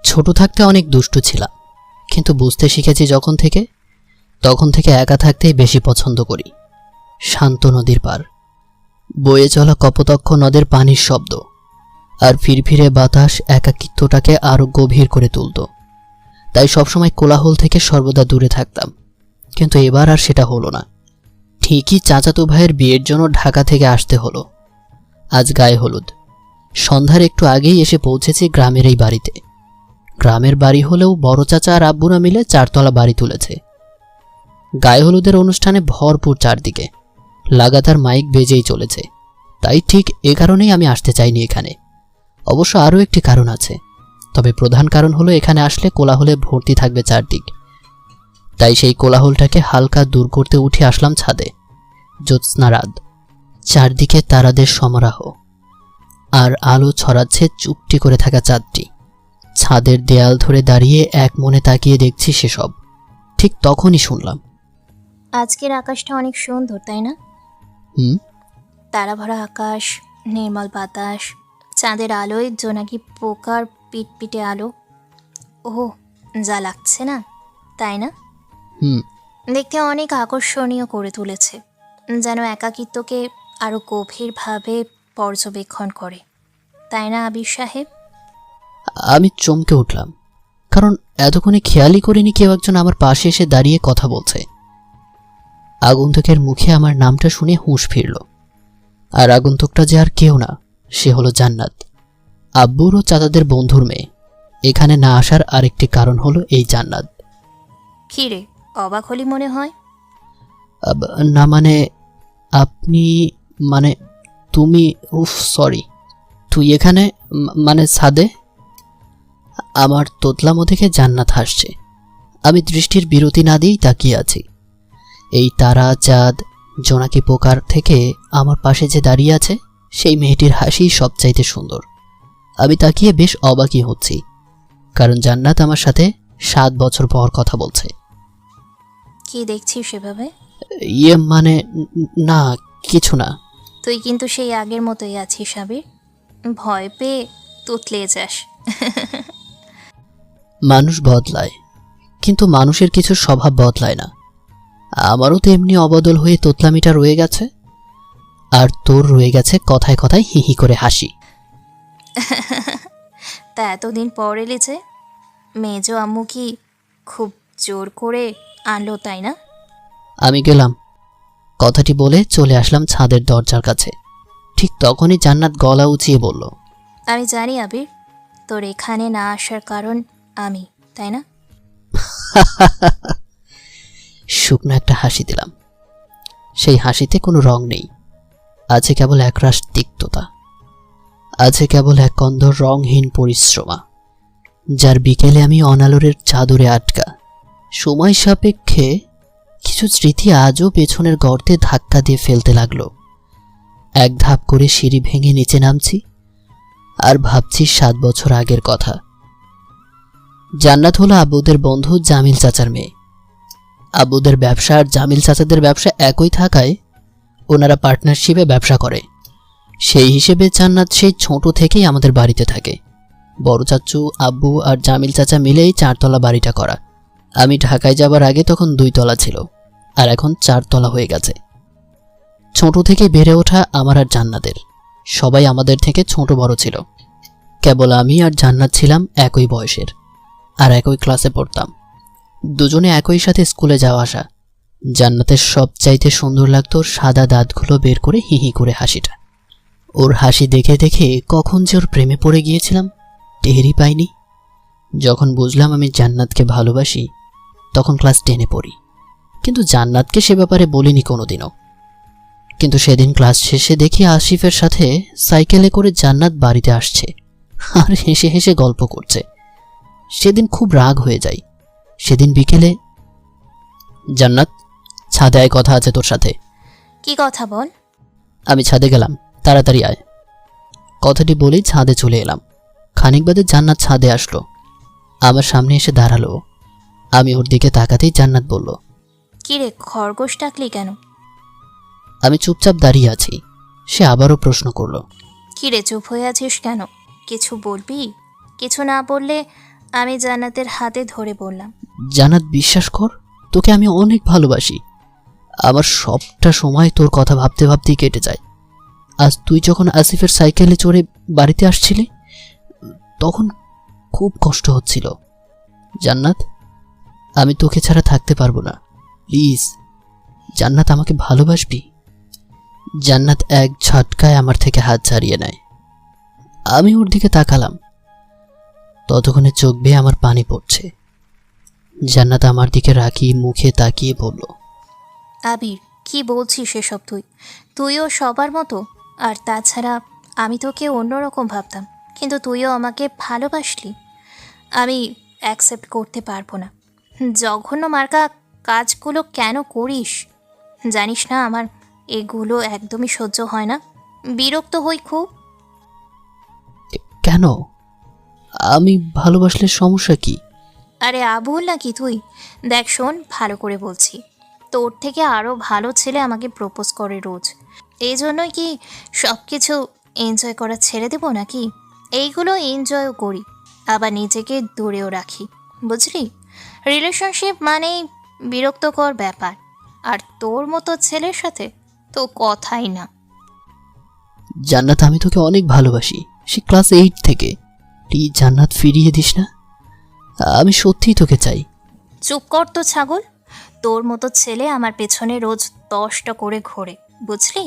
ছোট থাকতে অনেক দুষ্টু ছিলাম, কিন্তু বুঝতে শিখেছি তখন থেকে একা থাকতেই বেশি পছন্দ করি। শান্ত নদীর পার, বয়ে চলা কপোতক্ষ নদের পানির শব্দ আর ফিরফিরে বাতাস একাকিত্বটাকে আরো গভীর করে তুলত। তাই সবসময় কোলাহল থেকে সর্বদা দূরে থাকতাম, কিন্তু এবার আর সেটা হলো না। ঠিকই চাচাতো ভাইয়ের বিয়ের জন্য ঢাকা থেকে আসতে হলো। আজ গায়ে হলুদ, সন্ধ্যার একটু আগেই এসে পৌঁছেছি গ্রামের এই বাড়িতে। গ্রামের বাড়ি হলেও বড় চাচা আর আব্বুরা মিলে 4 তলা বাড়ি তুলেছে। গায়ে হলুদের অনুষ্ঠানে ভরপুর চারদিকে, লাগাতার মাইক বেজেই চলেছে। তাই ঠিক এ কারণেই আমি আসতে চাইনি এখানে। অবশ্য আরও একটি কারণ আছে, তবে প্রধান কারণ হলো এখানে আসলে কোলাহলে ভর্তি থাকবে চারদিক। তাই সেই কোলাহলটাকে হালকা দূর করতে উঠে আসলাম ছাদে। জ্যোৎস্না রাত, চারদিকে তারাদের সমারোহ, আর আলো ছড়াচ্ছে চুপটি করে থাকা চাঁদটি। ছাদের দেয়াল ধরে দাঁড়িয়ে এক মনে তাকিয়ে দেখছি সেসব। ঠিক তখনই শুনলাম, আজকের আকাশটা অনেক সুন্দর, তাই না? তারা ভরা আকাশ, নির্মল বাতাস, চাঁদের আলোয় জোনাকি পোকার পিটপিটে আলো। ওহ, যা লাগছে না, তাই না? দেখতে অনেক আকর্ষণীয় করে তুলেছে, যেন একাকিত্বকে আরো গভীরভাবে পর্যবেক্ষণ করে, তাই না আবির সাহেব? আমি চমকে উঠলাম, কারণ এতক্ষণে খেয়ালই করিনি কেউ একজন আমার পাশে এসে দাঁড়িয়ে কথা বলছে। আগন্তুকের মুখে আমার নামটা শুনে হুঁশ ফিরল। আর আগন্তুকটা যে আর কেউ না, সে হলো জান্নাত, আব্বুর ও চাচাদের বন্ধুর মেয়ে। এখানে না আসার আরেকটি কারণ হলো এই জান্নাত। কি রে, অবাক হলি মনে হয়? না মানে, আপনি, মানে তুমি, উফ সরি, তুই এখানে, মানে ছাদে? আমার তোতলামো দেখে জান্নাত হাসছে। আমি দৃষ্টির বিরতি না দিয়েই তাকিয়ে আছি। এই তারা, চাঁদ, জোনাকি পোকার থেকে আমার পাশে যে দাঁড়িয়ে আছে সেই মেয়েটির হাসি সবচাইতে সুন্দর। আমি তাকিয়ে বেশ অবাকই হচ্ছি, কারণ জান্নাত আমার সাথে 7 বছর পর কথা বলছে। কি দেখছিস সেভাবে? মানে না, কিছু না। তুই কিন্তু সেই আগের মতোই আছিস আবির, ভয় পেয়ে তুতলে যাস। মানুষ বদলায়, কিন্তু মানুষের কিছু স্বভাব বদলায় না। আমারও তো এমনি অবদল হয়ে তোতলামিটা রয়ে গেছে, আর তোর রয়ে গেছে কথায় কথায় হি হি করে হাসি। তা এতদিন পর এলি যে, মেজো আম্মু কি খুব জোর করে আনলো, তাই না? আমি গেলাম, কথাটি বলে চলে আসলাম ছাদের দরজার কাছে। ঠিক তখনই জান্নাত গলা উঁচিয়ে বলল, আমি জানি আবির, তোর এখানে না আসার কারণ আমি, তাই না? শুকনো একটা হাসি দিলাম। সেই হাসিতে কোনো রং নেই, আছে কেবল একরাশ তিক্ততা, আছে কেবল এক কন্দর রংহীন পরিশ্রমা, যার বিকেলে আমি অনালোরের চাদরে আটকা। সময় সাপেক্ষে কিছু স্মৃতি আজও পেছনের গর্তে ধাক্কা দিয়ে ফেলতে লাগলো। এক ধাপ করে সিঁড়ি ভেঙে নিচে নামছি, আর ভাবছি 7 বছর আগের কথা। জান্নাত হলো আব্বুদের বন্ধু জামিল চাচার মেয়ে। আব্বুদের ব্যবসা আর জামিল চাচাদের ব্যবসা একই থাকায় ওনারা পার্টনারশিপে ব্যবসা করে। সেই হিসেবে জান্নাত সেই ছোট থেকেই আমাদের বাড়িতে থাকে। বড় চাচু, আব্বু আর জামিল চাচা মিলেই 4 তলা বাড়িটা করা। আমি ঢাকায় যাবার আগে তখন 2 তলা ছিল, আর এখন 4 তলা হয়ে গেছে। ছোট থেকে বেড়ে ওঠা আমার আর জান্নাতের, সবাই আমাদের থেকে ছোট বড় ছিল। কেবল আমি আর জান্নাত ছিলাম একই বয়সের, আর একই ক্লাসে পড়তাম। দুজনে একই সাথে স্কুলে যাওয়া আসা। জান্নাতের সবচাইতে সুন্দর লাগতো সাদা দাঁতগুলো বের করে হি হি করে হাসিটা। ওর হাসি দেখে দেখে কখন যে ওর প্রেমে পড়ে গিয়েছিলাম টেরই পাইনি। যখন বুঝলাম আমি জান্নাতকে ভালোবাসি, তখন ক্লাস 10-এ পড়ি, কিন্তু জান্নাতকে সে ব্যাপারে বলিনি কোনোদিনও। কিন্তু সেদিন ক্লাস শেষে দেখি আসিফের সাথে সাইকেলে করে জান্নাত বাড়িতে আসছে, আর হেসে হেসে গল্প করছে। সেদিন খুব রাগ হয়ে যায়। সেদিন বিকেলে, জান্নাত, ছাদে আয়, কথা আছে তোর সাথে। কি কথা বল? আমি ছাদে গেলাম, তাড়াতাড়ি আয়। কথাটি বলেই ছাদে চলে এলাম। খানিক বাদে জান্নাত ছাদে আসলো, আমার সামনে এসে দাঁড়ালো। আমি ওর দিকে তাকাতেই জান্নাত বলল, কি রে, খরগোশ ডাকলি কেন? আমি চুপচাপ দাঁড়িয়ে আছি। সে আবারও প্রশ্ন করল, রে চুপ হয়ে আছিস কেন? কিছু বলবি? কিছু না বললে আমি জান্নাতের হাতে ধরে বললাম, জান্নাত, বিশ্বাস কর, তোকে আমি অনেক ভালোবাসি। আমার সবটা সময় তোর কথা ভাবতে ভাবতেই কেটে যায়। আজ তুই যখন আসিফের সাইকেলে চড়ে বাড়িতে আসছিলি, তখন খুব কষ্ট হচ্ছিল। জান্নাত, আমি তোকে ছাড়া থাকতে পারবো না, প্লিজ। জান্নাত, আমাকে ভালোবাসবি? জান্নাত এক ঝটকায় আমার থেকে হাত ছাড়িয়ে নেয়। আমি ওর দিকে তাকালাম, ততক্ষণে চোখ বেয়ে আমার পানি পড়ছে। জান্নাত আমার দিকে রাখি মুখে তাকিয়ে বলল, আবির, কি বলছিস এসব? তুইও সবার মতো। আর তাছাড়া আমি তোকে অন্যরকম ভাবতাম, কিন্তু তুইও আমাকে ভালোবাসলি। আমি অ্যাকসেপ্ট করতে পারবো না। জঘন্য মার্কা কাজগুলো কেন করিস? জানিস না আমার এগুলো একদমই সহ্য হয় না, বিরক্ত হই খুব। কেন? আমি ভালোবাসলে সমস্যা কি? আরে আবুল নাকি তুই? দেখ শোন, ভালো করে বলছি, তোর থেকে আরও ভালো ছেলে আমাকে প্রপোজ করে রোজ। এই জন্যই কি সব কিছু এনজয় করা ছেড়ে দেবো নাকি? এইগুলো এনজয়ও করি, আবার নিজেকে দূরেও রাখি, বুঝলি? রিলেশনশিপ মানেই বিরক্তকর ব্যাপার, আর তোর মতো ছেলের সাথে তো কথাই না। জান্নাত, আমি তোকে অনেক ভালোবাসি, সে ক্লাস 8 থেকে। প্লিজ জান্নাত, ফিরিয়ে দিস না। আমি সত্যিই তোকে চাই। চুপ কর তো ছাগল। তোর মতো ছেলে আমার পেছনে রোজ 10টা করে ঘোরে, বুঝলি?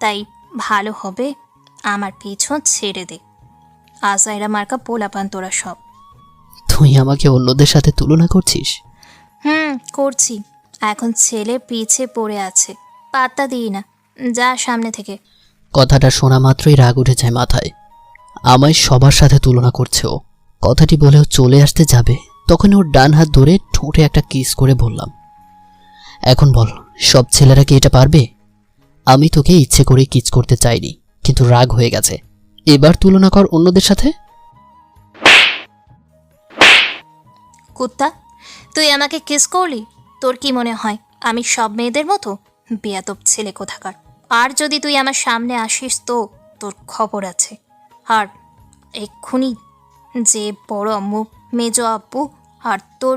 তাই ভালো হবে আমার পিছন ছেড়ে দে। আজাইরা মার্কা পোলাপান তোরা সব। তুই আমাকে অন্যদের সাথে তুলনা করছিস? করছি। এখন ছেলে পিছে পড়ে আছে, পাত্তা দিই না, যা সামনে থেকে। কথাটা শোনা মাত্রই রাগ উঠে যায় মাথায়। আমায় সবার সাথে তুলনা করছে ও। কথাটি বলেও চলে আসতে যাবে, তখন ওর ডান হাত ধরে ঠোঁটে একটা কিস করে বললাম, এখন বল, সব ছেলেরা কি এটা পারবে? আমি তোকে ইচ্ছে করে কিস করতে চাইনি, কিন্তু রাগ হয়ে গেছে। এবার তুলনা কর অন্যদের সাথে। কুত্তা, তুই আমাকে কিস করলি? তোর কি মনে হয় আমি সব মেয়েদের মতো? বেয়াদব ছেলে কোথাকার। আর যদি তুই আমার সামনে আসিস তো তোর খবর আছে। আর এক্ষুনি যে বড় আম্মু, মেজো আব্বু আর তোর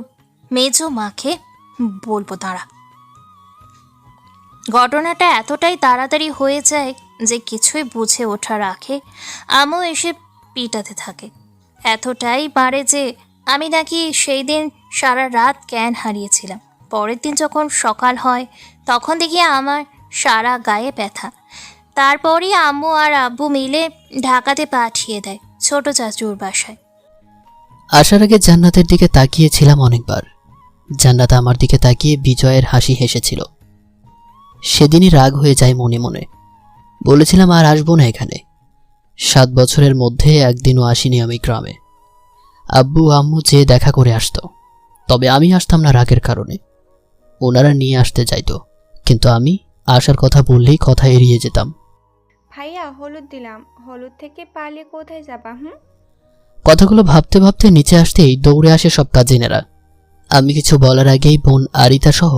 মেজো মাকে বলবো দাঁড়া। ঘটনাটা এতটাই তাড়াতাড়ি হয়ে যায় যে কিছুই বুঝে ওঠার আগে আম্মু এসে পিটাতে থাকে। এতটাই বাড়ে যে আমি নাকি সেই দিন সারা রাত জ্ঞান হারিয়েছিলাম। পরের দিন যখন সকাল হয় তখন দেখি আমার সারা গায়ে ব্যথা। তারপরই আম্মু আর আব্বু মিলে ঢাকাতে পাঠিয়ে দেয় ছোট চাচুর বাসায়। আসার আগে জান্নাতের দিকে তাকিয়েছিলাম অনেকবার। জান্নাত আমার দিকে তাকিয়ে বিজয়ের হাসি হেসেছিল। সেদিনই রাগ হয়ে যায় মনে মনে। বলেছিলাম আর আসবো না এখানে। 7 বছরের মধ্যে একদিনও আসিনি আমি গ্রামে। আব্বু আম্মু যে দেখা করে আসতো, তবে আমি আসতাম না রাগের কারণে। ওনারা নিয়ে আসতে যাইতো, কিন্তু আমি আসার কথা বললেই কথা এড়িয়ে যেতাম। ভাইয়া হলুদ দিলাম, হলুদ থেকে পালিয়ে কোথায় যাবা? কথাগুলো ভাবতে ভাবতে নিচে আসতেই দৌড়ে আসে সব কাজিনেরা। আমি কিছু বলার আগেই বোন আরিতা সহ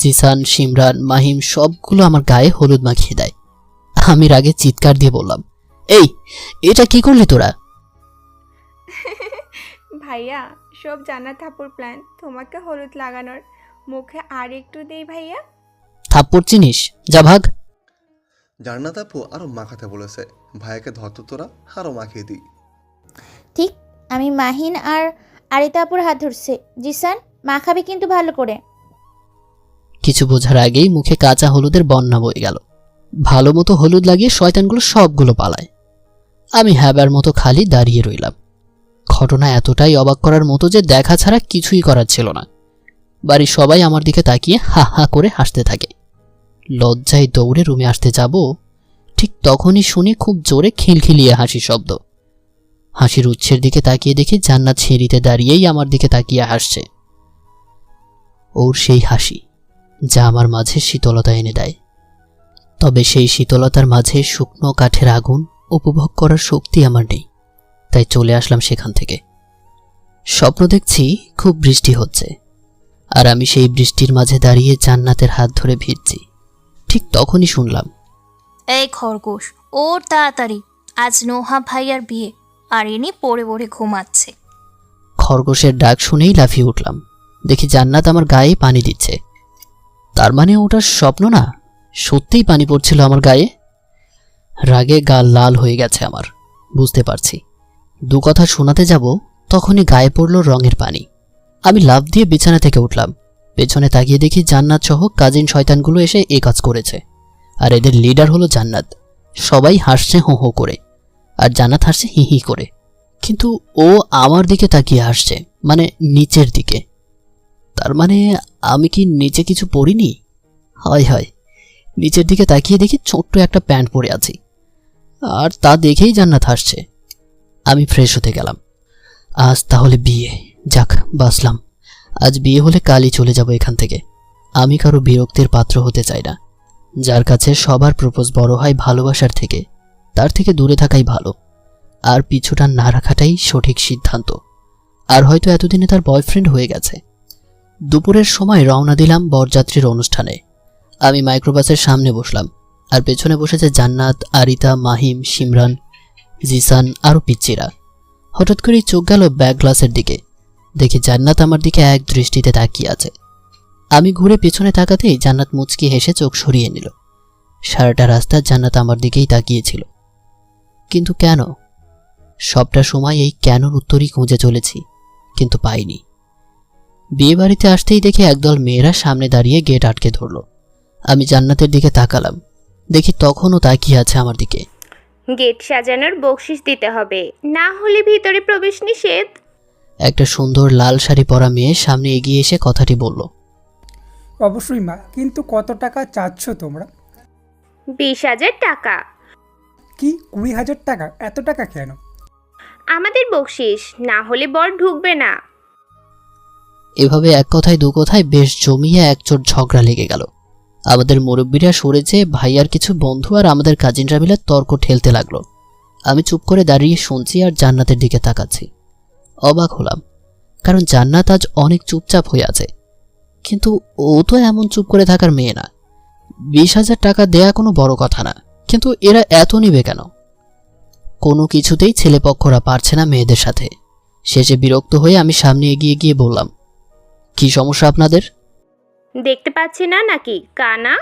জিসান, সিমরান, মাহিম সবগুলো আমার গায়ে হলুদ মাখিয়ে দেয়। আমি রাগে চিৎকার দিয়ে বললাম, এই, এটা কি করলি তোরা? ভাইয়া সব জান্নাত আপুর প্ল্যান, তোমাকে হলুদ লাগানোর। মুখে আর একটু দেই ভাইয়া। থাপ্পড় চিনিস? যা ভাগ। জান্নাত আপু আরো মাখাতে বলেছে, ভাইয়াকে ধরতো তোরা, আরো মাখিয়ে দিই। ঠিক, আমি মাহিন আর আরিতা আপুর হাত ধরছে। জিসান, মাখাবে কিন্তু ভালো করে। কিছু বোঝার আগেই মুখে কাঁচা হলুদের বন্যা বয়ে গেল। ভালো মতো হলুদ লাগিয়ে শয়তানগুলো সবগুলো পালায়। আমি হ্যাবার মতো খালি দাঁড়িয়ে রইলাম। ঘটনা এতটাই অবাক করার মতো যে দেখা ছাড়া কিছুই করার ছিল না। বাড়ির সবাই আমার দিকে তাকিয়ে হা হা করে হাসতে থাকে। লজ্জায় দৌড়ে রুমে আসতে যাব, ঠিক তখনই শুনি খুব জোরে খিলখিলিয়ে হাসির শব্দ। হাসির উৎসের দিকে তাকিয়ে দেখি জান্নাত সিঁড়িতে দাঁড়িয়েই আমার দিকে তাকিয়ে হাসছে। ওর সেই হাসি যা আমার মাঝে শীতলতা এনে দেয়। তবে সেই শীতলতার মাঝে শুকনো কাঠের আগুন উপভোগ করার শক্তি আমার নেই, তাই চলে আসলাম সেখান থেকে। স্বপ্ন দেখছি খুব বৃষ্টি হচ্ছে, আর আমি সেই বৃষ্টির মাঝে দাঁড়িয়ে জান্নাতের হাত ধরে ভিজছি। ঠিক তখনই শুনলাম, এই খরগোশ, ওর তাড়াতাড়ি, আজ নোহা ভাইয়ার বিয়ে, আর ইনি পড়ে পড়ে ঘুমাচ্ছে। খরগোশের ডাক শুনেই লাফিয়ে উঠলাম। দেখি জান্নাত আমার গায়ে পানি দিচ্ছে। তার মানে ওটা স্বপ্ন না, সত্যিই পানি পড়ছিল আমার গায়ে। রাগে গাল লাল হয়ে গেছে আমার, বুঝতে পারছি। দু কথা শোনাতে যাব, তখনই গায়ে পড়ল রঙের পানি। আমি লাফ দিয়ে বিছানা থেকে উঠলাম। পেছনে তাকিয়ে দেখি জান্নাত সহ কাজিন শয়তানগুলো এসে এই কাজ করেছে। আর এদের লিডার হলো জান্নাত। সবাই হাসছে হো হো করে, আর জান্নাত হাসছে হি হি করে। কিন্তু ও আমার দিকে তাকিয়ে হাসছে, মানে নিচের দিকে। তার মানে আমি কি নিচে কিছু পরিনি? হয় হয়, নিচের দিকে তাকিয়ে দেখি ছোট্ট একটা প্যান্ট পরে আছি, আর তা দেখেই জান্নাত হাসছে। আমি ফ্রেশ হতে গেলাম। আজ তাহলে বিয়ে, যাক বাসলাম। আজ বিয়ে হলে কালই চলে যাব এখান থেকে। আমি কারো বিরক্তির পাত্র হতে চাই না। যার কাছে সবার প্রপোজ বড় হয় ভালোবাসার থেকে, তার থেকে দূরে থাকাই ভালো। আর পিছুটা না রাখাটাই সঠিক সিদ্ধান্ত। আর হয়তো এতদিনে তার বয়ফ্রেন্ড হয়ে গেছে। দুপুরের সময় রওনা দিলাম বরযাত্রীর অনুষ্ঠানে। আমি মাইক্রোবাসের সামনে বসলাম, আর পেছনে বসেছে জান্নাত, আরিতা, মাহিম, সিমরান, জিসান আরও পিচ্চিরা। হঠাৎ করেই চোখ গেল ব্যাক গ্লাসের দিকে। দেখি জান্নাত আমার দিকে এক দৃষ্টিতে তাকিয়ে আছে। আমি ঘুরে পেছনে তাকাতেই জান্নাত মুচকি হেসে চোখ সরিয়ে নিল। সারাটা রাস্তা জান্নাত আমার দিকেই তাকিয়েছিল। কিন্তু কেন? সবটা সময় এই কেনর উত্তরই খুঁজে চলেছি, কিন্তু পাইনি। বিয়ে বাড়িতে আসতেই দেখে একদল মেয়েরা সামনে দাঁড়িয়ে গেট আটকে ধরল। আমি জান্নাতের দিকে তাকালাম, দেখি তখনও তাকিয়ে আছে আমার দিকে। গেট সাজানোর বকশিশ দিতে হবে, না হলে ভিতরে প্রবেশ নিষেধ। একটা সুন্দর লাল শাড়ি পরা মেয়ে সামনে এগিয়ে এসে কথাটি বলল। অবশ্যই মা, কিন্তু কত টাকা চাচ্ছ তোমরা? 20,000 টাকা। কি 20,000 টাকা? এত টাকা কেন? আমাদের বকশিশ, না হলে বর ঢুকবে না। এভাবে এক কথায় দু কথায় বেশ জমিয়ে একচোট ঝগড়া লেগে গেল। আমাদের মুরব্বীরা সরেছে, ভাইয়ার কিছু বন্ধু আর আমাদের কাজিনরা মিলে তর্ক ঠেলতে লাগলো। আমি চুপ করে দাঁড়িয়ে শুনছি আর জান্নাতের দিকে তাকাচ্ছি। অবাক হলাম, কারণ জান্নাত আজ অনেক চুপচাপ হয়ে আছে। কিন্তু ও তো এমন চুপ করে থাকার মেয়ে না। 20,000 টাকা দেয়া কোনো বড় কথা না, কিন্তু এরা এত নিবে কেন? কোনো কিছুতেই ছেলেপক্ষরা পারছে না মেয়েদের সাথে। শেষে বিরক্ত হয়ে আমি সামনে এগিয়ে গিয়ে বললাম, কি সমস্যা আপনাদের? দেখতে পাচ্ছি না নাকি কানা?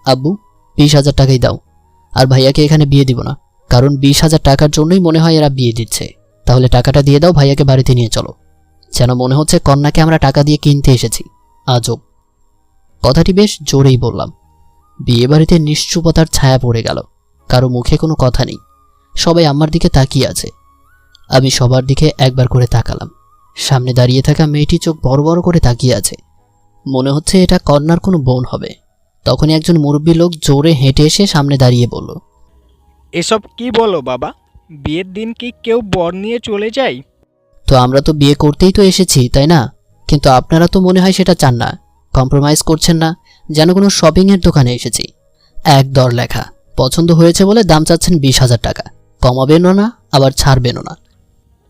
আব্বু, 20,000 টাকাই দাও। আর ভাইয়াকে এখানে বিয়ে দিব না, কারণ 20,000 টাকার জন্যই মনে হয় এরা বিয়ে দিচ্ছে। তাহলে টাকাটা দিয়ে দাও, ভাইয়াকে বাড়িতে নিয়ে চলো। যেন মনে হচ্ছে কন্যাকে আমরা টাকা দিয়ে কিনতে এসেছি। আজব। কথাটি বেশ জোরেই বললাম। বিয়ে বাড়িতে নিশ্চুপতার ছায়া পড়ে গেল। কারো মুখে কোনো কথা নেই, সবাই আমার দিকে তাকিয়ে আছে। আমি সবার দিকে একবার করে তাকালাম। সামনে দাঁড়িয়ে থাকা মেয়েটি চোখ বড় বড় করে তাকিয়ে আছে, মনে হচ্ছে এটা কন্যার কোনো বোন হবে। তখনই একজন মুরব্বী লোক জোরে হেঁটে এসে সামনে দাঁড়িয়ে বলল, এসব কি বলো বাবা? বিয়ের দিন কি কেউ বর নিয়ে চলে যায়? তো আমরা তো বিয়ে করতেই তো এসেছি, তাই না? কিন্তু আপনারা তো মনে হয় সেটা চান না, কম্প্রোমাইজ করছেন না, যেন কোনো শপিংয়ের দোকানে এসেছি। এক দর লেখা, পছন্দ হয়েছে বলে দাম চাচ্ছেন 20,000 টাকা। কমাবেনও না, আবার ছাড়বেনও না।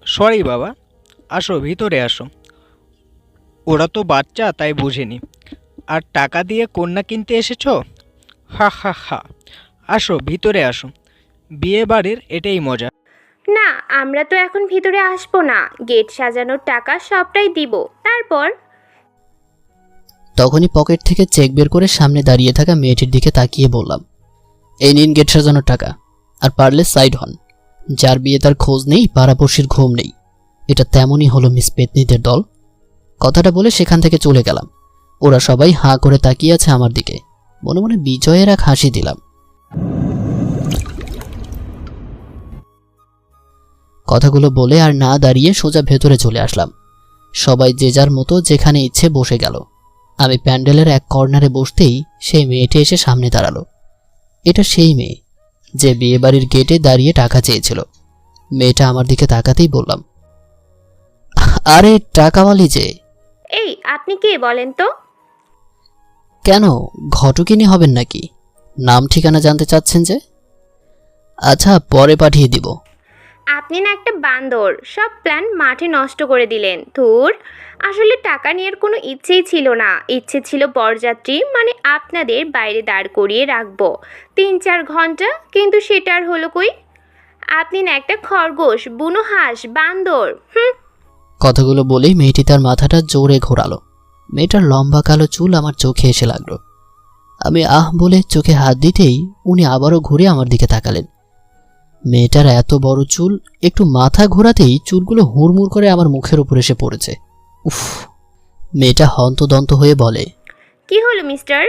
সরি বাবা, আসো ভিতরে আসো। ওরা তো বাচ্চা, তাই বুঝিনি। আর টাকা দিয়ে কন্যা কিনতে এসেছো? হা হা হা। আসো ভিতরে আসো, বিয়ে বাড়ির এটাই মজা। না, আমরা তো এখন ভিতরে আসবো না। গেট সাজানোর টাকা সবটাই দিব, তারপর। তখনই পকেট থেকে চেক বের করে সামনে দাঁড়িয়ে থাকা মেয়েটির দিকে তাকিয়ে বললাম, এই নিন গেট সাজানোর টাকা, আর পারলে সাইড হন। যার বিয়ে তার খোঁজ নেই, পাড়াপড়শির ঘুম নেই। এটা তেমনই হলো মিস পেতনিদের দল। কথাটা বলে সেখান থেকে চলে গেলাম। ওরা সবাই হাঁ করে তাকিয়ে আছে আমার দিকে। মনে মনে বিজয়ের এক হাসি দিলাম। কথাগুলো বলে আর না দাঁড়িয়ে সোজা ভেতরে চলে আসলাম। সবাই যে যার মতো যেখানে ইচ্ছে বসে গেল। আমি প্যান্ডেলের এক কর্নারে বসতেই সেই মেয়েটি এসে সামনে দাঁড়ালো। এটা সেই মেয়ে যে বিয়েবাড়ির গেটে দাঁড়িয়ে টাকা চেয়েছিল। মেয়েটা আমার দিকে তাকাতেই বললাম, আরে টাকাওয়ালি যে। এই, আপনি কে বলেন তো? কেন, ঘটকিনি হবেন নাকি? নাম ঠিকানা জানতে চাচ্ছেন যে? আচ্ছা, পরে পাঠিয়ে দিব। আপনি না একটা বান্দর, সব প্ল্যান মাঠে নষ্ট করে দিলেন। ধুর, আসলে টাকা নেওয়ার কোনো ইচ্ছেই ছিল না। ইচ্ছে ছিল বরযাত্রী মানে আপনাদের বাইরে দাঁড় করিয়ে রাখবো 3-4 ঘন্টা, কিন্তু সেটা আর হলো কই? আপনি না একটা খরগোশ, বুনো হাঁস, বান্দর। কথাগুলো বলেই মেয়েটি তার মাথাটা জোরে ঘোরালো। মেয়েটার লম্বা কালো চুল আমার চোখে এসে লাগলো। আমি আহ বলে চোখে হাত দিতেই উনি আবারও ঘুরে আমার দিকে তাকালেন। মেয়েটার এত বড় চুল, একটু মাথা ঘোরাতেই চুলগুলো হুড়মুড় করে আমার মুখের উপর এসে পড়েছে। উফ! মেয়েটা হন্তদন্ত হয়ে বলে, কি হলো মিস্টার?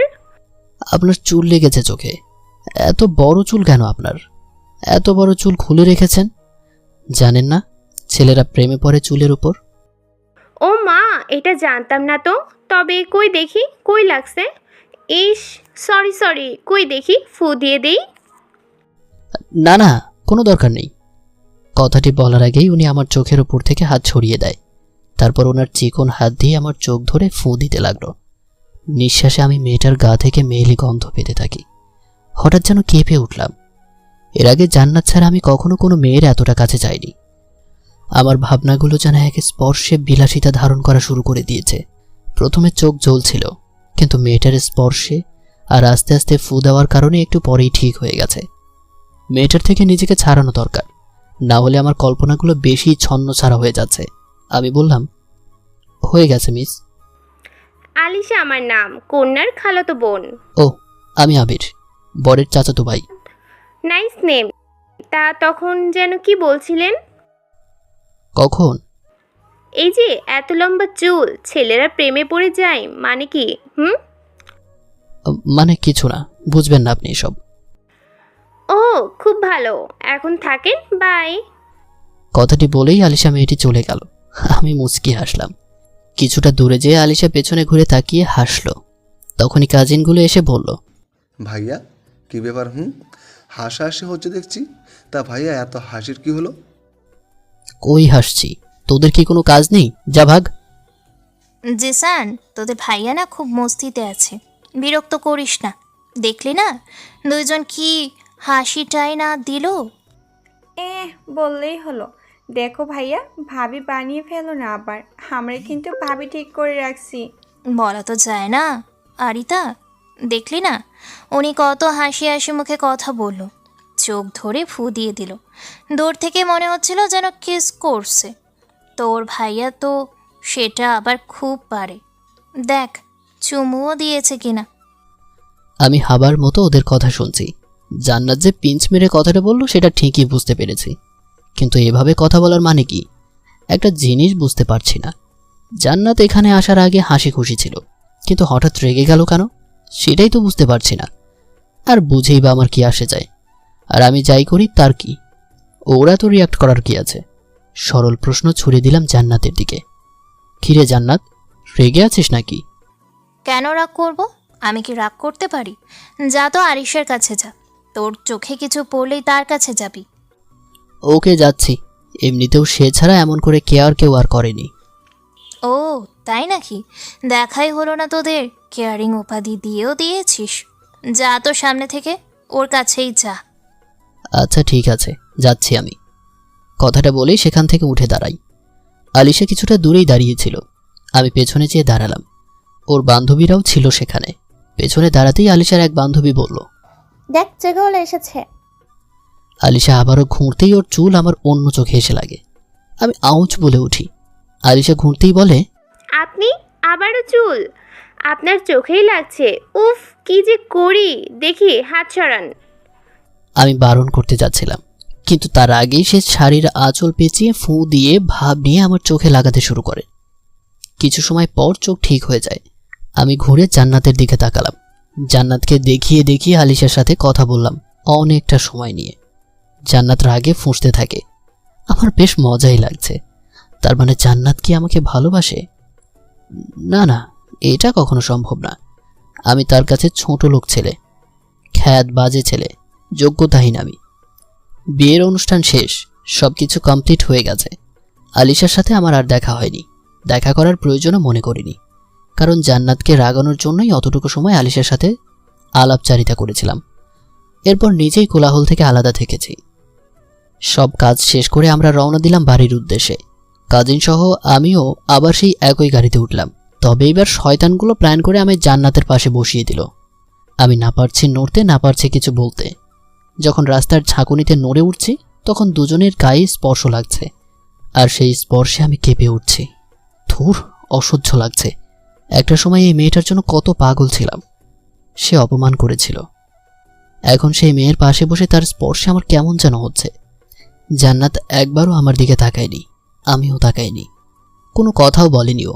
আপনার চুল লেগেছে চোখে। এত বড় চুল কেন আপনার? এত বড় চুল খুলে রেখেছেন? জানেন না ছেলেরা প্রেমে পড়ে চুলের উপর? ও মা, এটা জানতাম না তো। তবে কই দেখি, কই লাগছে? ইস, সরি, কই দেখি, ফু দিয়ে দেই। না না, কোনো দরকার নেই। কথাটি বলার আগেই উনি আমার চোখের উপর থেকে হাত ছড়িয়ে দেয়। তারপর ওনার চিকন হাত দিয়ে আমার চোখ ধরে ফু দিতে লাগলো। নিঃশ্বাসে আমি মেয়েটার গা থেকে মেয়েলি গন্ধ পেতে থাকি। হঠাৎ যেন কেঁপে উঠলাম। এর আগে জান্নাত ছাড়া আমি কখনো কোনো মেয়ের এতটা কাছে যাইনি। আমার ভাবনাগুলো যেন এক স্পর্শে বিলাসিতা ধারণ করা শুরু করে দিয়েছে। প্রথমে চোখ জ্বলছিল, কিন্তু মেয়েটার স্পর্শে আর আস্তে আস্তে ফু দেওয়ার কারণে একটু পরেই ঠিক হয়ে গেছে। মেয়েটার থেকে নিজেকে ছাড়ানো দরকার, না হলে আমার কল্পনাগুলো বেশি ছন্নছাড়া হয়ে যাচ্ছে। আমি বললাম, হয়ে গেছে মিস। আলিশা আমার নাম, কন্যার খালাতো বোন। ও, আমি আবির, বরের চাচাতো ভাই। Nice name. তা তখন যেন কি বলছিলেন? কখন? এই যে এত লম্বা চুল, ছেলেরা প্রেমে পড়ে যায় মানে কি? মানে কিছু না, বুঝবেন না আপনি এসব। ও, খুব ভালো। এখন থাকেন, বাই। কথাটি বলেই আলিশা মেয়েটি চলে গেল। আমি মুচকি হাসলাম। কিছুটা দূরে যেয়ে আলিশা পেছনে ঘুরে তাকিয়ে হাসলো। তখনই কাজিনগুলো এসে বলল, ভাইয়া কি ব্যাপার? হাসাহাসি হচ্ছে দেখছি। তা ভাইয়া এত হাসির কি হলো? কই হাসছি? তোদের কি কোনো কাজ নেই? যা ভাগ। জিসান, তোদের ভাইয়া না খুব মস্তিতে আছে, বিরক্ত করিস না। দেখলি না দুইজন কি হাসিটাই না দিল? বললেই হলো। দেখো ভাইয়া, ভাবি বানিয়ে ফেলো না আবার। আমরা কিন্তু ভাবি ঠিক করে রাখছি। বলা তো যায় না। আরিতা, দেখলি না উনি কত হাসি হাসি মুখে কথা বলল, চোখ ধরে ফু দিয়ে দিল। দূর থেকে মনে হচ্ছিল যেন কিস করছে। তোর ভাইয়া তো সেটা আবার খুব পারে। দেখ, চুমুও দিয়েছে কিনা। আমি হাবার মতো ওদের কথা শুনছি। জান্নাত যে পিঞ্চ মেরে কথাটা বললো সেটা ঠিকই বুঝতে পেরেছি, কিন্তু এভাবে কথা বলার মানে কি? একটা জিনিস বুঝতে পারছি না। জান্নাত এখানে আসার আগে হাসি খুশি ছিল, কিন্তু হঠাৎ রেগে গেল কেন? সেটাই তো বুঝতে পারছি না। আর বুঝেই বা আমার কি আসে যায়? আর আমি যাই করি তার কি? ওরা তো রিয়াক্ট করার কি আছে? সরল প্রশ্ন ছুড়ে দিলাম জান্নাতের দিকে। কিরে জান্নাত, রেগে আছিস নাকি? কেন রাগ করব? আমি কি রাগ করতে পারি? যা তো আরিশের কাছে যা, তোর চোখে কিছু পড়লেই তার কাছে যাবি। ওকে, যাচ্ছি। এমনিতেও সে ছাড়া এমন করে কেয়ার কেউ আর করেনি। ও তাই নাকি? দেখাই হলো না তোদের। কেয়ারিং উপাধি দিয়েও দিয়েছিস। যা তো সামনে থেকে, ওর কাছেই যা। আচ্ছা ঠিক আছে, যাচ্ছি আমি। কথাটা বলেই সেখান থেকে উঠে দাঁড়াই। আলিশা কিছুটা দূরেই দাঁড়িয়েছিল। আমি পেছনে যেয়ে দাঁড়ালাম। ওর বান্ধবীরাও ছিল সেখানে। পেছনে দাঁড়াতেই আলিশার এক বান্ধবী বলল, দেখ জায়গাওয়ালা এসেছে। আলিশা আবারও ঘুরতেই ওর চুল আমার অন্য চোখে এসে লাগে। আমি আউচ বলে উঠি। আলিশা ঘুরতেই বলে, আপনি আবারও চুল? আপনার চোখেই লাগছে। উফ, কি যে করি। দেখি, হাত সরান। আমি বারণ করতে যাচ্ছিলাম, কিন্তু তার আগেই সে শাড়ির আঁচল পেঁচিয়ে ফু দিয়ে ভাব নিয়ে আমার চোখে লাগাতে শুরু করে। কিছু সময় পর চোখ ঠিক হয়ে যায়। আমি ঘুরে জান্নাতের দিকে তাকালাম। জান্নাতকে দেখিয়ে দেখিয়ে আলিশার সাথে কথা বললাম অনেকটা সময় নিয়ে। জান্নাত রাগে ফুঁসতে থাকে। আমার বেশ মজাই লাগছে। তার মানে জান্নাত কি আমাকে ভালোবাসে? না না, এটা কখনো সম্ভব না। আমি তার কাছে ছোট লোক ছেলে, খ্যাত বাজে ছেলে, যোগ্যতাহীন আমি। বিয়ের অনুষ্ঠান শেষ, সবকিছু কমপ্লিট হয়ে গেছে। আলিশার সাথে আমার আর দেখা হয়নি, দেখা করার প্রয়োজনও মনে করিনি, কারণ জান্নাতকে রাগানোর জন্যই অতটুকু সময় আলিশার সাথে আলাপচারিতা করেছিলাম। এরপর নিজেই কোলাহল থেকে আলাদা থেকেছি। সব কাজ শেষ করে আমরা রওনা দিলাম বাড়ির উদ্দেশ্যে। কাজিন সহ আমিও আবার সেই একই গাড়িতে উঠলাম। তবে এবার শয়তানগুলো প্ল্যান করে আমি জান্নাতের পাশে বসিয়ে দিল। আমি না পারছি নড়তে, না পারছি কিছু বলতে। যখন রাস্তার ঝাঁকুনিতে নড়ে উঠছি, তখন দুজনের গায়ে স্পর্শ লাগছে, আর সেই স্পর্শে আমি কেঁপে উঠছি। ধুর, অসহ্য লাগছে। একটা সময় এই মেয়েটার জন্য কত পাগল ছিলাম। সে অপমান করেছিল, এখন সেই মেয়ের পাশে বসে তার স্পর্শে আমার কেমন যেন হচ্ছে। জান্নাত একবারও আমার দিকে তাকায়নি, আমিও তাকাইনি, কোনো কথাও বলেনি ও,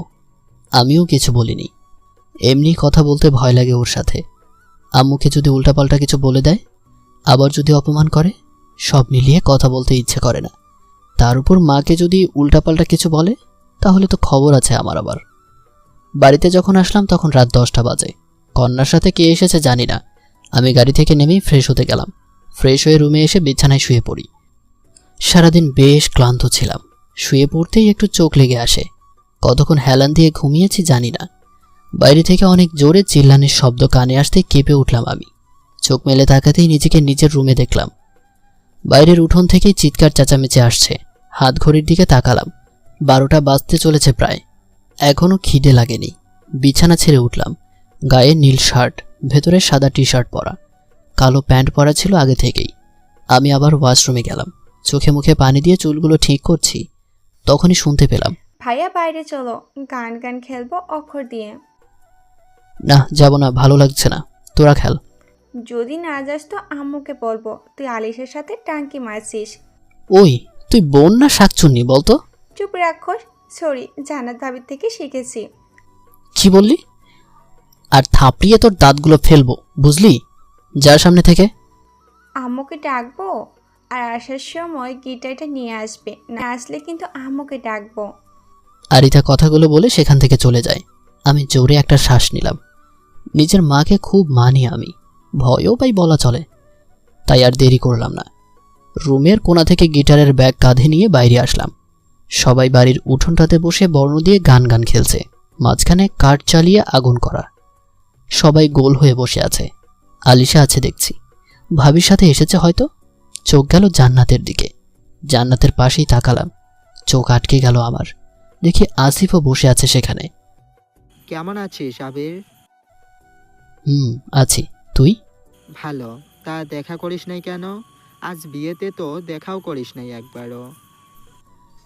আমিও কিছু বলিনি। এমনি কথা বলতে ভয় লাগে ওর সাথে। আম্মুকে যদি উল্টাপাল্টা কিছু বলে দেয়, আবার যদি অপমান করে, সব মিলিয়ে কথা বলতে ইচ্ছে করে না। তার উপর মাকে যদি উল্টাপাল্টা কিছু বলে, তাহলে তো খবর আছে আমার। আবার বাড়িতে যখন আসলাম তখন রাত 10টা বাজে। কন্যার সাথে কে এসেছে জানি না। আমি গাড়ি থেকে নেমেই ফ্রেশ হতে গেলাম। ফ্রেশ হয়ে রুমে এসে বিছানায় শুয়ে পড়ি। সারাদিন বেশ ক্লান্ত ছিলাম। শুয়ে পড়তেই একটু চোখ লেগে আসে। কতক্ষণ হেলান দিয়ে ঘুমিয়েছি জানি না। বাইরে থেকে অনেক জোরে চিল্লানির শব্দ কানে আসতেই কেঁপে উঠলাম আমি। চোখ মেলে তাকাতেই নিজেকে নিজের রুমে দেখলাম। বাইরের উঠোন থেকেই চিৎকার চেঁচামেচি আসছে। হাত ঘড়ির দিকে তাকালাম, 12টা বাজতে চলেছে প্রায়। এখনও খিদে লাগেনি। বিছানা ছেড়ে উঠলাম। গায়ে নীল শার্ট, ভেতরে সাদা টি শার্ট পরা, কালো প্যান্ট পরা ছিল আগে থেকেই। আমি আবার ওয়াশরুমে গেলাম। চোখে মুখে পানি দিয়ে চুলগুলো ঠিক করছি, তখনই শুনতে পেলাম, ভাইয়া বাইরে চলো, গান গান খেলবো অক্ষর দিয়ে। না যাব না, ভালো লাগছে না, তোরা খেল। যদি না যাস তো আম্মুকে বলবো তুই আলিশের সাথে টাঙ্কি মারছিস। ওই, তুই বোন না শাকচুন্নি বলতো? চুপ রাখোস, সরি, জান্নাত ভাবির থেকে শিখেছি। কি বললি? আর থাপড়িয়ে তোর দাঁতগুলো ফেলবো, বুঝলি? যার সামনে থেকে। আম্মুকে ডাকবো, আর আসার সময় গিটারটা নিয়ে আসবে, না আসলে কিন্তু আম্মুকে ডাকবো। আরিতা কথাগুলো বলে সেখান থেকে চলে যায়। আমি জোরে একটা শ্বাস নিলাম। নিজের মাকে খুব মানি আমি, ভয়ও পাই বলা চলে। তাই আর দেরি করলাম না। রুমের কোণা থেকে গিটারের ব্যাগ কাঁধে নিয়ে বাইরে আসলাম। সবাই বাড়ির উঠোনটাতে বসে বর্ণ দিয়ে গান গান খেলছে। মাঝখানে কাঠ চালিয়ে আগুন করা। সবাই গোল হয়ে বসে আছে। আলিশা আছে দেখছি, ভাবির সাথে এসেছে হয়তো। চোখ গেল জান্নাতের দিকে। জান্নাতের পাশেই তাকালাম। চোখ আটকে গেল আমার। দেখি আসিফও বসে আছে সেখানে। কেমন আছিস আবির? আছি, তুই? ভালো। তা দেখা করিস নাই কেন? আজ বিয়েতে তো দেখাও করিস নাই একবারও।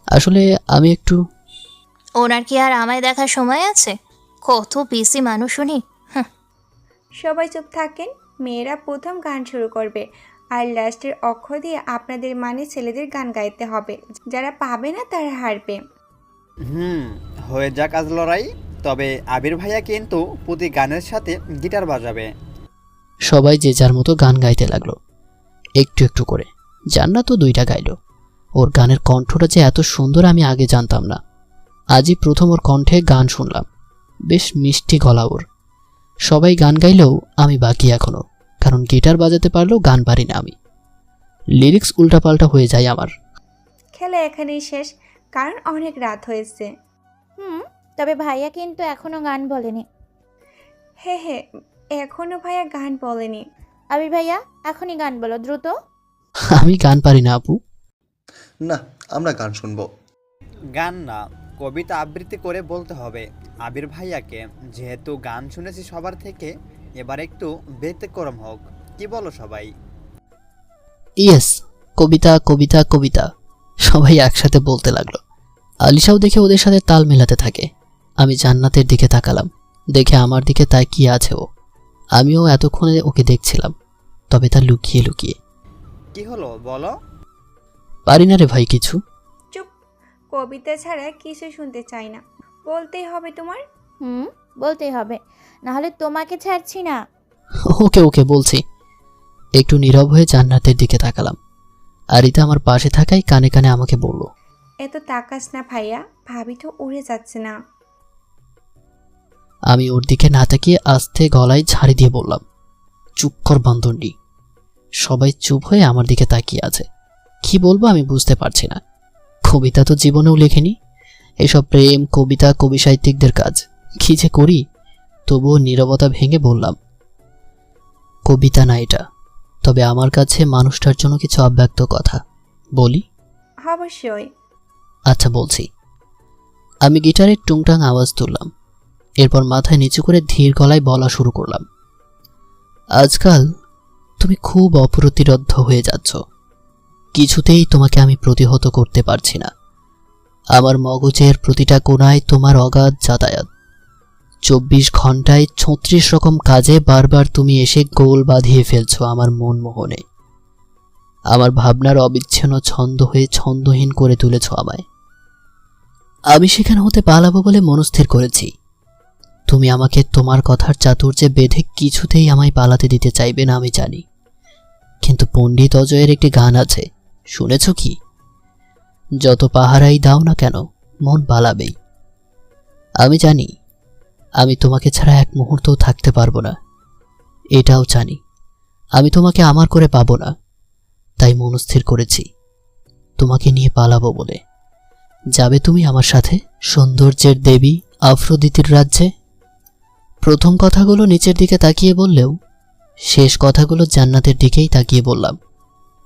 আসলে আমি একটু। ওনার কি আর আমায় দেখার সময় আছে? কত বিসি মানুষ উনি। সবাই চুপ থাকেন, মেয়েরা প্রথম গান শুরু করবে, আর লাস্টের অক্ষর দিয়ে আপনাদের মানে ছেলেদের গান গাইতে হবে। যারা পাবে না তারা হারবে। হয়ে যাক আজ লড়াই। তবে আবির ভাইয়া কিন্তু প্রতি গানের সাথে গিটার বাজাবে। সবাই যে যার মতো গান গাইতে লাগলো, একটু একটু করে। জান্নাতও 2টা গাইলো। ওর গানের কণ্ঠটা যে এত সুন্দর আমি আগে জানতাম না। আজই প্রথম ওর কণ্ঠে গান শুনলাম। বেশ মিষ্টি গলা ওর। সবাই গান গাইলেও আমি বাকি এখনো, কারণ গিটার বাজাতে পারলেও গান পারি না আমি। লিরিক্স উল্টাপাল্টা হয়ে যায় আমার। খেলা এখানেই শেষ, কারণ অনেক রাত হয়েছে। তবে ভাইয়া কিন্তু এখনো গান বলেনি। হে, এখনো ভাইয়া গান বলেনি। আবির ভাইয়া এখনই গান বলো, দ্রুত। আমি গান পারি না আপু। না, আমরা গান শুনবো। গান না, কবিতা আবৃত্তি করে বলতে হবে আবির ভাইয়াকে। যেহেতু গান শুনেছি সবার থেকে, এবার একটু ব্যতিক্রম হোক। কি বলো সবাই? ইয়েস, কবিতা কবিতা কবিতা, সবাই একসাথে বলতে লাগলো। আলিশাও দেখে ওদের সাথে তাল মেলাতে থাকে। আমি জান্নাতের দিকে তাকালাম, দেখে আমার দিকে তাকিয়ে আছে ও। আমিও এতক্ষণে ওকে দেখছিলাম, তবে তা লুকিয়ে লুকিয়ে। কি হলো বলো? পারি না রে ভাই কিছু। চুপ, কবিতা ছাড়া কিছু শুনতে চাই না। বলতেই হবে তোমার। বলতেই হবে, নাহলে তোমাকে ছাড়ছি না। ওকে ওকে বলছি। একটু নীরব হয়ে জান্নাতের দিকে তাকালাম। আরিতা আমার পাশে থাকাই কানে কানে আমাকে বলল, এত তাকাস না ভাইয়া, ভাবি তো উড়ে যাচ্ছে না। আমি ওর দিকে না তাকিয়ে আস্তে গলায় ঝাড়ি দিয়ে বললাম, চুপ কর বান্দরনি। সবাই চুপ হয়ে আমার দিকে তাকিয়ে আছে। কি বলবো আমি বুঝতে পারছি না। কবিতা তো জীবনেও লেখেনি। এসব প্রেম কবিতা কবি সাহিত্যিকদের কাজ। কি যে করি। তবুও নীরবতা ভেঙে বললাম, কবিতা না এটা, তবে আমার কাছে মানুষটার জন্য কিছু অব্যক্ত কথা বলি। অবশ্যই। আচ্ছা বলছি। আমি গিটারের টুংটাং আওয়াজ তুললাম। এরপর মাথায় নিচু করে ধীর গলায় বলা শুরু করলাম, আজকাল তুমি খুব অপ্রতিরোধ্য হয়ে যাচ্ছ। কিছুতেই তোমাকে আমি প্রতিহত করতে পারছি না। আমার মগজের প্রতিটা কোণায় তোমার অগাধ যাতায়াত। 24 ঘন্টায় 36 রকম কাজে বারবার তুমি এসে গোল বাঁধিয়ে ফেলছো আমার মন মোহনে। আমার ভাবনার অবিচ্ছিন্ন ছন্দ হয়ে ছন্দহীন করে তুলেছ আমায়। আমি সেখানে হতে পালাবো বলে মনস্থির করেছি। তুমি আমাকে তোমার কথার চাতুর্যে বেঁধে কিছুতেই আমায় পালাতে দিতে চাইবে না আমি জানি, কিন্তু পণ্ডিত অজয়ের একটি গান আছে, শুনেছ কি? যত পাহারাই দাও না কেন মন পালাবেই। আমি জানি আমি তোমাকে ছাড়া এক মুহূর্তও থাকতে পারবো না, এটাও জানি আমি তোমাকে আমার করে পাবো না। তাই মনস্থির করেছি তোমাকে নিয়ে পালাবো বলে। যাবে তুমি আমার সাথে সৌন্দর্যের দেবী আফ্রোদিতির রাজ্যে? প্রথম কথাগুলো নিচের দিকে তাকিয়ে বললেও শেষ কথাগুলো জান্নাতের দিকেই তাকিয়ে বললাম।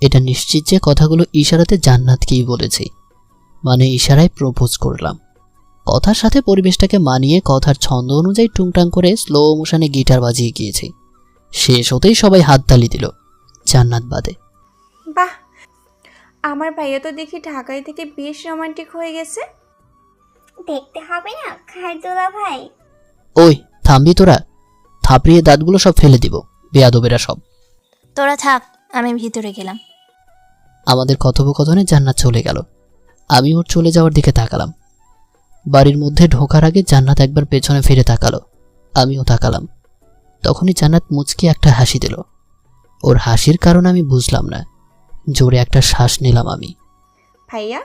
এটা নিশ্চিত যে কথাগুলো ইশারাতে জান্নাতকেই বলেছি, মানে ইশারায় প্রপোজ করলাম। কথার সাথে পরিবেশটাকে মানিয়ে কথার ছন্দ অনুযায়ী টুংটাং করে স্লো মোশনে গিটার বাজিয়ে গিয়েছি। শেষ হতেই সবাই হাততালি দিল, জান্নাত বাদে। বাহ, আমার ভাইয়া তো দেখি ঢাকায় থেকে বেশ রোমান্টিক হয়ে গেছে। দেখতে হবে না খায়দুল্লাহ ভাই? ওই থামবি তোরা? থাপড়িয়ে দাঁতগুলো সব ফেলে দিব, বেয়াদবেরা সব। তোরা থাক, আমি ভিতরে গেলাম। আমাদের কথোপকথনে জান্নাত চলে গেল। আমি ওর চলে যাওয়ার দিকে তাকালাম। বাড়ির মধ্যে ঢোকার আগে জান্নাত একবার পেছনে ফিরে তাকালো, আমিও তাকালাম। তখনই জান্নাত মুচকি একটা হাসি দিল। ওর হাসির কারণ আমি বুঝলাম না। জোরে একটা শ্বাস নিলাম আমি। ভাইয়া,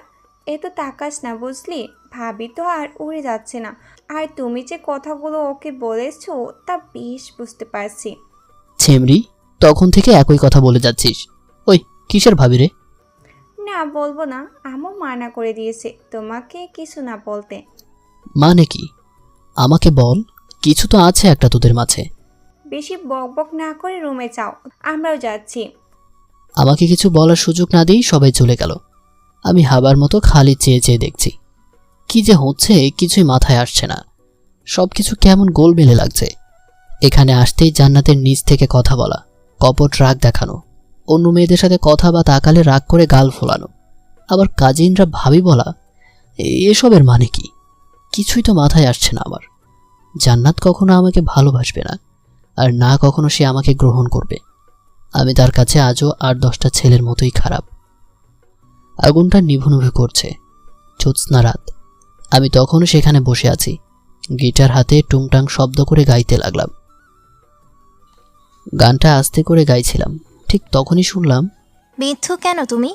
এ তো তাকাস না বুঝলি, ভাবি তো আর উড়ে যাচ্ছে না। আর তুমি যে কথাগুলো ওকে বলেছো তা বেশ বুঝতে পারছি। ছেমরি, তখন থেকে একই কথা বলে যাচ্ছিস। ওই কিসের ভাবি রে? না বলবো না, আম্মু মানা করে দিয়েছে তোমাকে কিছু না বলতে। মানে কি? আমাকে বল, কিছু তো আছে একটা তোদের মাঝে। বেশি বকবক না করে রুমে যাও, আমরাও যাচ্ছি। আমাকে কিছু বলার সুযোগ না দিয়েই সবাই চলে গেল। আমি হাবার মতো খালি চেয়ে চেয়ে দেখছি। কি যে হচ্ছে কিছুই মাথায় আসছে না। সবকিছু কেমন গোলমেলে লাগছে। এখানে আসতেই জান্নাতের নিচ থেকে কথা বলা, কপট রাগ দেখানো, অন্য মেয়েদের সাথে কথা বা তাকালে রাগ করে গাল ফোলানো, আবার কাজিনরা ভাবি বলা, এসবের মানে কি? কিছুই তো মাথায় আসছে না আমার। জান্নাত কখনো আমাকে ভালোবাসবে না, আর না কখনো সে আমাকে গ্রহণ করবে। আমি তার কাছে আজও 8-10টা ছেলের মতোই খারাপ। আগুনটা নিভু নিভু করছে, জ্যোৎস্না রাত। আমি তখনও সেখানে বসে আছি, গিটার হাতে টুংটাং শব্দ করে গাইতে লাগলাম। গানটা আস্তে করে গাইছিলাম, ঠিক তখনই শুনলাম, মিথ্যু কেন তুমি?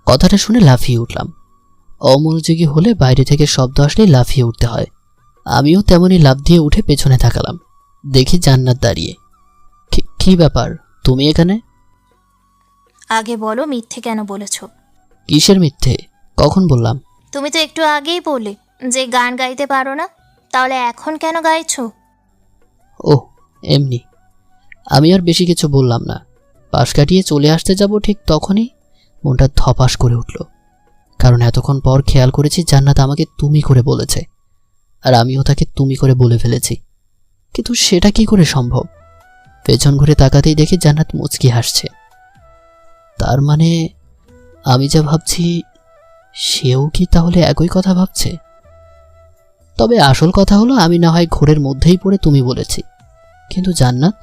কথাটা শুনে লাফিয়ে উঠলাম। অমনোযোগী হলে বাইরে থেকে শব্দ আসলেই লাফিয়ে উঠতে হয়। আমিও তেমনই লাফ দিয়ে উঠে পেছনে তাকালাম। দেখি জান্নাত দাঁড়িয়ে। কি ব্যাপার, তুমি এখানে? আগে বলো মিথ্যে কেন বলেছ? কিসের মিথ্যে? কখন বললাম? তুমি তো একটু আগেই বললে যে গান গাইতে পারো না, তাহলে এখন কেন গাইছো? ওহ, এমনি। আমি আর বেশি কিছু বললাম না। পাশ কাটিয়ে চলে আসতে যাব ঠিক তখনই মনটা ধপাস করে উঠল, কারণ এতক্ষণ পর খেয়াল করেছি জান্নাত আমাকে তুমি করে বলেছে, আর আমিও তাকে তুমি করে বলে ফেলেছি। কিন্তু সেটা কি করে সম্ভব? পেছন ঘুরে তাকাতেই দেখি জান্নাত মুচকি হাসছে। তার মানে আমি যা ভাবছি সেও কি তাহলে একই কথা ভাবছে? তবে আসল কথা হলো, আমি না হয় ঘোরের মধ্যেই পড়ে তুমি বলেছি, কিন্তু জান্নাত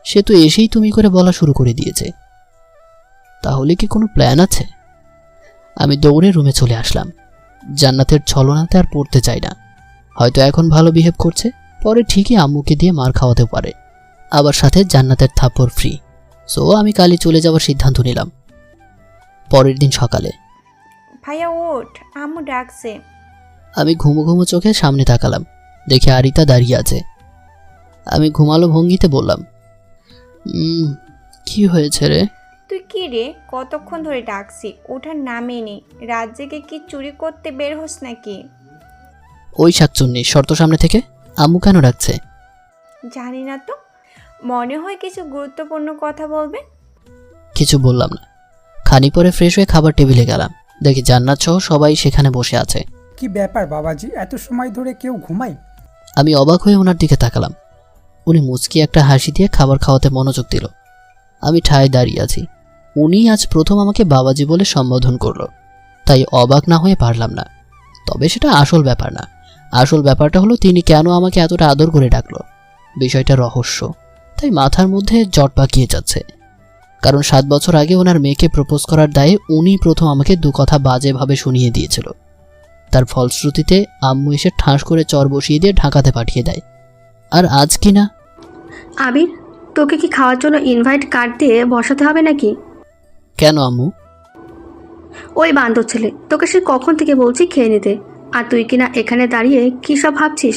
সে তো এসেই তুমি করে বলা শুরু করে দিয়েছে। তাহলে কি কোনো প্ল্যান আছে? আমি দৌড়ে রুমে চলে আসলাম। জান্নাতের ছলনাতে আর পড়তে চাই না। হয়তো এখন ভালো বিহেভ করছে, পরে ঠিকই আম্মুকে দিয়ে মার খাওয়াতে পারে, আবার সাথে জান্নাতের থাপ্পড় ফ্রি। সো আমি কালই চলে যাওয়ার সিদ্ধান্ত নিলাম। পরের দিন সকালে, ভাইয়া ওঠ, আম্মু ডাকছে। আমি ঘুমো ঘুমো চোখে সামনে তাকালাম, দেখে আরিতা দাঁড়িয়ে আছে। আমি ঘুমালো ভঙ্গিতে বললাম, কি হয়েছে রে? তুই কি রে, কতক্ষণ ধরে ডাকছি, ওঠার নামই নেই। রাত জেগে কি চুরি করতে বের হোস নাকি? ওই শাকচুন্নি শর্ত সামনে থেকে। আম্মু কেন ডাকছে? জানি না তো, মনে হয় কিছু গুরুত্বপূর্ণ কথা বলবে। কিছু বললাম না। খানি পরে ফ্রেশ হয়ে খাবার টেবিলে গেলাম, দেখি জান্নাত সহ সবাই সেখানে বসে আছে। কি ব্যাপার বাবাজি, এত সময় ধরে কেউ ঘুমায়? আমি অবাক হয়ে ওনার দিকে তাকালাম। উনি মুচকি একটা হাসি দিয়ে খাবার খাওয়াতে মনোযোগ দিল। আমি ঠায় দাঁড়িয়ে আছি। উনি আজ প্রথম আমাকে বাবাজি বলে সম্বোধন করলো, তাই অবাক না হয়ে পারলাম না। তবে সেটা আসল ব্যাপার না। আসল ব্যাপারটা হলো তিনি কেন আমাকে এতটা আদর করে ডাকলো। বিষয়টা রহস্য, তাই মাথার মধ্যে জট পাকিয়ে যাচ্ছে। কারণ 7 বছর আগে ওনার মেয়েকে প্রপোজ করার দায়ে উনি প্রথম আমাকে দু কথা বাজেভাবে শুনিয়ে দিয়েছিল। তার ফলশ্রুতিতে আম্মু এসে ঠাঁস করে চর বসিয়ে দিয়ে ঢাকাতে পাঠিয়ে দেয়। আর আজ কি না। আবির, তোকে কি খাওয়ার জন্য ইনভাইট কার্ড দিয়ে বসাতে হবে নাকি? কেন আম্মু? ওই বান্দর ছেলে তোকে সে কখন থেকে বলছি খেয়ে নিতে, আর তুই কিনা এখানে দাঁড়িয়ে কি সব ভাবছিস?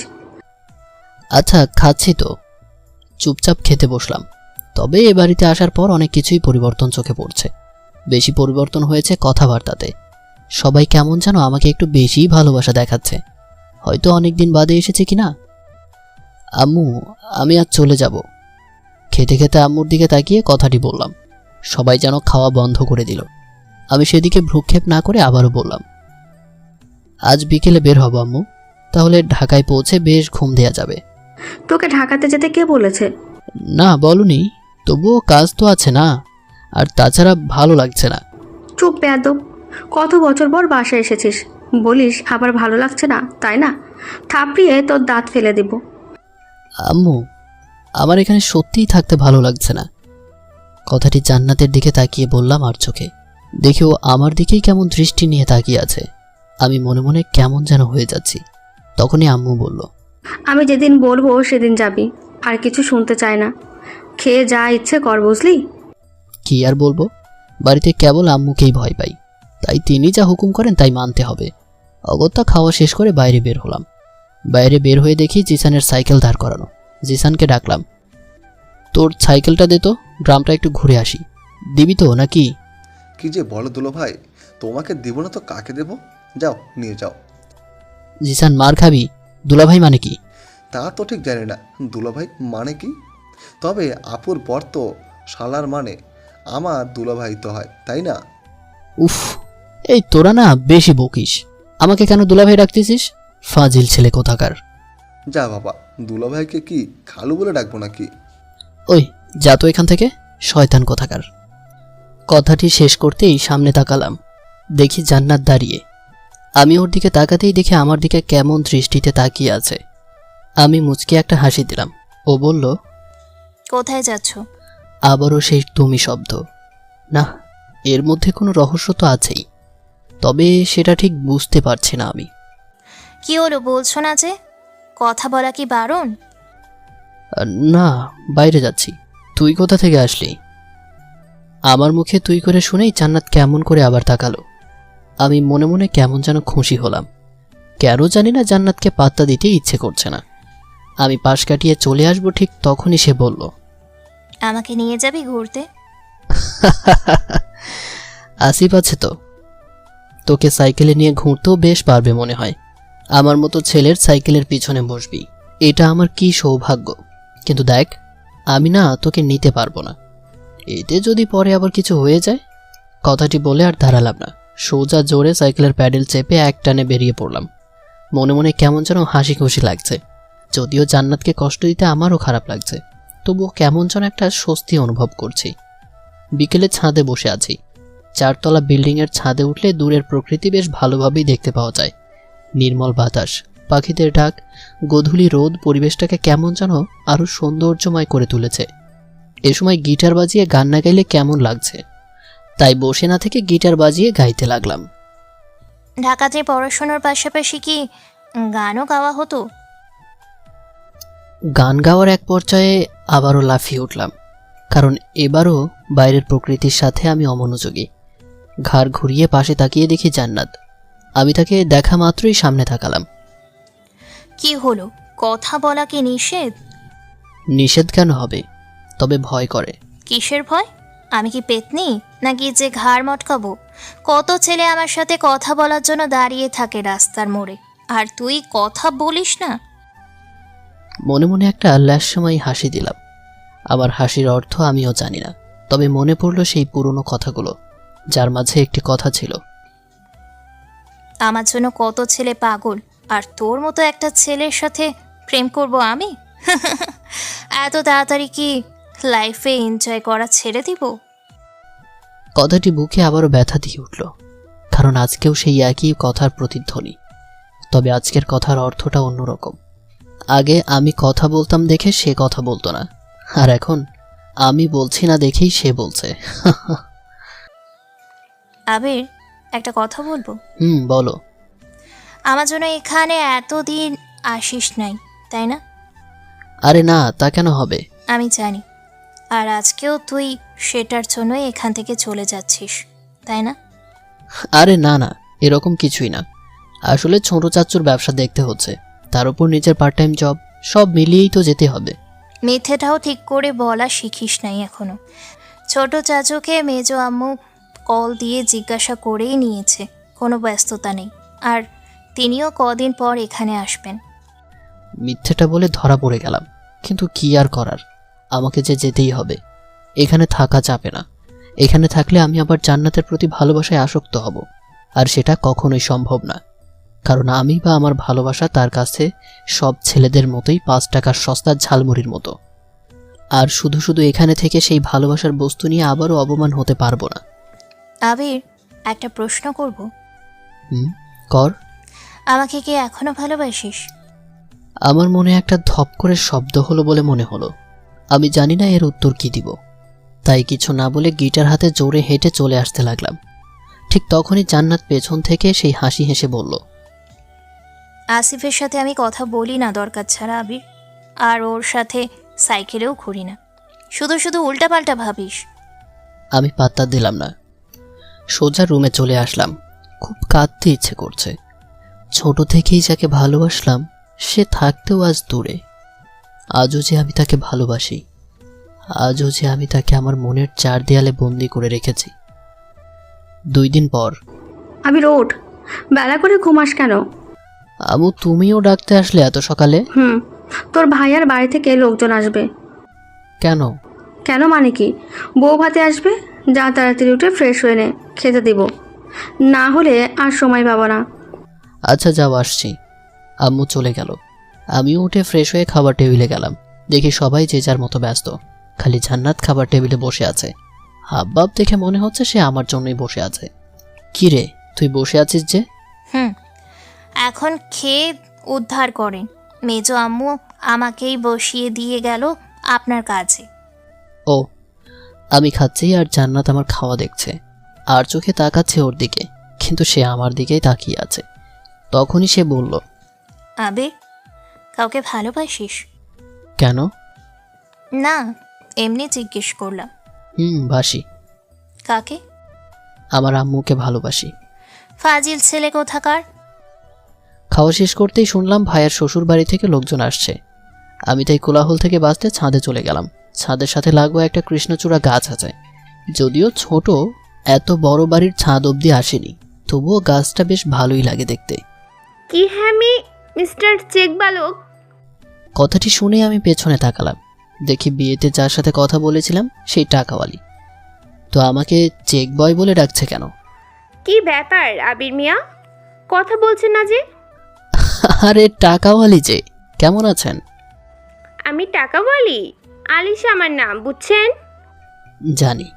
আচ্ছা খাচ্ছি তো, চুপচাপ খেতে বসলাম। তবে এ বাড়িতে আসার পর অনেক কিছুই পরিবর্তন চোখে পড়ছে। বেশি পরিবর্তন হয়েছে কথাবার্তাতে। সবাই কেমন যেন আমাকে একটু বেশিই ভালোবাসা দেখাচ্ছে। হয়তো অনেক দিন বাদে এসেছে কিনা। আম্মু, আমি আজ চলে যাব। খেতে খেতে আম্মুর দিকে তাকিয়ে কথাটি বললাম। সবাই যেন খাওয়া বন্ধ করে দিল। আমি সেদিকে ভ্রুক্ষেপ না করে আবারও বললাম, আজ বিকেলে বের হব আম্মু, তাহলে ঢাকায় পৌঁছে বেশ ঘুম দেয়া যাবে। তোকে ঢাকাতে যেতে কে বলেছে? না বলনি, তবুও কাজ তো আছে না, আর তাছাড়া ভালো লাগছে না। চুপ বেয়াদব, কত বছর পর বাসায় এসেছিস, বলিস আবার ভালো লাগছে না, তাই না? থাপড়িয়ে তোর দাঁত ফেলে দিব। আম্মু, আমার এখানে সত্যিই থাকতে ভালো লাগছে না। কথাটি জান্নাতের দিকে তাকিয়ে বললাম আর চোখে। দেখি ও আমার দিকেই কেমন দৃষ্টি নিয়ে তাকিয়ে আছে। আমি মনে মনে কেমন যেন হয়ে যাচ্ছি। তখনই আম্মু বলল, আমি যেদিন বলবো সেদিন যাবি, আর কিছু শুনতে চাই না। খেয়ে যা ইচ্ছে কর, বুঝলি? কি আর বলবো, বাড়িতে কেবল আম্মুকেই ভয় পাই, তাই তিনি যা হুকুম করেন তাই মানতে হবে। অগত্যা খাওয়া শেষ করে বাইরে বের হলাম। বাইরে বের হয়ে দেখি জিসানের সাইকেল দাঁড় করানো। জিসানকে ডাকলাম, তোর সাইকেলটা দে তো, গ্রামটা একটু ঘুরে আসি। দিবি তো নাকি? কি যে বলো দুলো ভাই, তোমাকে দেবো না তো কাকে দেবো? যাও নিয়ে যাও। জিসান, মার খাবি? দুলাভাই মানে কি? তা তো ঠিক জানি না দুলাভাই মানে কি, তবে আপুর পর তো শালার মানে আমার দুলাভাই তো হয়, তাই না? উফ, এই তোরা না বেশি বকিস। আমাকে কেন দুলাভাই ডাকতেছিস? ফাজিল ছেলে কোথাকার। যা বাবা, দুলাভাইকে কি খালু বলে ডাকবো নাকি? ওই যা তো এখান থেকে, শয়তান কোথাকার। কথাটি শেষ করতেই সামনে তাকালাম। দেখি জান্নাত দাঁড়িয়ে। আমি ওর দিকে তাকাতেই দেখি আমার দিকে কেমন দৃষ্টিতে তাকিয়ে আছে। আমি মুচকি একটা হাসি দিলাম। ও বলল, কোথায় যাচ্ছ? আবারও সেই তুমি শব্দ। না, এর মধ্যে কোনো রহস্য তো আছেই, তবে সেটা ঠিক বুঝতে পারছি না আমি। কি হলো বলছো না যে? কথা বলা কি বারণ? না, বাইরে যাচ্ছি। তুই কোথা থেকে আসলি? আমার মুখে তুই করে শুনেই জান্নাত কেমন করে আবার তাকালো। আমি মনে মনে কেমন যেন খুশি হলাম। কেন জানি না জান্নাতকে পাত্তা দিতে ইচ্ছে করছে না। আমি পাশ কাটিয়ে চলে আসবো ঠিক তখনই সে বলল, আমাকে নিয়ে যাবি ঘুরতে? আসিফ আছে তো, তোকে সাইকেলে নিয়ে ঘুরতেও বেশ পারবে মনে হয়। আমার মতো ছেলের সাইকেলের পিছনে বসবি, এটা আমার কি সৌভাগ্য। কিন্তু দেখ, আমি না তোকে নিতে পারবো না। এতে যদি পরে আবার কিছু হয়ে যায়। কথাটি বলে আর দাঁড়ালাম না, সোজা জোরে সাইকেলের প্যাডেল চেপে এক টানে বেরিয়ে পড়লাম। মনে মনে কেমন যেন হাসি খুশি লাগছে। যদিও জান্নাতকে কষ্ট দিতে আমারও খারাপ লাগছে, তবুও কেমন যেন একটা স্বস্তি অনুভব করছি। বিকেলে ছাদে বসে আছি। 4 তলা বিল্ডিংয়ের ছাদে উঠলে দূরের প্রকৃতি বেশ ভালোভাবেই দেখতে পাওয়া যায়। নির্মল বাতাস, পাখিদের ডাক, গোধূলি রোদ পরিবেশটাকে কেমন যেন আরও সৌন্দর্যময় করে তুলেছে। এ সময় গিটার বাজিয়ে গান না গাইলে কেমন লাগছে, তাই বসে না থেকে গিটার বাজিয়ে গাইতে লাগলাম। ঢাকাতে পড়াশোনার পাশাপাশি কি গানও গাওয়া হতো? গান গাওয়ার এক পর্যায়ে আবারও লাফিয়ে উঠলাম, কারণ এবারও বাইরের প্রকৃতির সাথে আমি অমনোযোগী। ঘাড় ঘুরিয়ে পাশে তাকিয়ে দেখি জান্নাত। আমি তাকে দেখা মাত্রই সামনে তাকালাম। কি হলো, কথা বলা কি নিষেধ? নিষেধ কেন হবে, তবে ভয় করে। কিসের ভয়? আমি কি পেতনি নাকি যে ঘাড় মটকাবো? কত ছেলে আমার সাথে কথা বলার জন্য দাঁড়িয়ে থাকে রাস্তার মোড়ে, আর তুই কথা বলিস না? মনে মনে একটা ল্যাসময় হাসি দিলাম। আমার হাসির অর্থ আমিও জানি না, তবে মনে পড়ল সেই পুরনো কথাগুলো, যার মাঝে একটি কথা ছিল, আমার জন্য কত ছেলে পাগল, আর তোর মতো একটা ছেলের সাথে প্রেম করব আমি? এত তাড়াতাড়ি কি লাইফে এনজয় করা ছেড়ে দিব? কথাটি বুকে আবারও ব্যথা দিয়ে উঠল, কারণ আজকেও সেই একই কথার প্রতিধ্বনি। তবে আজকের কথার অর্থটা অন্যরকম। আগে আমি কথা বলতাম দেখে সে কথা বলতো না, আর এখন আমি বলছি না দেখেই সে বলছে। আবির, একটা কথা বলবো? বলো। আমার জন্য এখানে এতদিন আসিস নাই, তাই না? আরে না, তা কেন হবে? আমি জানি। আর আজকেও তুই সেটার জন্যই এখান থেকে চলে যাচ্ছিস, তাই না? আরে না না, এরকম কিছুই না। আসলে ছোট চাচুর ব্যবসা দেখতে হচ্ছে, তার উপর নিজের পার্ট টাইম জব, সব মিলিয়েই তো যেতে হবে। মিথ্যেটাও ঠিক করে বলা শিখিস নাই এখনো। ছোট চাচুকে মেজো আম্মু কল দিয়ে জিজ্ঞাসা করেই নিয়েছে, কোনো ব্যস্ততা নেই। আর তিনিও কদিন পর এখানে আসবেন। মিথ্যেটা বলে ধরা পড়ে গেলাম, কিন্তু কি আর করার, আমাকে যে যেতেই হবে। এখানে থাকা যাবে না। এখানে থাকলে আমি আবার জান্নাতের প্রতি ভালোবাসায় আসক্ত হব, আর সেটা কখনোই সম্ভব না। কারণ আমি বা আমার ভালোবাসা তার কাছে সব ছেলেদের মতোই 5 টাকার সস্তার ঝালমুড়ির মতো। আর শুধু শুধু এখানে থেকে সেই ভালোবাসার বস্তু নিয়ে আবারও অপমান হতে পারবো না। আবির, একটা প্রশ্ন করব? কর। আমাকে কি এখনো ভালোবাসিস? আমার মনে একটা ধপ করে শব্দ হলো বলে মনে হলো। আমি জানি না এর উত্তর কি দিব, তাই কিছু না বলে গিটার হাতে জোরে হেঁটে চলে আসতে লাগলাম। ঠিক তখনই জান্নাত পেছন থেকে সেই হাসি হেসে বলল, আসিফের সাথে আমি কথা বলি না দরকার ছাড়া আবির, আর ওর সাথে সাইকেলেও ঘুরি না। শুধু শুধু উল্টাপাল্টা ভাবিস। আমি পাত্তা দিলাম না, সোজা রুমে চলে আসলাম। খুব কাঁদতে ইচ্ছে করছে। ছোট থেকেই যাকে ভালোবাসলাম সে থাকতেও আজ দূরে। আজও যে আমি তাকে ভালোবাসি, আজও যে আমি তাকে আমার মনের 4 দেয়ালে বন্দি করে রেখেছি। 2 দিন পর। আমি রোড বেলা করে ঘুমাস কেন? আমু, তুমিও ডাকতে আসলে এত সকালে? তোর ভাইয়ার বাড়ি থেকে লোকজন আসবে। কেন? কেন মানে কি? বউ ভাতে আসবে। যা তাড়াতাড়ি উঠে ফ্রেশ হয়ে নে, খেতে দিব, না হলে আর সময় পাবো না। আচ্ছা যাও, আসছি। আম্মু চলে গেল। আমিও উঠে ফ্রেশ হয়ে খাবার টেবিলে গেলাম। দেখি সবাই যে যার মতো ব্যস্ত, খালি জান্নাত খাবার টেবিলে বসে আছে। হাবভাব দেখে মনে হচ্ছে সে আমার জন্যই বসে আছে। কি রে, তুই বসে আছিস যে? এখন খেয়ে উদ্ধার করেন। মেজো আম্মু আমাকেই বসিয়ে দিয়ে গেল আপনার কাছে। ও, আমি খাচ্ছি আর জান্নাত আমার খাওয়া দেখছে, আর চোখে তাকাচ্ছে ওর দিকে, কিন্তু সে আমার দিকেই তাকিয়ে আছে। তখনই সে বলল, আবির, কাউকে ভালোবাসিস? কেন? না, এমনি জিজ্ঞেস করলাম। বাসি। কাকে? আমার আম্মুকে ভালোবাসি। ফাজিল ছেলে কোথাকার। খাওয়া শেষ করতেই শুনলাম ভাইয়ের শ্বশুর বাড়ি থেকে লোকজন আসছে। আমি তাই কোলাহল থেকে বাঁচতে ছাদে চলে গেলাম। ছাদের সাথে লাগোয়া একটা কৃষ্ণচূড়া গাছ আছে, যদিও ছোট, এত বড় বাড়ির ছাদ অবধি আসেনি, তবুও গাছটা বেশ ভালোই লাগে দেখতে। কি হ্যামি মিস্টার চেক বালক? কথাটি শুনে আমি পেছনে তাকালাম। দেখি বিয়েতে যার সাথে কথা বলেছিলাম সেই টাকাওয়ালি। তো আমাকে চেক বয় বলে ডাকছে কেন? কি ব্যাপার আবির মিয়া, কথা বলছেন না যে? আরে টাকাওয়ালি যে, কেমন আছেন? আমি টাকাওয়ালি? আলিশা আমার নাম, বুঝছেন? জানি।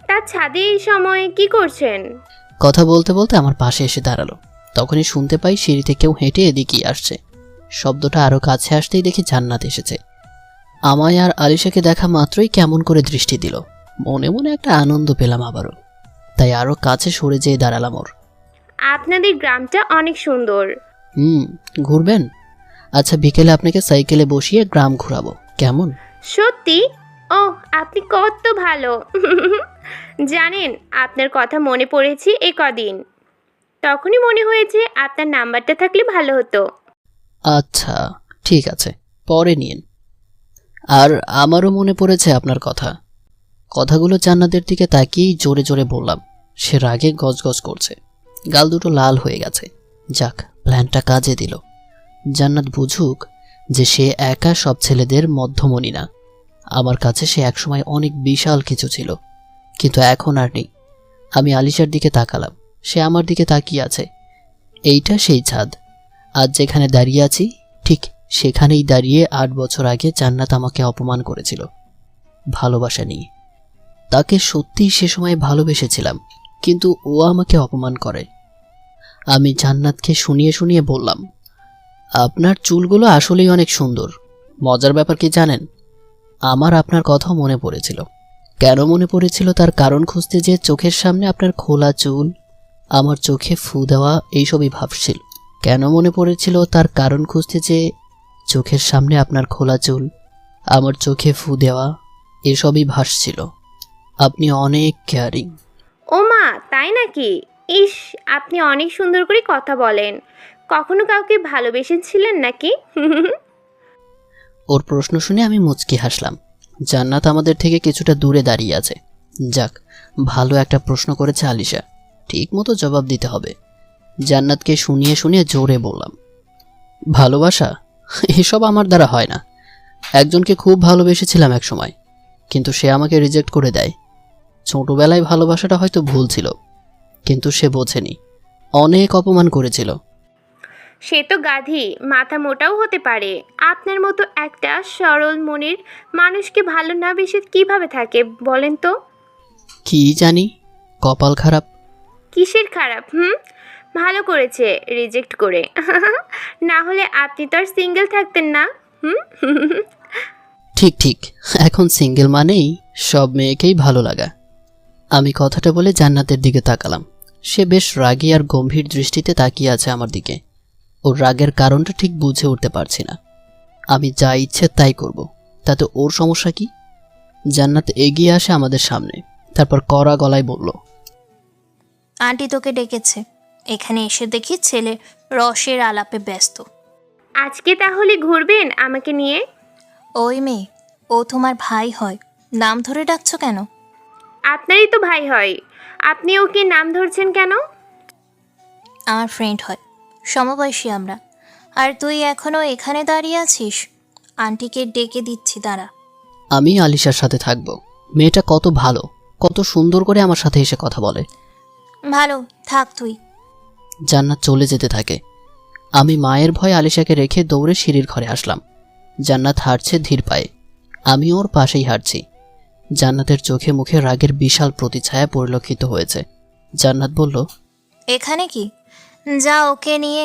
তার ছাদে এই সময়ে কি করছেন? কথা বলতে বলতে আমার পাশে এসে দাঁড়ালো। তখনই শুনতে পাই সিঁড়িতে কেউ হেঁটে এদিকেই আসছে। শব্দটা আরো কাছে আসতেই দেখি জান্নাত এসেছে। আমায় আর আলিশাকে দেখা মাত্রই কেমন করে দৃষ্টি দিল। মনে মনে একটা আনন্দ পেলাম আবারও, তাই আরো কাছে সরে যেয়ে দাঁড়ালাম ওর। আপনাদের গ্রামটা অনেক সুন্দর। ঘুরবেন? আচ্ছা, বিকেলে আপনাকে সাইকেলে বসিয়ে গ্রাম ঘোরাবো, কেমন? সত্যি? ও, আপনি কত ভালো। জানেন, আপনার কথা মনে পড়েছি এ কদিন, তখনই মনে হয়েছে আপনার নাম্বারটা থাকলে ভালো হতো। আচ্ছা ঠিক আছে, পরে নিন। আর আমারও মনে পড়েছে আপনার কথা। কথাগুলো জান্নাতের দিকে তাকিয়েই জোরে জোরে বললাম। সে রাগে গজগজ করছে, গাল দুটো লাল হয়ে গেছে। যাক, প্ল্যানটা কাজে দিল। জান্নাত বুঝুক যে সে একা সব ছেলেদের মধ্যমণি না। আমার কাছে সে একসময় অনেক বিশাল কিছু ছিল, কিন্তু এখন আর নেই। আমি আলিশার দিকে তাকালাম, সে আমার দিকে তাকিয়ে আছে। এইটা সেই ছাদ। আজ যেখানে দাঁড়িয়ে আছি ঠিক সেখানেই দাঁড়িয়ে 8 বছর আগে জান্নাত আমাকে অপমান করেছিল ভালোবাসা নিয়ে। তাকে সত্যিই সে সময় ভালোবেসেছিলাম, কিন্তু ও আমাকে অপমান করে। আমি জান্নাতকে শুনিয়ে শুনিয়ে বললাম, আপনার চুলগুলো আসলেই অনেক সুন্দর। মজার ব্যাপার কি জানেন, আমার আপনার কথা মনে পড়েছিল। কেন মনে পড়েছিল তার কারণ খুঁজতে যে চোখের সামনে আপনার খোলা চুল, আমার চোখে ফু দেওয়া, এইসবই ভাবছিল। কেন মনে পড়েছিল তার কারণ খুঁজতে যে চোখের সামনে আপনার খোলা চুল, আমার চোখে ফু দেওয়া, এসবই ভাসছিল। আপনি অনেক কেয়ারিং। ও মা, তাই নাকি? ইস, আপনি অনেক সুন্দর করে কথা বলেন। কখনো কাউকে ভালোবেসেছিলেন নাকি? ওর প্রশ্ন শুনে আমি মুচকি হাসলাম। জান্নাত আমাদের থেকে কিছুটা দূরে দাঁড়িয়ে আছে। যাক, ভালো একটা প্রশ্ন করেছে আলিশা, ঠিক মতো জবাব দিতে হবে। জান্নাতকে শুনিয়ে শুনিয়ে জোরে বললাম, ভালোবাসা এসব আমার দ্বারা হয় না। একজনকে খুব ভালোবেসেছিলাম এক সময়, কিন্তু সে আমাকে রিজেক্ট করে দেয়। ছোটবেলায় ভালোবাসাটা হয়তো ভুল ছিল, কিন্তু সে বোঝেনি, অনেক অপমান করেছিল। সে তো গাধি, মাথা মোটাও হতে পারে। আপনার মতো একটা সরল মনের মানুষকে ভালো না বেসে কিভাবে থাকে বলেন তো? কি জানি, কপাল খারাপ। কিসের খারাপ? ভালো করেছে রিজেক্ট করে। না হলে আপনি তো আর সিঙ্গেল থাকতেন না। ঠিক ঠিক, এখন সিঙ্গেল মানেই সব মেয়েকেই ভালো লাগা। আমি কথাটা বলে জান্নাতের দিকে তাকালাম। সে বেশ রাগী আর গম্ভীর দৃষ্টিতে তাকিয়ে আছে আমার দিকে। ওর রাগের কারণটা ঠিক বুঝে উঠতে পারছি না। আমি যা ইচ্ছে তাই করব, তাতে ওর সমস্যা কি? জান্নাত এগিয়ে আসে আমাদের সামনে, তারপর কড়া গলায় বলল, আন্টি তোকে ডেকেছে। এখানে এসে দেখি ছেলে রসের আলাপে ব্যস্ত। আজকে তাহলে ঘুরবেন আমাকে নিয়ে? ওই মেয়ে, ও তোমার ভাই হয়, নাম ধরে ডাকছো কেন? আপনারই তো ভাই হয়, আপনি ওকে নাম ধরছেন কেন? আমার ফ্রেন্ড হয়, সমবয়সী আমরা। আর তুই এখনো এখানে দাঁড়িয়ে আছিস? আন্টিকে ডেকে দিচ্ছি, দাঁড়া। আমি আলিশার সাথে থাকব। মেয়েটা কত ভালো, কত সুন্দর করে আমার সাথে এসে কথা বলে। ভালো থাক তুই। জান্নাত চলে যেতে থাকে। আমি মায়ের ভয়ে আলিশাকে রেখে দৌড়ে সিঁড়ির ঘরে আসলাম। জান্নাত হাঁটছে ধীর পায়ে, আমি ওর পাশেই হাঁটছি। জান্নাতের চোখে মুখে রাগের বিশাল প্রতিছায়া পরিলক্ষিত হয়েছে। জান্নাত বলল, এখানে কি? যা ওকে নিয়ে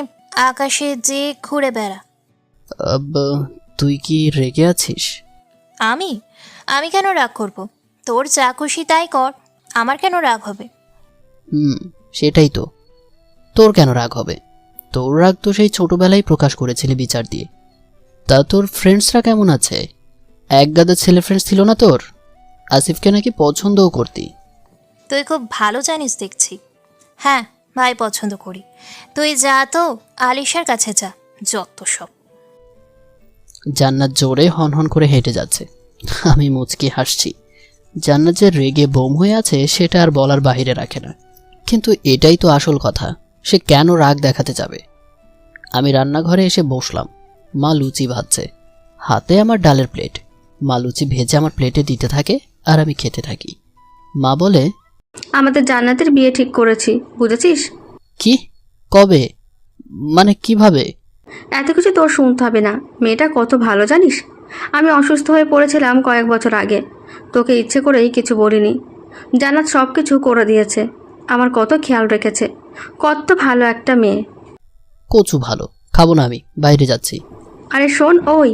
আকাশে যে ঘুরে বেড়া। তুই কি রেগে আছিস? আমি আমি কেন রাগ করব? তোর যা খুশি তাই কর, আমার কেন রাগ হবে? সেটাই তো, তোর কেন রাগ হবে? তোর রাগ তো সেই ছোটবেলায় প্রকাশ করেছিলি বিচার দিয়ে। তা তোর ফ্রেন্ডসরা কেমন আছে? এক গাদা ছেলে ফ্রেন্ডস ছিল না তোর? আসিফকে নাকি পছন্দও করতি। তুই খুব ভালো জানিস দেখছি। হ্যাঁ ভাই, পছন্দ করি। তুই যা তো আলিশার কাছে যা, যত সব। জান্নাত জোরে হনহন করে হেঁটে যাচ্ছে। আমি মুচকি হাসছি। জান্নাত যে রেগে বোম হয়ে আছে সেটা আর বলার বাহিরে রাখে না। কিন্তু এটাই তো আসল কথা, সে কেন রাগ দেখাতে যাবে? আমি রান্নাঘরে এসে বসলাম। মা লুচি ভাজছে, হাতে আমার ডালের প্লেট। মা লুচি ভেজে আমার প্লেটে দিতে থাকে আর আমি খেতে থাকি। মা বলে, আমাদের জান্নাতের বিয়ে ঠিক করেছি, বুঝেছিস? কি? কবে? মানে কিভাবে? এত কিছু তোর শুনতে হবে না। মেয়েটা কত ভালো জানিস? আমি অসুস্থ হয়ে পড়েছিলাম কয়েক বছর আগে, তোকে ইচ্ছে করেই কিছু বলিনি। জান্নাত সব কিছু করে দিয়েছে, আমার কত খেয়াল রেখেছে। কত ভালো একটা মেয়ে। কচু ভালো খাবো না, আমি বাইরে যাচ্ছি। আরে শোন, ওই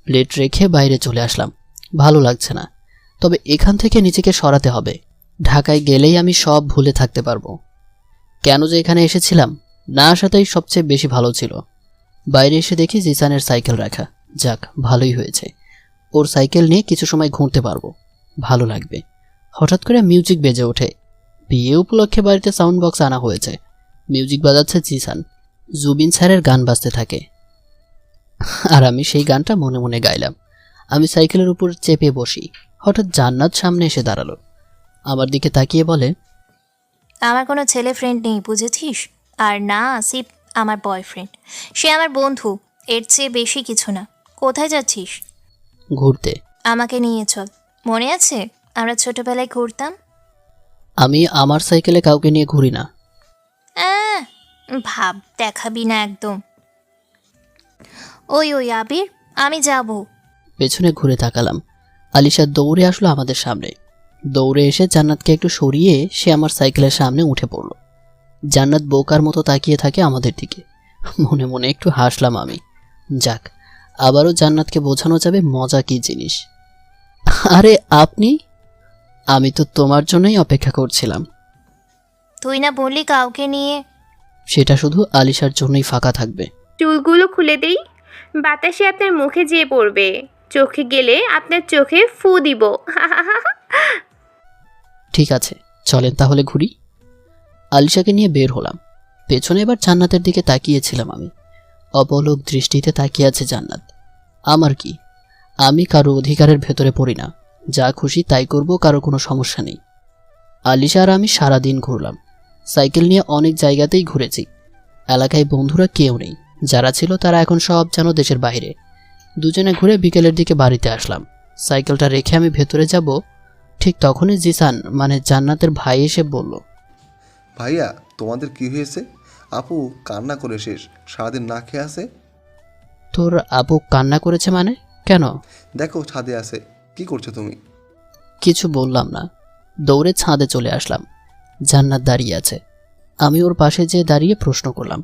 প্লেট রেখে বাইরে চলে আসলাম। ভালো লাগছে না, তবে এখান থেকে নিজেকে সরাতে হবে। ঢাকায় গেলেই আমি সব ভুলে থাকতে পারবো। কেন যে এখানে এসেছিলাম, না আসাটাই সবচেয়ে বেশি ভালো ছিল। বাইরে এসে দেখি জিসানের সাইকেল রাখা। যাক, ভালোই হয়েছে, ওর সাইকেল নিয়ে কিছু সময় ঘুরতে পারবো, ভালো লাগবে। হঠাৎ করে মিউজিক বেজে ওঠে। বিয়ে উপলক্ষে বাড়িতে সাউন্ড বক্স আনা হয়েছে। মিউজিক বাজাচ্ছে জিসান। জুবিন স্যারের গান বাজতে থাকে, আর আমি সেই গানটা মনে মনে গাইলাম। আমি সাইকেলের উপর চেপে বসি। হঠাৎ জান্নাত সামনে এসে দাঁড়ালো, আমার দিকে তাকিয়ে বলে, আমার কোনো ছেলে ফ্রেন্ড নেই, বুঝেছিস? আর না আসিফ আমার বয়ফ্রেন্ড, সে আমার বন্ধু, এর চেয়ে বেশি কিছু না। কোথায় যাচ্ছিস? ঘুরতে। আমাকে নিয়ে চল। মনে আছে আমরা ছোটবেলায় ঘুরতাম? আমি আমার সাইকেলে কাউকে নিয়ে ঘুরি না। ভাব দেখাবি না একদম। ওই ওই আবির, আমি যাব। পেছনে ঘুরে তাকালাম। আলিশা দৌড়ে আসলো আমাদের সামনে। দৌড়ে এসে জান্নাতকে একটু সরিয়ে সে আমার সাইকেলের সামনে উঠে পড়ল। জান্নাত বোকার মতো তাকিয়ে থাকে আমাদের দিকে। মনে মনে একটু হাসলাম আমি। যাক, আবারও জান্নাতকে বোঝানো যাবে মজা কী জিনিস। আরে আপনি? আমি তো তোমার জন্যই অপেক্ষা করছিলাম। তুই না বললি কাউকে নিয়ে? সেটা শুধু আলিশার জন্যই ফাঁকা থাকবে। চুলগুলো খুলে দেই, বাতাসে আপনার মুখে যেয়ে পড়বে। চোখে গেলে আপনার চোখে ফু দিব। ঠিক আছে, চলেন তাহলে ঘুরি। আলিশাকে নিয়ে বের হলাম। পেছনে এবার জান্নাতের দিকে তাকিয়েছিলাম আমি। অপলক দৃষ্টিতে তাকিয়ে আছে জান্নাত। আমার কি, আমি কারো অধিকারের ভেতরে পড়ি না, যা খুশি তাই করব, কারো কোনো সমস্যা নেই। আলিশা আর আমি সারাদিন ঘুরলাম। সাইকেল নিয়ে অনেক জায়গাতেই ঘুরেছি। এলাকায় বন্ধুরা কেউ নেই, যারা ছিল তারা এখন সব যেন দেশের বাইরে। দুজনে ঘুরে বিকেলের দিকে বাড়িতে আসলাম। সাইকেলটা রেখে আমি ভেতরে যাব, ঠিক তখনই জিসান মানে জান্নাতের ভাই এসে বলল, ভাইয়া তোমাদের কি হয়েছে? আপু কান্না করে শেষ, সারাদিন না খেয়ে আছে। তোর আপু কান্না করেছে মানে? কেন? দেখো ছাদে আছে, কি করছো তুমি? কিছু বললাম না, দৌড়ে ছাদে চলে আসলাম। জান্নাত দাঁড়িয়ে আছে। আমি ওর পাশে যেয়ে দাঁড়িয়ে প্রশ্ন করলাম,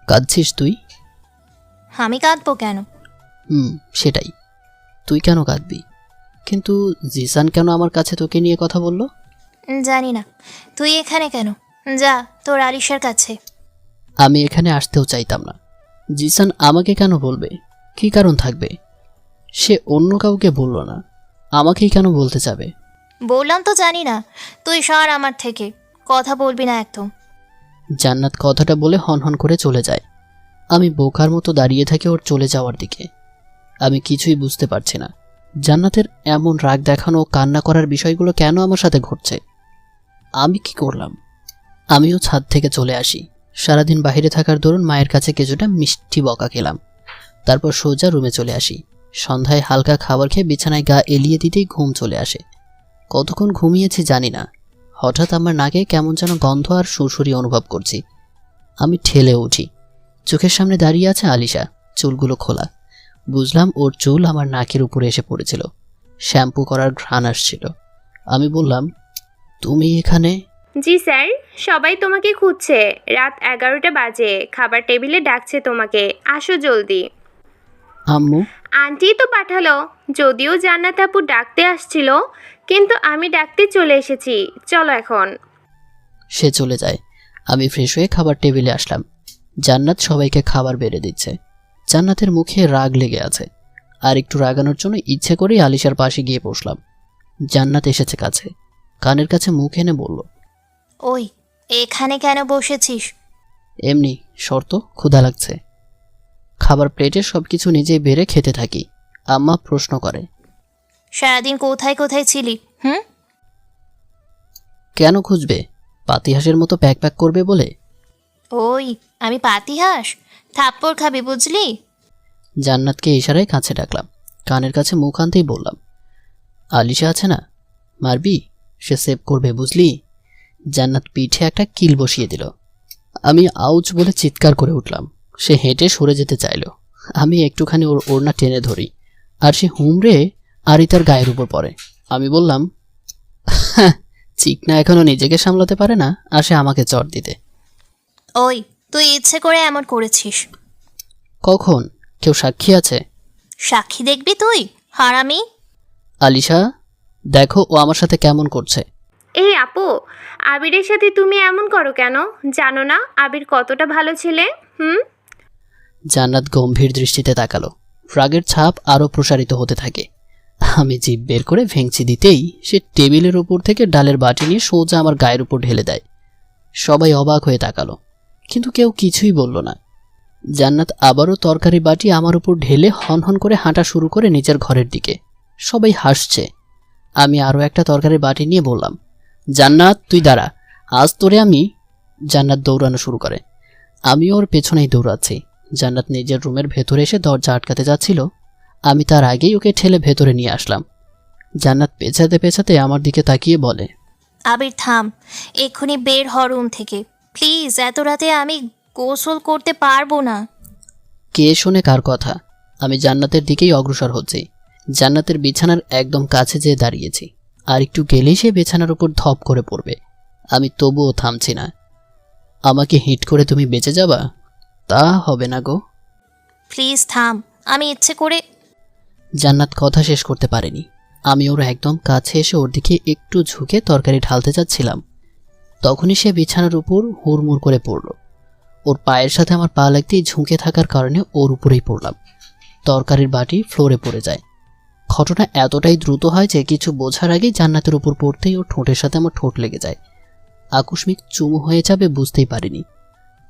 কাঁদছিস তুই? আমি কাঁদবো কেন? সেটাই, তুই কেন কাঁদবি? কিন্তু জিসান কেন আমার কাছে তোকে নিয়ে কথা বলল? জানি না। তুই এখানে কেন? যা তোর আলিশার কাছে। আমি এখানে আসতেও চাইতাম না। জিসান আমাকে কেন বলবে? কি কারণ থাকবে? সে অন্য কাউকে বলল না, আমাকেই কেন বলতে যাবে? বললাম তো জানি না। তুই সর আমার থেকে, কথা বলবি না একদম। জান্নাত কথাটা বলে হনহন করে চলে যায়। আমি বোকার মতো দাঁড়িয়ে থাকি ওর চলে যাওয়ার দিকে। আমি কিছুই বুঝতে পারছি না, জান্নাতের এমন রাগ দেখানো ও কান্না করার বিষয়গুলো কেন আমার সাথে ঘটছে। আমি কি করলাম? আমিও ছাদ থেকে চলে আসি। সারাদিন বাইরে থাকার দরুন মায়ের কাছে কিছুটা মিষ্টি বকা খেলাম। তারপর সোজা রুমে চলে আসি। সন্ধ্যায় হালকা খাবার খেয়ে বিছানায় গা এলিয়ে দিতেই ঘুম চলে আসে। কতক্ষণ ঘুমিয়েছি জানি না। হঠাৎ আমার নাকে কেমন যেন গন্ধ আর সুরসুরি অনুভব করছি। আমি ঠেলে উঠি। চোখের সামনে দাঁড়িয়ে আছে আলিশা, চুলগুলো খোলা। বুঝলাম ওর চুল আমার নাকের উপরে এসে পড়েছিল। শ্যাম্পু করার ঘ্রাণ আসছিল। আমি বললাম, তুমি এখানে? জি স্যার, সবাই তোমাকে খুঁজছে। রাত 11টা বাজে, খাবার টেবিলে ডাকছে তোমাকে, আসো জলদি। আম্মু? আন্টি তো পাঠালো, যদিও জান্নাত আপু ডাকতে আসছিল, কিন্তু আমি ডাকতে চলে এসেছি। চলো এখন। সে চলে যায়। আমি ফ্রেশ হয়ে খাবার টেবিলে আসলাম। জান্নাত সবাইকে খাবার বেড়ে দিচ্ছে। জান্নাতের মুখে রাগ লেগে আছে। আর একটু রাগানোর জন্য ইচ্ছে করেই আলিশার পাশে গিয়ে বসলাম। জান্নাত এসেছে কাছে, কানের কাছে মুখ এনে বলল, ওই এখানে কেন বসেছিস? এমনি, শর্ত, ক্ষুধা লাগছে। খাবার প্লেটে সবকিছু নিজেই বেড়ে খেতে থাকি। আম্মা প্রশ্ন করে, সারাদিন কোথায় কোথায় ছিলি? কেন খুঁজবে? পাতিহাসের মতো প্যাক প্যাক করবে বলে? ওই আমি পাতিহাস? থাপ্পড় খাবি বুঝলি? জান্নাতকে ইশারায় কাছে ডাকলাম। কানের কাছে মুখ আনতেই বললাম, আলিশা আছে না, মারবি? সে সেভ করবে বুঝলি? জান্নাত পিঠে একটা কিল বসিয়ে দিল। আমি আউচ বলে চিৎকার করে উঠলাম। সে হেঁটে সরে যেতে চাইল। আমি একটুখানি ওর ওড়না টেনে ধরি, আর সে হুমড়ে আরিতার গায়ের উপর পড়ে। আমি বললাম, চিকনা এখনো নিজেকে সামলাতে পারে না, আসে আমাকে চড় দিতে। ওই তুই ইচ্ছে করে এমন করেছিস? কখন? কেউ সাক্ষী আছে? সাক্ষী দেখবি তুই, হারামি। আলিশা, দেখো ও আমার সাথে কেমন করছে। এই আপু, আবিরের সাথে তুমি এমন করো কেন? জানো না আবির কতটা ভালো ছেলে? জান্নাত গম্ভীর দৃষ্টিতে তাকালো। রাগের ছাপ আরো প্রসারিত হতে থাকে। আমি জিভ বের করে ভেঙচি দিতেই সে টেবিলের উপর থেকে ডালের বাটি নিয়ে সোজা আমার গায়ের উপর ঢেলে দেয়। সবাই অবাক হয়ে তাকালো, কিন্তু কেউ কিছুই বলল না। জান্নাত আবারও তরকারি বাটি আমার উপর ঢেলে হনহন করে হাঁটা শুরু করে নিজের ঘরের দিকে। সবাই হাসছে। আমি আরও একটা তরকারি বাটি নিয়ে বললাম, জান্নাত তুই দাঁড়া, আজ তোরে আমি। জান্নাত দৌড়ানো শুরু করে। আমি ওর পেছনেই দৌড়াচ্ছি। জান্নাত নিজের রুমের ভেতরে এসে দরজা আটকাতে যাচ্ছিল, আমি তার আগেই ওকে ঠেলে ভেতরে নিয়ে আসলাম। জান্নাত পেছাতে পেছাতে আমার দিকে তাকিয়ে বলে, আবির থাম, এক্ষুনি বের হ রুম থেকে প্লিজ। এত রাতে আমি গোসল করতে পারবো না। কে শোনে কার কথা? আমি জান্নাতের দিকেই অগ্রসর হচ্ছি। জান্নাতের বিছানার একদম কাছে যেয়ে দাঁড়িয়েছি। আর একটু গেলেই সে বিছানার উপর ধপ করে পড়বে। আমি তবুও থামছি না। আমাকে হিট করে তুমি বেঁচে যাবা? তা হবে না গো। প্লিজ থাম, আমি ইচ্ছে করে। জান্নাত কথা শেষ করতে পারেনি। আমি ওর একদম কাছে এসে ওর দিকে একটু ঝুঁকে তরকারি ঢালতে যাচ্ছিলাম, তখনই সে বিছানার উপর হুড়মুড় করে পড়ল। ওর পায়ের সাথে আমার পা লাগতেই ঝুঁকে থাকার কারণে ওর উপরেই পড়লাম। তরকারির বাটি ফ্লোরে পড়ে যায়। ঘটনা এতটাই দ্রুত হয় যে কিছু বোঝার আগেই জান্নাতের উপর পড়তেই ওর ঠোঁটের সাথে আমার ঠোঁট লেগে যায়। আকস্মিক চুমু হয়ে যাবে বুঝতেই পারিনি।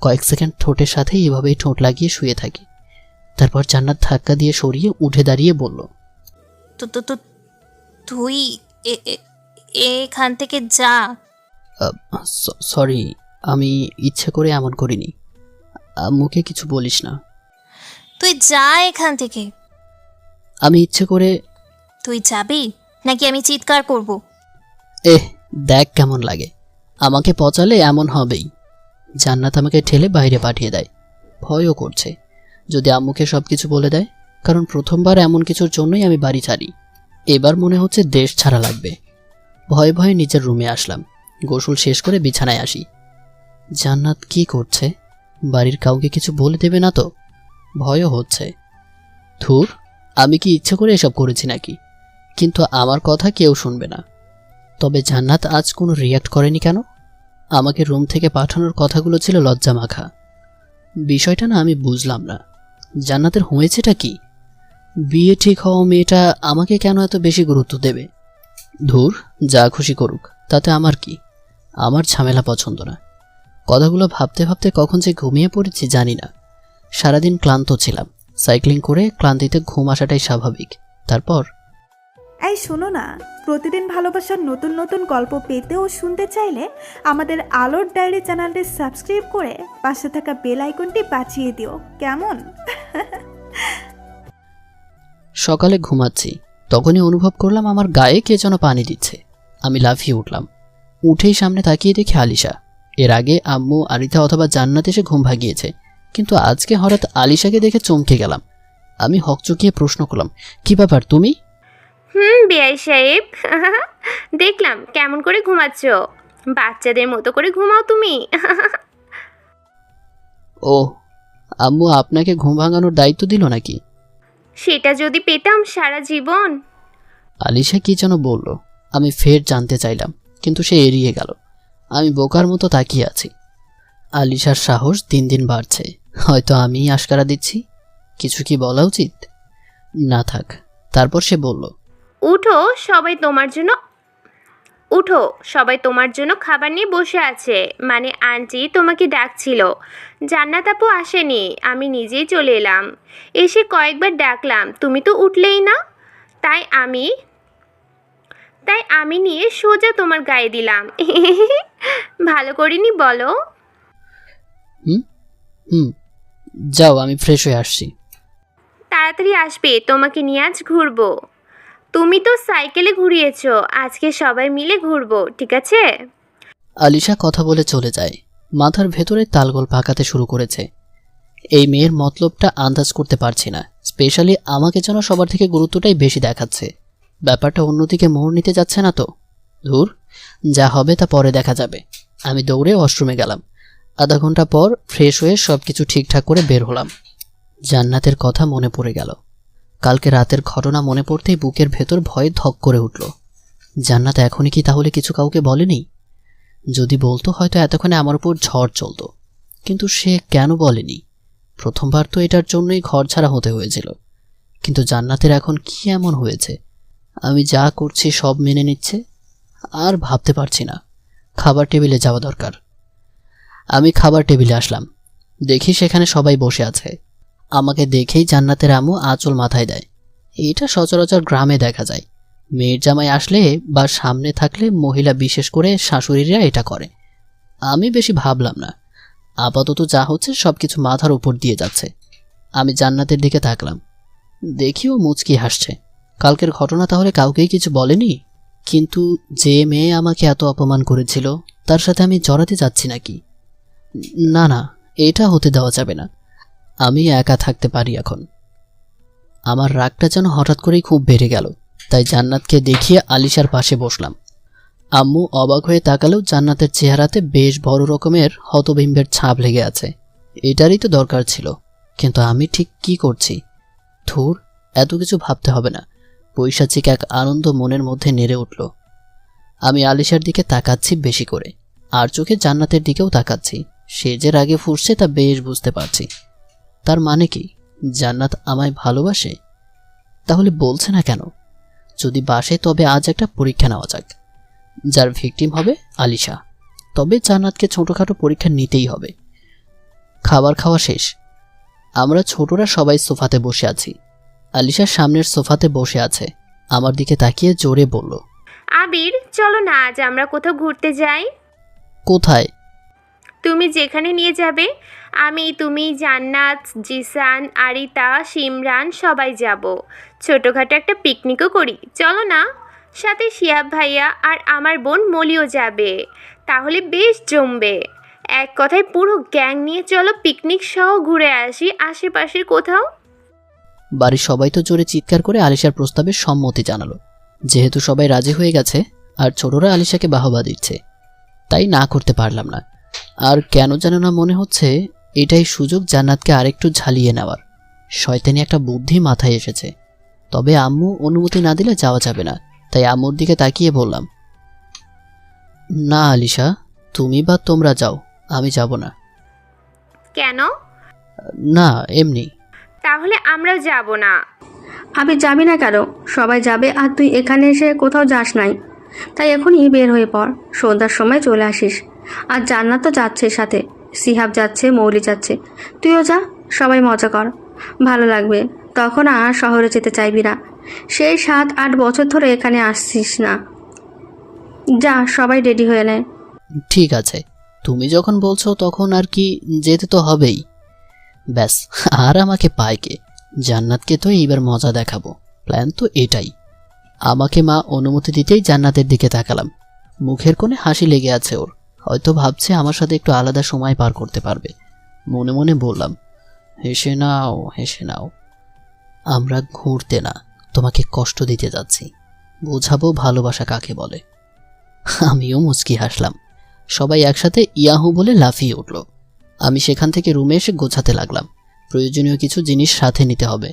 কয়েক সেকেন্ড ঠোঁটের সাথে এভাবেই ঠোঁট লাগিয়ে শুয়ে থাকি। তারপর জান্নাত ধাক্কা দিয়ে সরিয়ে উঠে দাঁড়িয়ে বলল, তো তো তো তুই এখান থেকে যা। সরি, আমি ইচ্ছে করে এমন করিনি। মুখে কিছু বলিস না। তুই যা এখান থেকে। আমি ইচ্ছে করে। তুই যাবি নাকি আমি চিৎকার করব? দেখ কেমন লাগে। আমাকে পচালে এমন হবেই। জান্নাত আমাকে ঠেলে বাইরে পাঠিয়ে দেয়। ভয়ও করছে যদি আম্মুকে সব কিছু বলে দেয়, কারণ প্রথমবার এমন কিছুর জন্যই আমি বাড়ি ছাড়ি। এবার মনে হচ্ছে দেশ ছাড়া লাগবে। ভয়ে ভয়ে নিজের রুমে আসলাম। গোসল শেষ করে বিছানায় আসি। জান্নাত কি করছে? বাড়ির কাউকে কিছু বলে দেবে না তো? ভয়ও হচ্ছে। ধুর, আমি কি ইচ্ছে করে এসব করেছি নাকি? কিন্তু আমার কথা কেউ শুনবে না। তবে জান্নাত আজ কোনো রিয়্যাক্ট করেনি কেন? আমাকে রুম থেকে পাঠানোর কথাগুলো ছিল লজ্জা মাখা। বিষয়টা না আমি বুঝলাম না। জান্নাতের হয়েছেটা কি? বিয়ে ঠিক হওয়া মেয়েটা আমাকে কেন এত বেশি গুরুত্ব দেবে? ধুর, যা খুশি করুক, তাতে আমার কি? আমার ঝামেলা পছন্দ না। কথাগুলো ভাবতে ভাবতে কখন যে ঘুমিয়ে পড়েছি জানি না। সারাদিন ক্লান্ত ছিলাম। সাইক্লিং করে ক্লান্তিতে ঘুম আসাটাই স্বাভাবিক। তারপর এই শোনো না, প্রতিদিন ভালোবাসার নতুন নতুন গল্প পেতে ও শুনতে চাইলে আমাদের আলোর ডায়েরি চ্যানেলটি সাবস্ক্রাইব করে পাশে থাকা বেল আইকনটি বাজিয়ে দিও, কেমন? সকালে ঘুমাচ্ছি, তখনই অনুভব করলাম আমার গায়ে কে যেন পানি দিচ্ছে। আমি লাফিয়ে উঠলাম। উঠেই সামনে তাকিয়ে দেখি আলিশা। এর আগে আম্মু, আরিতা অথবা জান্নাত এসে ঘুম ভাগিয়েছে, কিন্তু আজকে হঠাৎ আলিশাকে দেখে চমকে গেলাম। আমি হকচকিয়ে প্রশ্ন করলাম, কি ব্যাপার তুমি? বেআই সাহেব, দেখলাম কেমন করে ঘুমাচ্ছ। বাচ্চাদের মতো করে ঘুমাও তুমি। ও, আম্মু আপনাকে ঘুম ভাঙানোর দায়িত্ব দিল নাকি? সেটা যদি পেতাম সারা জীবন। আলিশা কি যেন বলল। আমি ফের জানতে চাইলাম, কিন্তু সে এড়িয়ে গেল। আমি বোকার মতো তাকিয়ে আছি। আলিশার সাহস দিন দিন বাড়ছে। হয়তো আমিই আশকারা দিচ্ছি। কিছু কি বলা উচিত? না থাক। তারপর সে বলল, উঠো, সবাই তোমার জন্য খাবার নিয়ে বসে আছে। মানে আন্টি তোমাকে ডাকছিল। জান্নাত আপু আসেনি, আমি নিজেই চলে এলাম। এসে কয়েকবার ডাকলাম, তুমি তো উঠলেই না। তাই আমি নিয়ে সোজা তোমার গায়ে দিলাম। ভালো করিনি বলো? যাও, আমি ফ্রেশ হয়ে আসছি। তাড়াতাড়ি আসবে, তোমাকে নিয়ে আজ ঘুরবো। তুমি তো সাইকেলে ঘুরিয়েছো, আজকে সবাই মিলে ঘুরবো, ঠিক আছে? আলিশা কথা বলে চলে যায়। মাথার ভেতরে তালগোল পাকাতে শুরু করেছে। এই মেয়ের মতলবটা আন্দাজ করতে পারছি না। স্পেশালি আমাকে যেন সবার থেকে গুরুত্বটাই বেশি দেখাচ্ছে। ব্যাপারটা অন্যদিকে মোড় নিতে যাচ্ছে না তো? ধুর, যা হবে তা পরে দেখা যাবে। আমি দৌড়ে ওয়াশরুমে গেলাম। আধা ঘন্টা পর ফ্রেশ হয়ে সবকিছু ঠিকঠাক করে বের হলাম। জান্নাতের কথা মনে পড়ে গেল। কালকে রাতের ঘটনা মনে পড়তেই বুকের ভেতর ভয়ে ধক করে উঠল। জান্নাত এখনই কি তাহলে কিছু কাউকে বলেনি? যদি বলতো হয়তো এতক্ষণে আমার উপর ঝড় চলতো, কিন্তু সে কেন বলেনি? প্রথমবার তো এটার জন্যই ঘর ছাড়া হতে হয়েছিল। কিন্তু জান্নাতের এখন কি এমন হয়েছে? আমি যা করছি সব মেনে নিচ্ছে। আর ভাবতে পারছি না। খাবার টেবিলে যাওয়া দরকার। আমি খাবার টেবিলে আসলাম। দেখি সেখানে সবাই বসে আছে। আমাকে দেখেই জান্নাতের আম্মু আঁচল মাথায় দেয়। এটা সচরাচর গ্রামে দেখা যায়। মেয়ের জামাই আসলে বা সামনে থাকলে মহিলা, বিশেষ করে শাশুড়িরা এটা করে। আমি বেশি ভাবলাম না। আপাতত যা হচ্ছে সবকিছু মাথার উপর দিয়ে যাচ্ছে। আমি জান্নাতের দিকে তাকলাম। দেখিও মুচকি হাসছে। কালকের ঘটনা তাহলে কাউকেই কিছু বলেনি? কিন্তু যে মেয়ে আমাকে এত অপমান করেছিল তার সাথে আমি জড়াতে যাচ্ছি নাকি? না না, এটা হতে দেওয়া যাবে না। আমি একা থাকতে পারি এখন। আমার রাগটা যেন হঠাৎ করেই খুব বেড়ে গেল। তাই জান্নাতকে দেখিয়ে আলিশার পাশে বসলাম। আম্মু অবাক হয়ে তাকালেও জান্নাতের চেহারাতে বেশ বড় রকমের হতবিম্বের ছাপ লেগে আছে। এটারই তো দরকার ছিল, কিন্তু আমি ঠিক কি করছি? ধুর, এত কিছু ভাবতে হবে না। পৈশাচিক এক আনন্দ মনের মধ্যে নেড়ে উঠল। আমি আলিশার দিকে তাকাচ্ছি বেশি করে, আর চোখে জান্নাতের দিকেও তাকাচ্ছি। সে যে রাগে ফুঁসছে তা বেশ বুঝতে পারছি। তার মানে কি জান্নাত আমায় ভালোবাসে? তাহলে বলছে না কেন? যদি বাসে তবে আজ একটা পরীক্ষা নেওয়া যাক। যার ভিকটিম হবে আলিশা, তবে জান্নাতকে ছোটোখাটো পরীক্ষা নিতেই হবে। খাবার খাওয়া শেষ। আমরা ছোটরা সবাই সোফাতে বসে আছি। আলিশা সামনের সোফাতে বসে আছে, আমার দিকে তাকিয়ে জোরে বলল, আবির, চলো না আজ আমরা কোথাও ঘুরতে যাই। কোথায়? তুমি যেখানে নিয়ে যাবে। আমি, তুমি, জান্নাত, জিসান, আরিতা, শিমরান সবাই যাব। ছোটোখাটো একটা পিকনিকও করি, চলো না। সাথে শিহাব ভাইয়া আর আমার বোন মলিও যাবে, তাহলে বেশ জমবে। এক কথায় পুরো গ্যাং নিয়ে চলো পিকনিক সহ ঘুরে আসি আশেপাশের কোথাও। বাড়ির সবাই তো জোরে চিৎকার করে আলিশার প্রস্তাবে সম্মতি জানালো। যেহেতু সবাই রাজি হয়ে গেছে আর ছোটরা আলিশাকে বাহবা দিচ্ছে, তাই না করতে পারলাম না। আর কেন জানো না মনে হচ্ছে এটাই সুযোগ জান্নাতকে আরেকটু ঝালিয়ে নেওয়ার। শয়তানি একটা বুদ্ধি মাথায় এসেছে। তবে আম্মু অনুমতি না দিলে যাওয়া যাবে না, তাই আম্মুর দিকে তাকিয়ে বললাম, না আলিশা, তুমি বা তোমরা যাও, আমি যাব না। কেন? না, এমনি। তাহলে আমরাও যাব না। আবির যাবি না কেন? সবাই যাবে আর তুই এখানে এসে কোথাও যাস নাই, তাই এখনই বের হয়ে পড়। সন্ধ্যার সময় চলে আসিস। আর জান্নাত তো যাচ্ছে সাথে, সিহাব যাচ্ছে, মৌলি যাচ্ছে, তুইও যা। সবাই মজা কর, ভালো লাগবে। তখন আর শহরে যেতে চাইবি না। সেই 7-8 বছর ধরে এখানে আসছিস না। যা, সবাই রেডি হয়ে নেয়। ঠিক আছে, তুমি যখন বলছো তখন আর কি, যেতে তো হবেই। ব্যাস, আর আমাকে পায় কে? জান্নাতকে তো এইবার মজা দেখাবো। প্ল্যান তো এটাই। আমাকে মা অনুমতি দিতেই জান্নাতের দিকে তাকালাম। মুখের কোণে হাসি লেগে আছে ওর। হয়তো ভাবছে আমার সাথে একটু আলাদা সময় পার করতে পারবে। মনে মনে বললাম, হেসে নাও, হেসে নাও। আমরা ঘুরতে না, তোমাকে কষ্ট দিতে যাচ্ছি। বোঝাবো ভালোবাসা কাকে বলে। আমিও মুচকি হাসলাম। সবাই একসাথে ইয়াহু বলে লাফিয়ে উঠল। আমি সেখান থেকে রুমে এসে গোছাতে লাগলাম। প্রয়োজনীয় কিছু জিনিস সাথে নিতে হবে।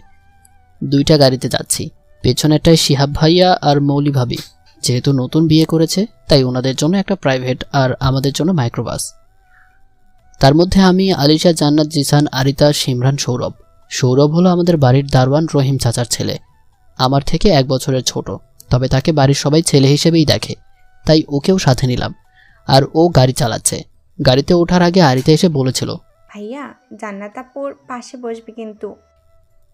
2টা গাড়িতে যাচ্ছি। পেছনেরটায় শিহাব ভাইয়া আর মৌলি ভাবি। যেহেতু নতুন বিয়ে করেছে, তাই ওনাদের জন্য একটা প্রাইভেট আর আমাদের জন্য মাইক্রোবাস। তার মধ্যে আমি, আলিশা, জান্নাত, জিসান, আরিতা, শিমরান, সৌরভ। সৌরভ হলো আমাদের বাড়ির দারওয়ান রহিম চাচার ছেলে। আমার থেকে 1 বছরের ছোট, তবে তাকে বাড়ির সবাই ছেলে হিসেবেই দেখে, তাই ওকেও সাথে নিলাম। আর ও গাড়ি চালাচ্ছে। গাড়িতে ওঠার আগে আরিতা এসে বলেছিল, ভাইয়া, জান্নাত আপুর পাশে বসবি কিন্তু।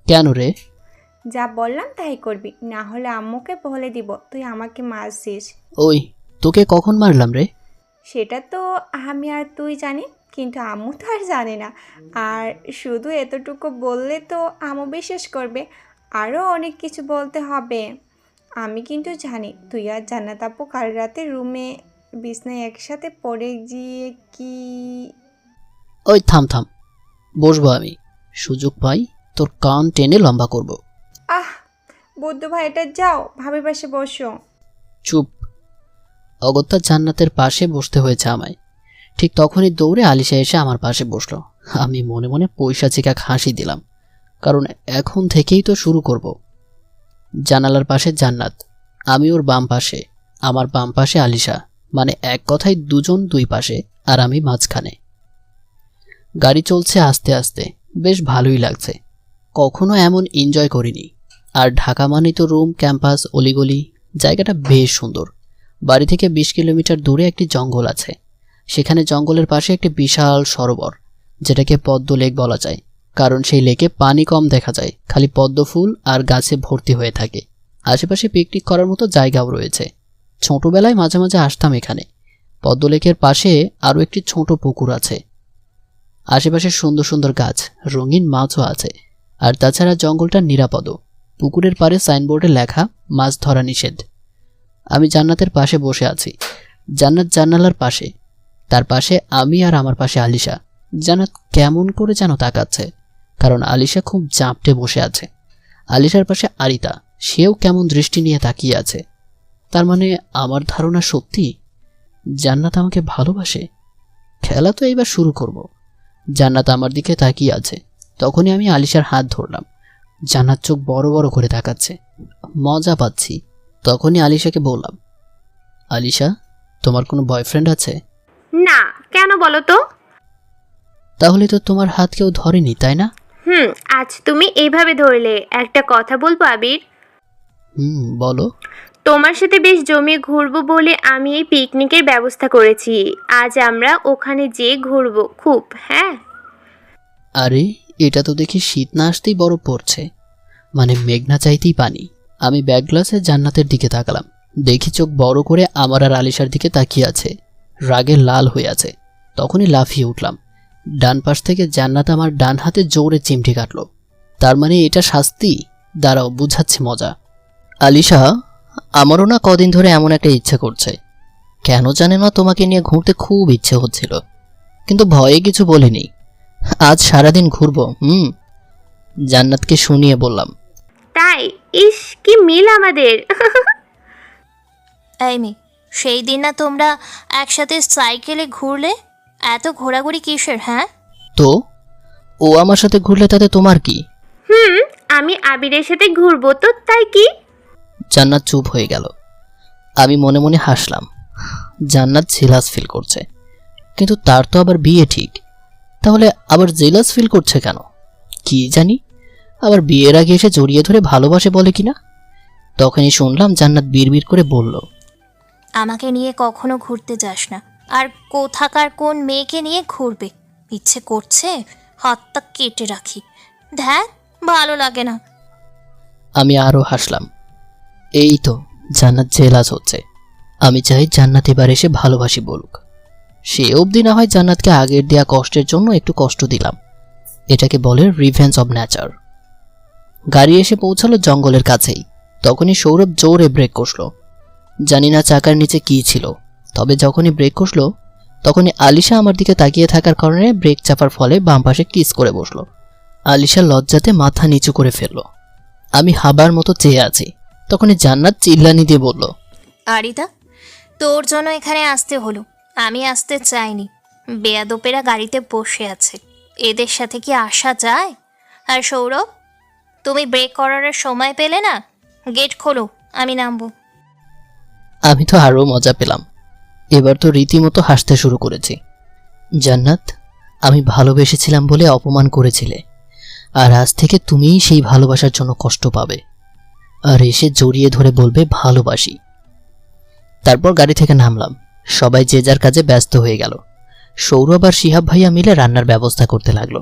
কেন রে? যা বললাম তাই করবি, না হলে আম্মুকে বলে দিব তুই আমাকে মারছিস। ওই, তোকে কখন মারলাম রে? সেটা তো আমি আর তুই জানি, কিন্তু আম্মু তো আর জানে না। আর শুধু এতটুকু বললে তো আম্মু বিশ্বাস করবে, আরও অনেক কিছু বলতে হবে। আমি কিন্তু জানি তুই আর জান্নাত আপু কাল রাতে রুমে বিছনায় একসাথে পড়ে গিয়ে কি। ওই থাম থাম, বসবো আমি। সুযোগ পাই তোর কান টেনে লম্বা করব। আহ বুদ্ধু ভাই, এটা যাও, ভাবির পাশে বসো। চুপ। অগত্যা জান্নাতের পাশে বসতে হয়েছে আমায়। ঠিক তখনই দৌড়ে আলিশা এসে আমার পাশে বসলো। আমি মনে মনে পৈশাচিক এক হাসি দিলাম, কারণ এখন থেকেই তো শুরু করব। জানালার পাশে জান্নাত, আমি ওর বাম পাশে, আমার বাম পাশে আলিশা, মানে এক কথায় দুজন দুই পাশে, আর আমি মাঝখানে। গাড়ি চলছে আস্তে আস্তে, বেশ ভালোই লাগছে। কখনো এমন এনজয় করিনি। আর ঢাকা মানে তো রুম, ক্যাম্পাস, অলিগলি। জায়গাটা বেশ সুন্দর। বাড়ি থেকে 20 কিলোমিটার দূরে একটি জঙ্গল আছে। সেখানে জঙ্গলের পাশে একটি বিশাল সরোবর, যেটাকে পদ্ম লেক বলা যায়, কারণ সেই লেকে পানি কম দেখা যায়, খালি পদ্ম ফুল আর গাছে ভর্তি হয়ে থাকে। আশেপাশে পিকনিক করার মতো জায়গাও রয়েছে। ছোটবেলায় মাঝে মাঝে আসতাম এখানে। পদ্ম লেকের পাশে আরও একটি ছোট পুকুর আছে। আশেপাশে সুন্দর সুন্দর গাছ, রঙিন মাছও আছে। আর তাছাড়া জঙ্গলটা নিরাপদ। পুকুরের পাড়ে সাইনবোর্ডে লেখা মাছ ধরা নিষেধ। আমি জান্নাতের পাশে বসে আছি। জান্নাত জানালার পাশে, তার পাশে আমি, আর আমার পাশে আলিশা। জান্নাত কেমন করে যেন তাকাচ্ছে, কারণ আলিশা খুব জাপটে বসে আছে। আলিশার পাশে আরিতা, সেও কেমন দৃষ্টি নিয়ে তাকিয়ে আছে। তার মানে আমার ধারণা সত্যি, জান্নাত আমাকে ভালোবাসে। খেলা তো এইবার শুরু করব। জান্নাত আমার দিকে তাকিয়ে আছে, তখনই আমি আলিশার হাত ধরলাম। জান্নাত চোখ বড় বড় করে তাকাচ্ছে, মজা পাচ্ছি। তখনই আলিশাকে বললাম, আলিশা, তোমার কোনো বয়ফ্রেন্ড আছে? না, কেন বলো তো? তাহলে তো তোমার হাত কেউ ধরেনি, তাই না? আজ তুমি এইভাবে ধরলে। একটা কথা বলবো আবির? বলো। তোমার সাথে বেশ জমিয়ে ঘুরবো বলে আমি এই পিকনিকের ব্যবস্থা করেছি। আজ আমরা ওখানে যেয়ে ঘুরবো খুব। হ্যাঁ। আরে, এটা তো দেখি শীত না আসতেই বরফ পড়ছে, মানে মেঘনা চাইতেই পানি। আমি ব্যাগ গ্লাসে জান্নাতের দিকে তাকালাম, দেখি চোখ বড় করে আমার আর আলিশার দিকে তাকিয়ে আছে, রাগে লাল হয়ে আছে। তখনই লাফিয়ে উঠলাম। ডান পাশ থেকে জান্নাত আমার ডান হাতে জোরে চিমটি কাটলো। তার মানে এটা শাস্তি? দাঁড়াও, বুঝাচ্ছি মজা। আলিশা, আমারও না কদিন ধরে এমন একটা ইচ্ছে করছে। কেন জানে না, তোমাকে নিয়ে ঘুরতে খুব ইচ্ছে হচ্ছিল, কিন্তু ভয়ে কিছু বলিনি। আজ সারাদিন ঘুরবো। জান্নাতকে শুনিয়ে বললাম। তাই? ইস, কি মিল আমাদের। এই মেয়ে, সেই দিন না তোমরা একসাথে সাইকেলে ঘুরলে? এত ঘোরাঘুরি কিসের? হ্যাঁ, তো ও আমার সাথে ঘুরলে তাতে তোমার কি? আমি আবিরের সাথে ঘুরবো তো, তাই কি? জান্নাত চুপ হয়ে গেল। আমি মনে মনে হাসলাম। জান্নাত জেলাস ফিল করছে, কিন্তু তার তো আবার বিয়ে ঠিক। তাহলে আবার জেলাস ফিল করছে কেন কি জানি? আবার বিয়ের আগে এসে জড়িয়ে ধরে ভালোবাসে বলে কিনা। তখনই শুনলাম জান্নাত বিড়বিড় করে বলল, আমাকে নিয়ে কখনো ঘুরতে যাস না, আর কোথাকার কোন মেয়েকে নিয়ে ঘুরবে? ইচ্ছে করছে হাতটা কেটে রাখি। ধ্যান, ভালো লাগে না। আমি আরও হাসলাম। এই তো, জান্নাত জেলাস হচ্ছে। আমি চাই জান্নাত এবার এসে ভালোবাসি বলুক। সে অবধি না হয় জান্নাতকে আগের দেয়া কষ্টের জন্য একটু কষ্ট দিলাম। এটাকে বলে রিভেঞ্জ অব নেচার। গাড়ি এসে পৌঁছালো জঙ্গলের কাছেই। তখনই সৌরভ জোরে ব্রেক কষল। জানি না চাকার নিচে কি ছিল, তবে যখনই ব্রেক কষল তখনই আলিশা আমার দিকে তাকিয়ে থাকার কারণে ব্রেক চাপার ফলে বাম পাশে কিস করে বসলো। আলিশা লজ্জাতে মাথা নিচু করে ফেলল। আমি হাবার মতো চেয়ে আছি। তখনই জান্নাত চিল্লানি দিয়ে বলল, আরিতা, তোর জন্য এখানে আসতে হলো, আমি আসতে চাইনি। বেয়াদপেরা গাড়িতে বসে আছে, এদের সাথে কি আসা যায়? আর সৌরভ, তুমি ব্রেক করার সময় পেলে না? গেট খোলো, আমি নামবো। আমি তো আরও মজা পেলাম। এবার তো রীতিমতো হাসতে শুরু করেছি। জান্নাত, আমি ভালোবেসেছিলাম বলে অপমান করেছিলে, আর আজ থেকে তুমিই সেই ভালোবাসার জন্য কষ্ট পাবে, আর এসে জড়িয়ে ধরে বলবে ভালোবাসি। তারপর গাড়ি থেকে নামলাম। সবাই যে যার কাজে ব্যস্ত হয়ে গেল। সৌরভ আর শিহাব ভাইয়া মিলে রান্নার ব্যবস্থা করতে লাগলো।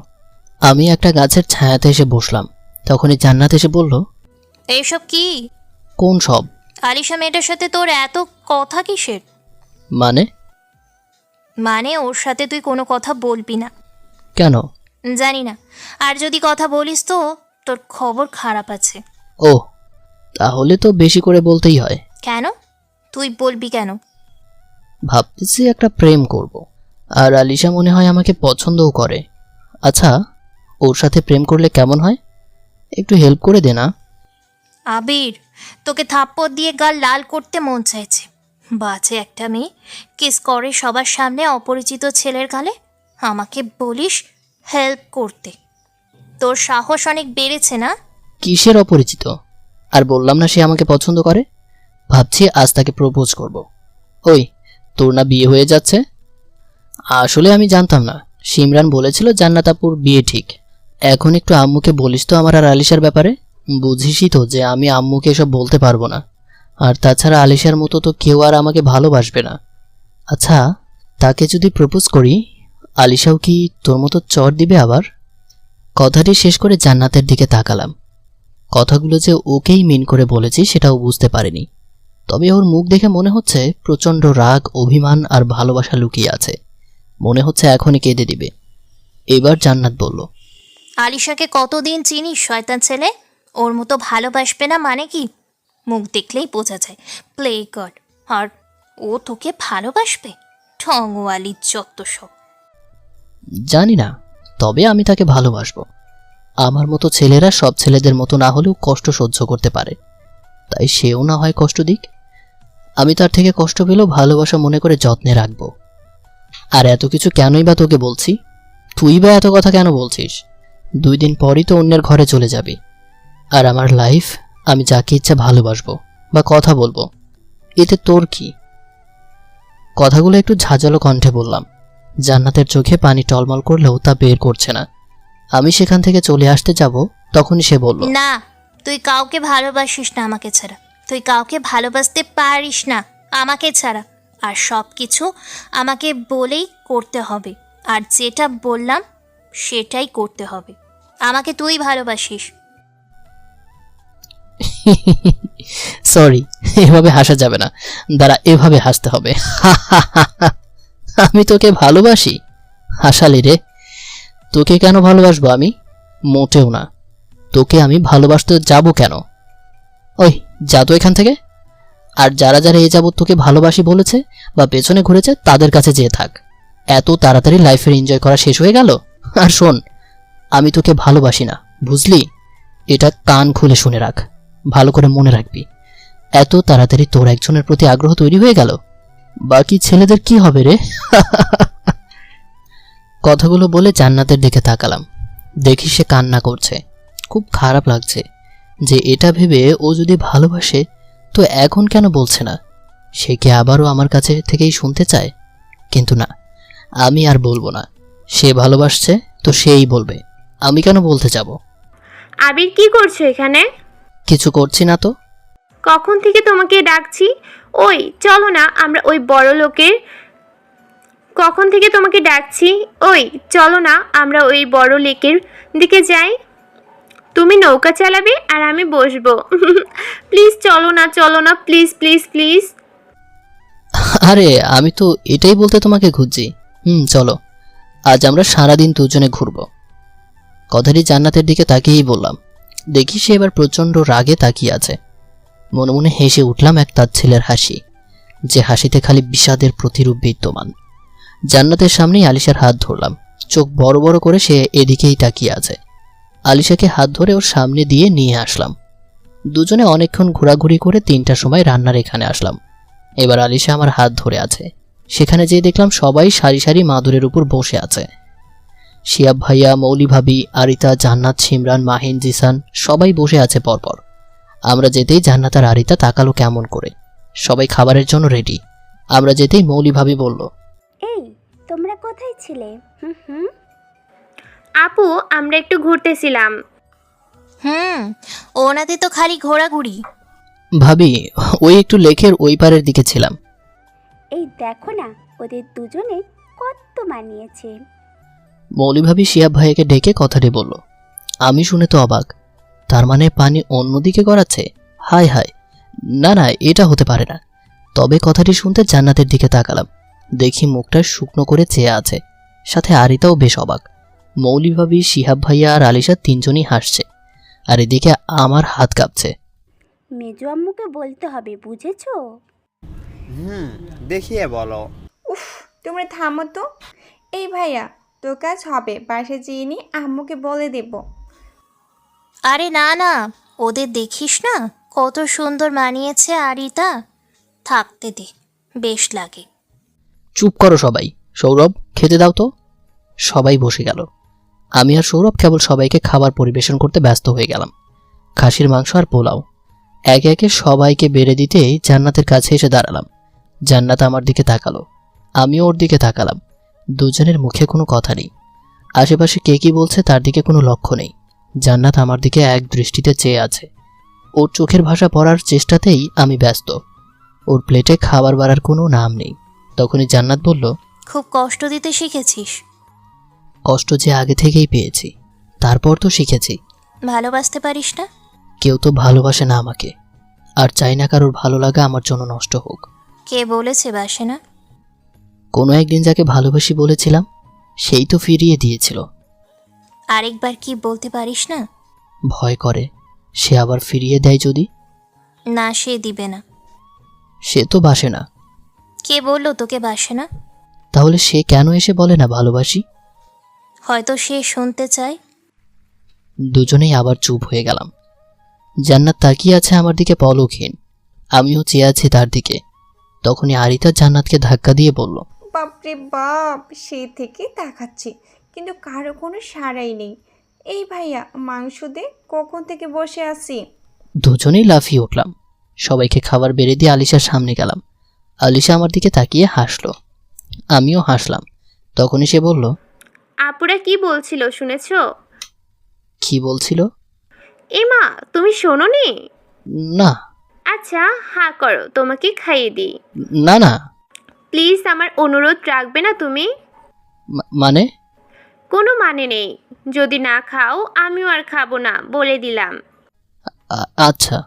আমি একটা গাছের ছায়াতে এসে বসলাম। তখনই জান্নাত এসে বলল, এইসব কি? কোন সব? আলিশা মেয়েটার সাথে তোর এত কথা কিসের? মানে ওর সাথে তুই কোনো কথা বলবি না। কেন? জানি না, আর যদি কথা বলিস তো তোর খবর খারাপ আছে। ও, তাহলে তো বেশি করে বলতেই হয়। কেন? তুই বলবি কেন? ভাবতেছি একটা প্রেম করব, আর আলিশা মনে হয় আমাকে পছন্দও করে। আচ্ছা, ওর সাথে প্রেম করলে কেমন হয়? একটু হেল্প করে দে না। আবির, তোকে থাপ্পড় দিয়ে গাল লাল করতে মন চাইছে। বাজে একটা মেয়ে কিস করে সবার সামনে অপরিচিত ছেলের গালে, আমাকে বলিস হেল্প করতে। তোর সাহস অনেক বেড়েছে না? কিসের অপরিচিত? আর বললাম না সে আমাকে পছন্দ করে। ভাবছি আজ তাকে প্রপোজ করব। ওই, তোর না বিয়ে হয়ে যাচ্ছে? আসলে আমি জানতাম না। সিমরান বলেছিল জান্নাত আপুর বিয়ে ঠিক। এখন একটু আম্মুকে বলিস তো আমার আর আলিশার ব্যাপারে। বুঝিসই তো যে আমি আম্মুকে এসব বলতে পারবো না, আর তাছাড়া আলিশার মতো তো কেউ আর আমাকে ভালোবাসবে না। আচ্ছা, তাকে যদি প্রপোজ করি, আলিশাও কি তোর মতো চর দিবে আবার? কথাটি শেষ করে জান্নাতের দিকে তাকালাম। কথাগুলো যে ওকেই মিন করে বলেছি সেটাও বুঝতে পারিনি, তবে ওর মুখ দেখে মনে হচ্ছে প্রচণ্ড রাগ, অভিমান আর ভালোবাসা লুকিয়ে আছে। মনে হচ্ছে এখনই কেঁদে দিবে। এবার জান্নাত বলল, আলিশাকে কতদিন চিনিস শয়তান ছেলে? ওর মতো ভালোবাসবে না মানে কি? মুখ দেখলেই বোঝা যায় প্লে গড। আর ও তোকে ভালোবাসবে? ঠংওয়ালি যত সব। জানি না, তবে আমি তাকে ভালোবাসবো। আমার মতো ছেলেরা সব ছেলেদের মতো না হলেও কষ্ট সহ্য করতে পারে, তাই সেও না হয় কষ্ট দিক। আমি তার থেকে কষ্ট পেলেও ভালোবাসা মনে করে যত্নে রাখবো। আর এত কিছু কেনই বা তোকে বলছি? তুই বা এত কথা কেন বলছিস? 2 দিন পরই তো অন্যের ঘরে চলে যাবি। আর আমার লাইফ আমি যাকে ইচ্ছা ভালোবাসবো বা কথা বলবো, এতে তোর কি? কথাগুলো একটু ঝাঁঝালো কণ্ঠে বললাম। জান্নাতের চোখে পানি টলমল করলেও তা বের করছে না। আমি সেখান থেকে চলে আসতে যাব, তখনই সে বলল, না, তুই কাউকে ভালোবাসিস না আমাকে ছাড়া। তুই কাউকে ভালোবাসতে পারিস না আমাকে ছাড়া। আর সব কিছু আমাকে বলেই করতে হবে, আর যেটা বললাম সেটাই করতে হবে। আমাকে তুই ভালোবাসিস। সরি, এভাবে হাসা যাবে না, দাঁড়া এভাবে হাসতে হবে। আমি তোকে ভালোবাসি? হাসালি রে। তোকে কেন ভালোবাসবো আমি? মোটেও না। তোকে আমি ভালোবাসতে যাব কেন? ওই যা তো এখান থেকে। আর যারা যারা এ যাবৎ তোকে ভালোবাসি বলেছে বা পেছনে ঘুরেছে তাদের কাছে যেয়ে থাক। এত তাড়াতাড়ি লাইফের এনজয় করা শেষ হয়ে গেল? আর শোন, আমি তোকে ভালোবাসি না, বুঝলি? এটা কান খুলে শুনে রাখ, ভালো করে মনে রাখবি। এত তাড়াতাড়ি তোর একজনের প্রতি আগ্রহ তৈরি হয়ে গেল, বাকি ছেলেদের কি হবে রে? কথাগুলো বলে জান্নাতের দিকে তাকালাম। দেখি সে কান্না করছে। খুব খারাপ লাগছে যে এটা ভেবে ও যদি ভালোবাসে তো এখন কেন বলছে না? সে কি আবারও আমার কাছে থেকেই শুনতে চায়? কিন্তু না, আমি আর বলবো না। সে ভালোবাসছে তো সেই বলবে, আমি কেন বলতে যাব? আবির, কি করছো এখানে? কিছু করছি না তো। কখন থেকে তোমাকে ডাকছি। ওই চলো না আমরা ওই বড় লোকের কখন থেকে তোমাকে ডাকছি। ওই চলো না আমরা ওই বড় লেকের দিকে যাই। তুমি নৌকা চালাবে আর আমি বসবো। প্লিজ চলো না প্লিজ প্লিজ প্লিজ। আরে আমি তো এটাই বলতে তোমাকে খুঁজছি। চলো, আজ আমরা সারাদিন দুজনে ঘুরবো। কথাটি জান্নাতের দিকে তাকিয়েই বললাম। দেখি সে এবার প্রচণ্ড রাগে তাকিয়ে আছে। মনে মনে হেসে উঠলাম এক তাচ্ছিলের হাসি, যে হাসিতে খালি বিষাদের প্রতিরূপ বিদ্যমান। জান্নাতের সামনেই আলিশার হাত ধরলাম। চোখ বড় বড় করে সে এদিকেই তাকিয়ে আছে। আলিশাকে হাত ধরে ওর সামনে দিয়ে নিয়ে আসলাম। দুজনে অনেকক্ষণ ঘোরাঘুরি করে 3টার সময় রান্নার এখানে আসলাম। এবার আলিশা আমার হাত ধরে আছে। সেখানে যেয়ে দেখলাম সবাই সারি সারি মাদুরের উপর বসে আছে। শিয়াব ভাইয়া, মৌলি ভাবি, আরিতা, জান্নাত, সিমরান, মাহিন, জিসান সবাই বসে আছে পরপর। আমরা যেতেই জান্নাত আর আরিতা তাকালো কেমন করে। সবাই খাবারের জন্য রেডি। আমরা যেতেই মৌলি ভাবি বলল, এই তোমরা কোথায় ছিলে? আপু, আমরা একটু ঘুরতেছিলাম। ওনাদের তো খালি ঘোরাঘুরি। ভাবি, ওই একটু লেকের ওই পারের দিকে ছিলাম। এই দেখো না, ওদের দুজনে কত মানিয়েছে। মৌলি ভাবি শিয়াব ভাইয়াকে ডেকে কথাটি বলল। আমি শুনে তো অবাক। তার মানে পানি অন্যদিকে গড়াচ্ছে? হায় হায়, না না, এটা হতে পারে না। তবে কথাটি শুনতে জান্নাতের দিকে তাকালাম। দেখি মুখটা শুকনো করে চেয়ে আছে। সাথে আরিতাও বেশ অবাক। মৌলি ভাবি, শিহাব ভাইয়া আর আলিশা 3জনই হাসছে। আর এদিকে আমার হাত কাঁপছে। মেজো আম্মুকে বলতে হবে, বুঝেছো? দেখিয়ে বলো। উফ, তোমরা থামো তো। এই ভাইয়া, তোর কাজ হবে, বাসে যেয়ে নি আম্মুকে বলে দেব। আরে না না, ওদের দেখিস না কত সুন্দর মানিয়েছে আরিতা। থাকতে দে, বেশ লাগে। চুপ করো সবাই। সৌরভ, খেতে দাও তো। সবাই বসে গেল। আমি আর সৌরভ কেবল সবাইকে খাবার পরিবেশন করতে ব্যস্ত হয়ে গেলাম। খাসির মাংস আর পোলাও একে একে সবাইকে বেড়ে দিতেই জান্নাতের কাছে এসে দাঁড়ালাম। জান্নাত আমার দিকে তাকালো, আমিও ওর দিকে তাকালাম। দুজনের মুখে কোনো কথা নেই। আশেপাশে কে কি বলছে তার দিকে কোনো লক্ষ্য নেই। জান্নাত আমার দিকে এক দৃষ্টিতে চেয়ে আছে। ওর চোখের ভাষা পড়ার চেষ্টাতেই আমি ব্যস্ত। ওর প্লেটে খাবার বাড়ার কোনো নাম নেই। তখনই জান্নাত বলল, খুব কষ্ট দিতে শিখেছিস। কষ্ট যে আগে থেকেই পেয়েছি, তারপর তো শিখেছি। ভালোবাসতে পারিস না? কেউ তো ভালোবাসে না আমাকে, আর চাই না কারোর ভালো লাগা আমার জন্য নষ্ট হোক। কে বলেছে বাসে না? কোনো একদিন যাকে ভালোবাসি বলেছিলাম, সেই তো ফিরিয়ে দিয়েছিল। আরেকবার কি বলতে পারিস না? ভয় করে সে আবার ফিরিয়ে দেয় যদি। না, সে দিবে না। সে তো বাসে না। কে বললো তোকে বাসে না? তাহলে সে কেন এসে বলে না ভালোবাসি? হয়তো সে শুনতে চায়। দুজনেই আবার চুপ হয়ে গেলাম। জান্নাত তাকিয়ে আছে আমার দিকে পলকহীন, আমিও চেয়ে আছি তার দিকে। তখনই আরিতা জান্নাতকে ধাক্কা দিয়ে বলল, বাপরে বাপ, সেই থেকে তাকাচ্ছি কিন্তু কারো কোনো সাড়াই নেই। এই ভাইয়া, মাংস দে, কখন থেকে বসে আছি। দুজনেই লাফিয়ে উঠলাম। সবাইকে খাবার বেড়ে দিয়ে আলিশার সামনে গেলাম। আলিশা আমার দিকে তাকিয়ে হাসলো, আমিও হাসলাম। তখনই সে বলল, আপুরা কি বলছিল শুনেছো? কি বলছিল? এমা, তুমি শোনোনি? না আচ্ছা হা করো, তোমাকে খাইয়ে দিই। না না। প্লিজ, আমার অনুরোধ রাখবে না তুমি? মানে? কোনো মানে নেই, যদি না খাও আমিও আর খাবো না, বলে দিলাম। আচ্ছা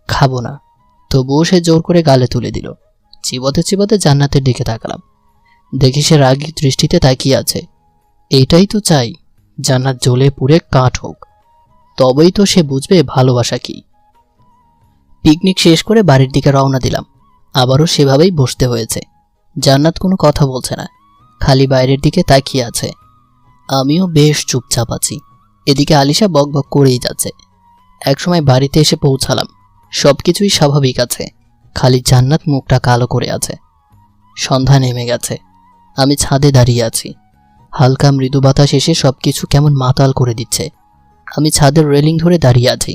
খাবো না। তবুও সে জোর করে গালে তুলে দিল। চিবোতে চিবোতে জান্নাতের দিকে তাকালাম, দেখি সে রাগী দৃষ্টিতে তাকিয়ে আছে। এইটাই তো চাই, জান্নাত জ্বলে পুড়ে কাঠ হোক, তবেই তো সে বুঝবে ভালোবাসা কি। পিকনিক শেষ করে বাড়ির দিকে রওনা দিলাম। আবারও সেভাবেই বসতে হয়েছে। জান্নাত কোনো কথা বলছে না, খালি বাইরের দিকে তাকিয়ে আছে। আমিও বেশ চুপচাপ আছি। এদিকে আলিশা বকবক করেই যাচ্ছে। একসময় বাড়িতে এসে পৌঁছালাম। সবকিছুই স্বাভাবিক আছে, খালি জান্নাত মুখটা কালো করে আছে। সন্ধ্যা নেমে গেছে। আমি ছাদে দাঁড়িয়ে আছি। হালকা মৃদু বাতাস এসে সবকিছু কেমন মাতাল করে দিচ্ছে। আমি ছাদের রেলিং ধরে দাঁড়িয়ে আছি।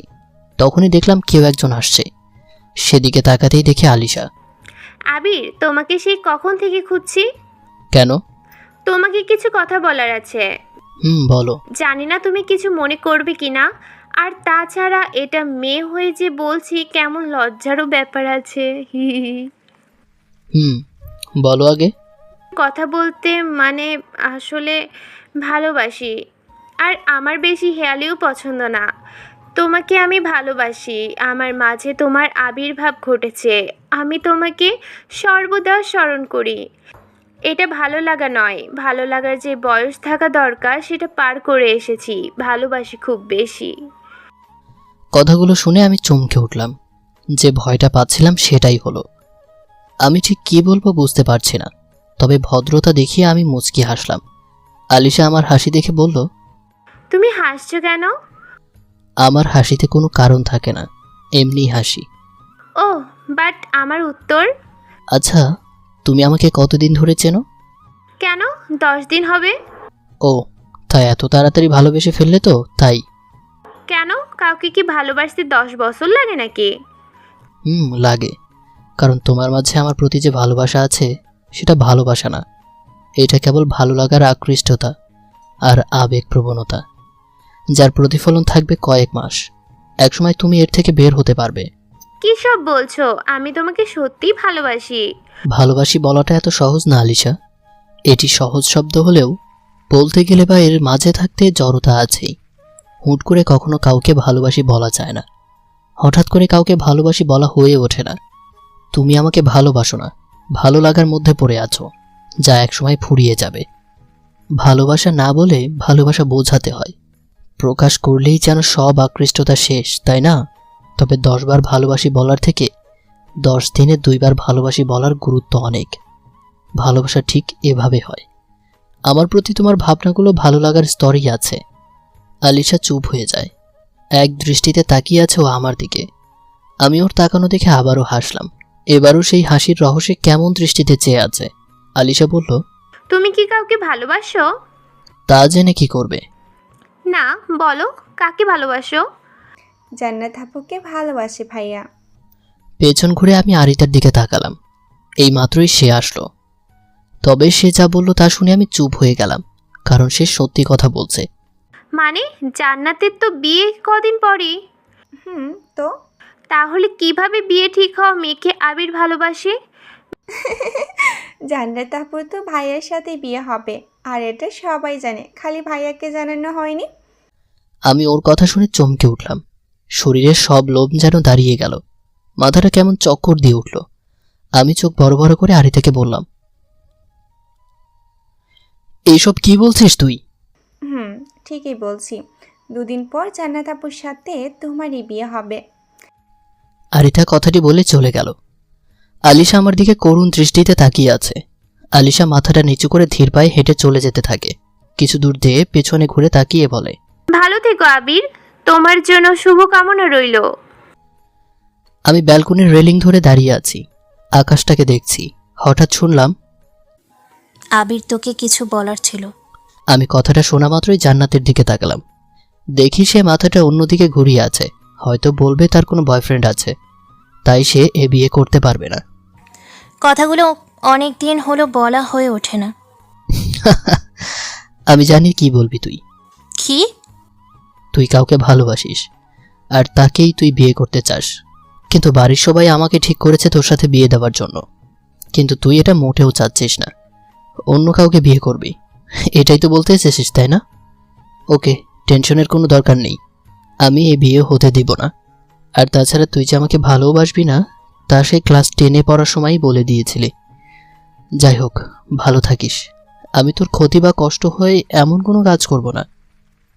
তখনই দেখলাম কেউ একজন আসছে। সেদিকে তাকাতেই দেখি আলিশা। আবির, তোমাকে সেই কখন থেকে খুঁজছি। কেন? তোমাকে কিছু কথা বলার আছে। বলো। জানি না তুমি কিছু মনে করবে কিনা, আর তাছাড়া এটা মেয়ে হয়ে যে বলছি, কেমন লজ্জারও ব্যাপার আছে। বলো আগে। কথা বলতে মানে আসলে ভালোবাসি, আর আমার বেশি হেয়ালিও পছন্দ না। তোমাকে আমি ভালোবাসি, আমার মাঝে তোমার আবির্ভাব ঘটেছে, আমি তোমাকে সর্বদা স্মরণ করি। এটা ভালো লাগা নয়, ভালো লাগার যে বয়স থাকা দরকার সেটা পার করে এসেছি, ভালোবাসি খুব বেশি। কথাগুলো শুনে আমি চমকে উঠলাম। যে ভয়টা পাচ্ছিলাম সেটাই হলো। আমি ঠিক কি বলবো বুঝতে পারছি না, তবে ভদ্রতা দেখিয়ে আমি মুচকি হাসলাম। আলিশা আমার হাসি দেখে বলল, তুমি হাসছো কেন? আমার হাসিতে কোনো কারণ থাকে না, এমনি হাসি। ও, বাট আমার উত্তর? আচ্ছা, তুমি আমাকে কতদিন ধরে চেনো? কেন, 10 দিন হবে। ও, তাই এত তাড়াতাড়ি ভালোবেসে ফেললে তো তাই? কেন, কাউকে কি ভালোবাসতে 10 বছর লাগে নাকি? লাগে, কারণ তোমার মাঝে আমার প্রতি যে ভালোবাসা আছে সেটা ভালোবাসা না, এটা কেবল ভালো লাগার আকৃষ্টতা আর আবেগ প্রবণতা, যার প্রতিফলন থাকবে কয়েক মাস। একসময় তুমি এর থেকে বের হতে পারবে। কি সব বলছো? আমি তোমাকে সত্যিই ভালোবাসি। ভালোবাসি বলাটা এত সহজ না আলিশা। এটি সহজ শব্দ হলেও বলতে গেলে বা এর মাঝে থাকতে জড়তা আছেই। হুট করে কখনো কাউকে ভালোবাসি বলা যায় না, হঠাৎ করে কাউকে ভালোবাসি বলা হয়ে ওঠে না। তুমি আমাকে ভালোবাসো না, ভালো লাগার মধ্যে পড়ে আছো, যা একসময় ফুরিয়ে যাবে। ভালোবাসা না বলে ভালোবাসা বোঝাতে হয়, প্রকাশ করলেই যেন সব আকৃষ্টতা শেষ, তাই না? তবে 10 বার ভালোবাসি বলার থেকে 10 দিনে 2 বার ভালোবাসি বলার গুরুত্ব অনেক। ভালোবাসা ঠিক এভাবে হয়। আমার প্রতি তোমার ভাবনাগুলো ভালো লাগার স্তরেই আছে। আলিশা চুপ হয়ে যায়, এক দৃষ্টিতে তাকিয়ে আছে ও আমার দিকে। আমি ওর তাকানো দেখে আবারও হাসলাম। এবারও সেই হাসির রহস্যে কেমন দৃষ্টিতে চেয়ে আছে। আলিশা বলল, তুমি কি কাউকে ভালোবাসো? তা জেনে কি করবে? না, বলো কাকে ভালোবাসো? জান্নাত আপুকে ভালোবাসে ভাইয়া। পেছন ঘুরে আমি আরিতার দিকে তাকালাম। এই মাত্রই সে আসলো। তবে সে যা বলল তা শুনে আমি চুপ হয়ে গেলাম, কারণ সে সত্যি কথা বলছে। মানে জান্নাতের তো বিয়ে কদিন পরই। তো তাহলে কিভাবে বিয়ে ঠিক হওয়া মেয়েকে আবির ভালোবাসে? জান্নাত আপুর তো ভাইয়ার সাথে বিয়ে হবে, আর এটা সবাই জানে, খালি ভাইয়াকে জানানো হয়নি। আমি ওর কথা শুনে চমকে উঠলাম। শরীরের সব লোম যেন দাঁড়িয়ে গেল, মাথাটা কেমন চক্কর দিয়ে উঠল। আমি চোখ বড় বড় করে আরিতাকে বললাম, এইসব কি বলছিস তুই? ঠিকই বলছি, 2 দিন পর জান্নাত আপুর সাথে তোমারই বিয়ে হবে। আরিতা কথাটি বলে চলে গেল। আলিশা আমার দিকে করুণ দৃষ্টিতে তাকিয়ে আছে। আলিশা মাথাটা নিচু করে ধীর পায়ে হেঁটে চলে যেতে থাকে। কিছু দূর দিয়ে পেছনে ঘুরে তাকিয়ে বলে, ভালো থেকো আবির, তোমার জন্য শুভকামনা রইল। আমি ব্যালকনির রেলিং ধরে দাঁড়িয়ে আছি, আকাশটাকে দেখছি। হঠাৎ শুনলাম, আবির তোকে কিছু বলার ছিল। আমি কথাটা শোনা মাত্রই জান্নাতের দিকে তাকালাম। দেখি সে মাথাটা অন্যদিকে ঘুরিয়ে আছে, হয়তো বলবে তার কোনো বয়ফ্রেন্ড আছে, তাই সে এ বিয়ে করতে পারবে না। কথাগুলো অনেক দিন হলো বলা হয়ে ওঠে না। আমি জানি কি বলবি তুই। কি? তুই কাউকে ভালোবাসিস আর তাকেই তুই বিয়ে করতে চাস, কিন্তু বাড়ির সবাই আমাকে ঠিক করেছে তোর সাথে বিয়ে দেওয়ার জন্য, কিন্তু তুই এটা মোটেও চাচ্ছিস না, অন্য কাউকে বিয়ে করবি। এটাই তো বলতে এসেছিস, তাই না? ওকে, টেনশনের কোনো দরকার নেই, আমি এই বিয়ে হতে দিব না। আর তাছাড়া তুই যে আমাকে ভালোবাসবি না তা সেই ক্লাস 10-এ পড়ার সময়ই বলে দিয়েছিলি। যাই হোক, ভালো থাকিস। আমি তোর ক্ষতি বা কষ্ট হয়ে এমন কোনো কাজ করব না।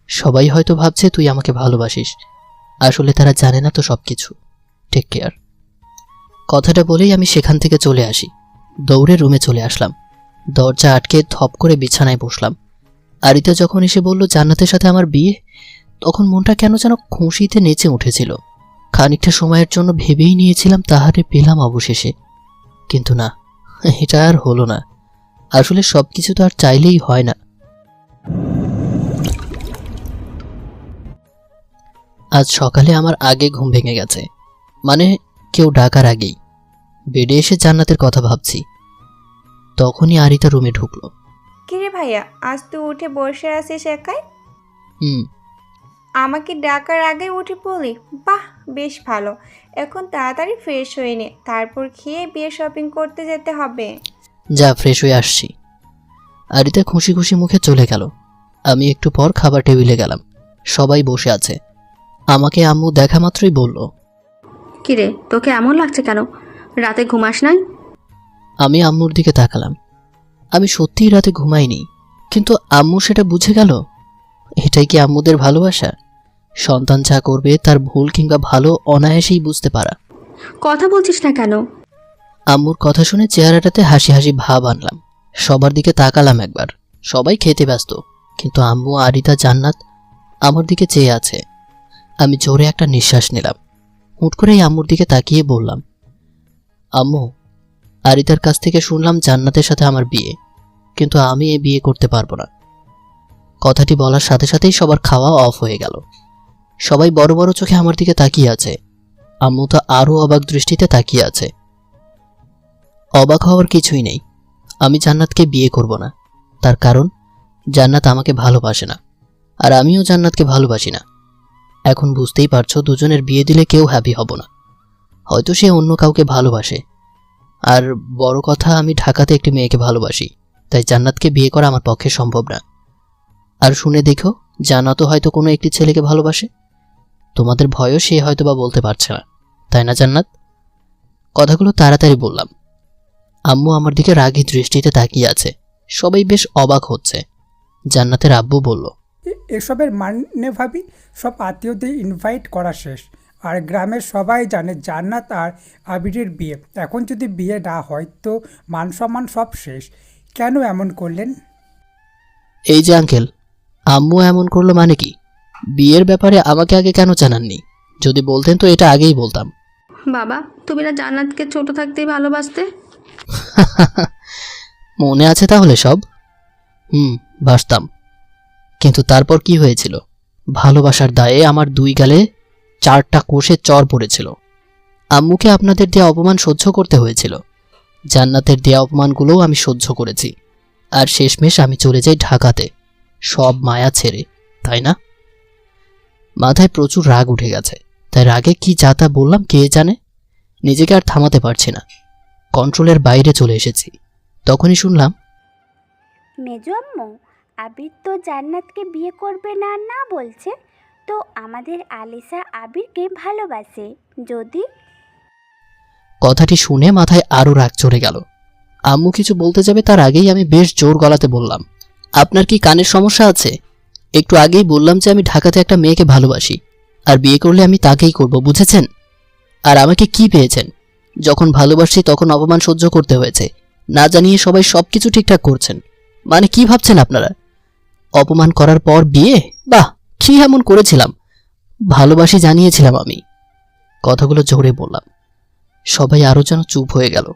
সবাই হয়তো ভাবছে তুই আমাকে ভালোবাসিস, আসলে তারা জানে না তো সব কিছু। Take care. কথাটা বলেই আমি সেখান থেকে চলে আসি। দৌড়ে রুমে চলে আসলাম, দরজা আটকে থপ করে বিছানায় বসলাম। আরিতা যখন এসে বলল জান্নাতের সাথে আমার বিয়ে, তখন মনটা কেন যেন খুশিতে নেচে উঠেছিল। খানিকটা সময়ের জন্য ভেবেই নিয়েছিলাম তাহারে পেলাম অবশেষে, কিন্তু না, এটা আর হলো না। আসলে সবকিছু তো আর চাইলেই হয় না। আজ সকালে আমার আগে ঘুম ভেঙে গেছে, মানে কেউ ডাকার আগেই। বেডে এসে জান্নাতের কথা ভাবছি, তখনই আরিতা রুমে ঢুকলো। কিরে ভাইয়া, আজ তুই উঠে বসে আছিস একাই? হুম। আমাকে ডাকার আগে উঠে পড়লি? বাহ, বেশ ভালো। এখন তাড়াতাড়ি ফ্রেশ হয়ে নে, তারপর খেয়ে বিয়ে শপিং করতে যেতে হবে। যা, ফ্রেশ হয়ে আসছি। আরিতা খুশি খুশি মুখে চলে গেল। আমি একটু পর খাবার টেবিলে গেলাম, সবাই বসে আছে। আমাকে আম্মু দেখা মাত্রই বলল, কিরে, তোকে এমন লাগছে কেন? রাতে ঘুমাস নাই? আমি আম্মুর দিকে তাকালাম। আমি সত্যিই রাতে ঘুমাইনি, কিন্তু আম্মু সেটা বুঝে গেল। এটাই কি আম্মুদের ভালোবাসা? সন্তান যা করবে তার ভুল কিংবা ভালো অনায়াসেই বুঝতে পারা। কথা বলছিস না কেন? আম্মুর কথা শুনে চেহারাটাতে হাসি হাসি ভাব আনলাম। সবার দিকে তাকালাম একবার, সবাই খেতে ব্যস্ত, কিন্তু আম্মু, আরিতা, জান্নাত আমার দিকে চেয়ে আছে। আমি জোরে একটা নিঃশ্বাস নিলাম। হুট করেই আম্মুর দিকে তাকিয়ে বললাম, আম্মু, আরিতার কাছ থেকে শুনলাম জান্নাতের সাথে আমার বিয়ে, কিন্তু আমি এই বিয়ে করতে পারবো না। কথাটি বলার সাথে সাথেই সবার খাওয়া অফ হয়ে গেল। সবাই বড় বড় চোখে আমার দিকে তাকিয়ে আছে। আম্মু তো আরও অবাক দৃষ্টিতে তাকিয়ে আছে। অবাক হওয়ার কিছুই নেই, আমি জান্নাতকে বিয়ে করব না। তার কারণ জান্নাত আমাকে ভালোবাসে না, আর আমিও জান্নাতকে ভালোবাসি না। এখন বুঝতেই পারছো, দুজনের বিয়ে দিলে কেউ হ্যাপি হব না। হয়তো সে অন্য কাউকে ভালোবাসে, আর বড় কথা, আমি ঢাকাতে একটি মেয়েকে ভালোবাসি, তাই জান্নাতকে বিয়ে করা আমার পক্ষে সম্ভব না। আর শুনে দেখো, জান্নাতও হয়তো কোনো একটি ছেলেকে ভালোবাসে। তোমাদের ভয়ও সে হয়তো বা বলতে পারছে না, তাই না জান্নাত? কথাগুলো তাড়াতাড়ি বললাম। আম্মু আমার দিকে রাগী দৃষ্টিতে তাকিয়ে আছে। সবাই বেশ অবাক হচ্ছে। জান্নাতের আব্বু বলল, এসবের মানে ভাবি, সব আত্মীয়দের ইনভাইট করা শেষ, আর গ্রামের সবাই জানে জান্নাত আর আবিরের বিয়ে। এখন যদি বিয়ে না হয় তো মান সম্মান সব শেষ। কেন এমন করলেন? এই যে আঙ্কেল, আম্মু এমন করলো মানে কি? বিয়ের ব্যাপারে আমাকে আগে কেন জানাননি? যদি বলতেন তো এটা আগেই বলতাম। বাবা, তুমি না জান্নাতকে ছোট থাকতেই ভালোবাসতে? মনে আছে তাহলে সব? বাসতাম, কিন্তু তারপর কি হয়েছিল? ভালোবাসার দায়ে আমার 2 গালে 4টা কোষে চর পড়েছিল। আম্মুকে আপনাদের দেয়া অপমান সহ্য করতে হয়েছিল, জান্নাতের দেয়া অপমানগুলোও আমি সহ্য করেছি, আর শেষমেশ আমি চলে যাই ঢাকাতে, সব মায়া ছেড়ে, তাই না? মাথায় প্রচুর রাগ উঠে গেছে, তাই রাগে কি যা তা বললাম কে জানে। নিজেকে আর থামাতে পারছি না, কন্ট্রোলের বাইরে চলে এসেছি। তখনই শুনলাম, মেজো আম্মু, আবির তো জান্নাতকে বিয়ে করবে না না বলছে, তো আমাদের আলিসা আবিরকে ভালোবাসে। যদি কথাটি শুনে মাথায় আরো রাগ চড়ে গেল। আম্মু কিছু বলতে যাবে তার আগেই আমি বেশ জোর গলাতে বললাম, আপনার কি কানের সমস্যা আছে? একটু আগেই বললাম যে আমি ঢাকাতে একটা মেয়েকে ভালোবাসি, আর বিয়ে করলে আমি তাকেই করব, বুঝেছেন? আর আমাকে কি পেয়েছেন? যখন ভালোবাসি তখন অপমান সহ্য করতে হয়েছে, না জানিয়ে সবাই সবকিছু ঠিকঠাক করছেন। মানে কি ভাবছেন আপনারা? অপমান করার পর বিয়ে? বাহ, কি এমন করেছিলাম? ভালোবাসি জানিয়েছিলাম আমি। কথাগুলো জোরে বললাম। সবাই আরো যেন চুপ হয়ে গেল।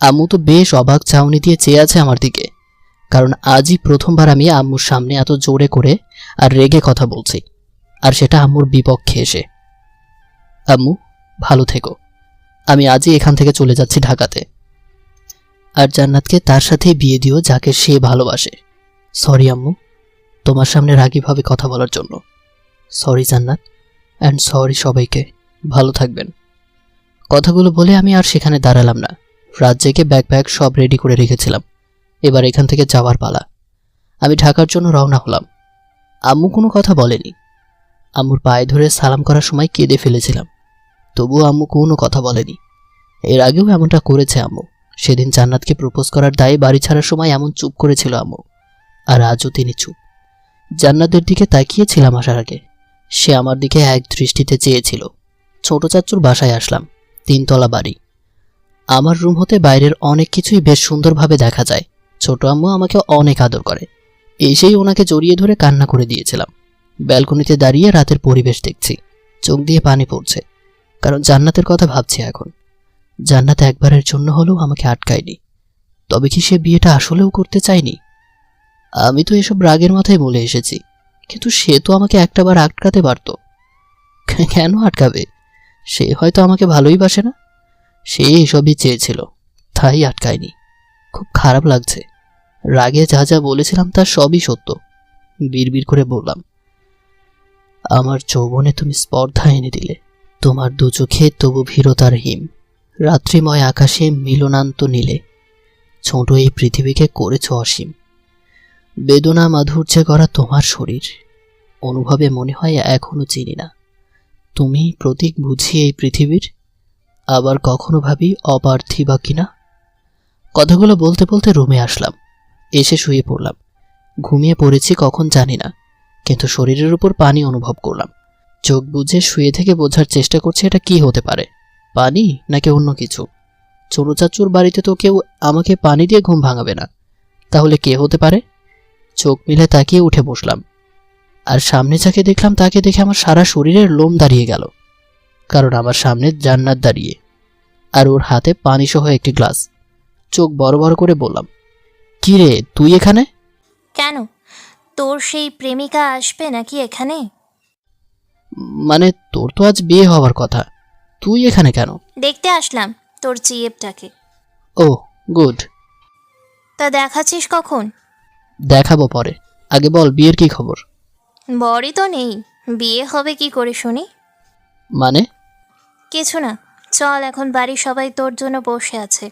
আম্মু তো বেশ অবাক চাউনি দিয়ে চেয়ে আছে আমার দিকে, কারণ আজই প্রথমবার আমি আম্মুর সামনে এত জোরে করে আর রেগে কথা বলছি, আর সেটা আম্মুর বিপক্ষে এসে। আম্মু ভালো থেকো, আমি আজই এখান থেকে চলে যাচ্ছি ঢাকাতে। আর জান্নাতকে তার সাথেই বিয়ে দিও যাকে সে ভালোবাসে। সরি আম্মু, তোমার সামনে রাগীভাবে কথা বলার জন্য। সরি জান্নাত, অ্যান্ড সরি সবাইকে। ভালো থাকবেন। কথাগুলো বলে আমি আর সেখানে দাঁড়ালাম না। রাত জেগে ব্যাগ সব রেডি করে রেখেছিলাম। এবার এখান থেকে যাওয়ার পালা। আমি ঢাকার জন্য রওনা হলাম। আম্মু কোনো কথা বলেনি। আম্মুর পায়ে ধরে সালাম করার সময় কেঁদে ফেলেছিলাম, তবুও আম্মু কোনো কথা বলেনি। এর আগেও এমনটা করেছে আম্মু। সেদিন জান্নাতকে প্রপোজ করার দায়ে বাড়ি ছাড়ার সময় এমন চুপ করেছিল আম্মু, আর আজও তিনি চুপ। জান্নাতের দিকে তাকিয়েছিলাম আসার আগে। সে আমার দিকে এক দৃষ্টিতে চেয়েছিল। ছোট চাচ্চুর বাসায় আসলাম। 3 তলা বাড়ি। আমার রুম হতে বাইরের অনেক কিছুই বেশ সুন্দরভাবে দেখা যায়। ছোট আম্মু আমাকে অনেক আদর করে। এসেই ওনাকে জড়িয়ে ধরে কান্না করে দিয়েছিলাম। ব্যালকনিতে দাঁড়িয়ে রাতের পরিবেশ দেখছি, চোখ দিয়ে পানি পড়ছে, কারণ জান্নাতের কথা ভাবছি এখন। জান্নাত একবারের জন্য হলেও আমাকে আটকায়নি। তবে কি সে বিয়েটা আসলেও করতে চায়নি? আমি তো এসব রাগের মাথায় বলে এসেছি, কিন্তু সে তো আমাকে একটাবার আটকাতে পারত। কেন আটকাবে? সে হয়তো আমাকে ভালোই বাসে না। সে এসবই চেয়েছিল, তাই আটকায়নি। খুব খারাপ লাগছে। রাগে যা যা বলেছিলাম তার সবই সত্য। বিড়বিড় করে বললাম, আমার যৌবনে তুমি স্পর্ধা এনে দিলে। তোমার দু চোখে তবু ভীরতার হিম, রাত্রিময় আকাশে মিলনান্ত নীলে। ছোট এই পৃথিবীকে করেছ অসীম। বেদনা মাধুর্যে করা তোমার শরীর, অনুভবে মনে হয় এখনো চিনি না। তুমি প্রতীক বুঝি এই পৃথিবীর, আবার কখনো ভাবি অপার্থিবা কিনা। কথাগুলো বলতে বলতে রুমে আসলাম। এসে শুয়ে পড়লাম। ঘুমিয়ে পড়েছি কখন জানি না, কিন্তু শরীরের উপর পানি অনুভব করলাম। চোখ বুজে শুয়ে থেকে বোঝার চেষ্টা করছি এটা কি হতে পারে, পানি নাকি অন্য কিছু। ছোট চাচুর বাড়িতে তো কেউ আমাকে পানি দিয়ে ঘুম ভাঙাবে না, তাহলে কে হতে পারে? চোখ মিলে তাকিয়ে উঠে বসলাম। আর সামনে যাকে দেখলাম তাকে দেখে আমার সারা শরীরের লোম দাঁড়িয়ে গেল, কারণ আমার সামনে জান্নাত দাঁড়িয়ে, আর ওর হাতে পানি সহ একটি গ্লাস। চোখ বড় বড় করে বললাম, কি রে তুই এখানে? কেন, তোর সেই প্রেমিকা আসবে নাকি এখানে? মানে তোর তো আজ বিয়ে হওয়ার কথা, তুই এখানে কেন? দেখতে আসলাম তোর জিএফটাকে। ও গুড। তা দেখাচ্ছিস কখন? দেখাবো পরে, আগে বল বিয়ের কি খবর? বরই তো নেই, বিয়ে হবে কি করে শুনি? মানে? কিছু না, চল এখন বাড়ির সবাই তোর জন্য বসে আছে।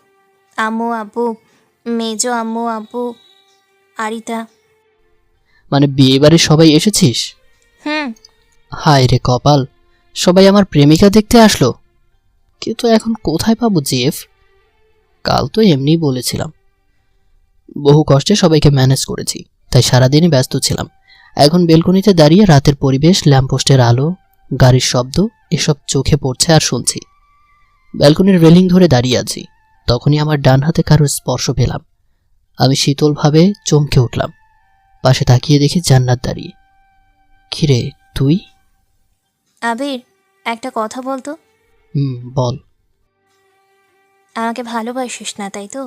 আম্মু আব্বু, মেজো আম্মু আব্বু, আরিতা। মানে বিয়ে বাড়ির সবাই এসেছিস? হুম। হায় রে কপাল, সবাই আমার প্রেমিকা দেখতে আসলো। কিন্তু এখন কোথায় পাবো জিএফ? কাল তো এমনি বলেছিলাম। বহু কষ্টে সবাইকে ম্যানেজ করেছি, তাই সারাদিনই ব্যস্ত ছিলাম। এখন বেলকনিতে দাঁড়িয়ে রাতের পরিবেশ, ল্যাম্পপোস্টের আলো, গাড়ির শব্দ এসব চোখে পড়ছে আর শুনছি। ব্যালকনির রেলিং ধরে দাঁড়িয়ে আছি, তখনই আমার ডান হাতে কারোর স্পর্শ পেলাম। আমি শীতলভাবে চমকে উঠলাম। পাশে তাকিয়ে দেখি জান্নাত দাঁড়িয়ে। কিরে তুই? আবির, একটা কথা বলতো। বল। আমাকে ভালোবাসিস না তাই তো?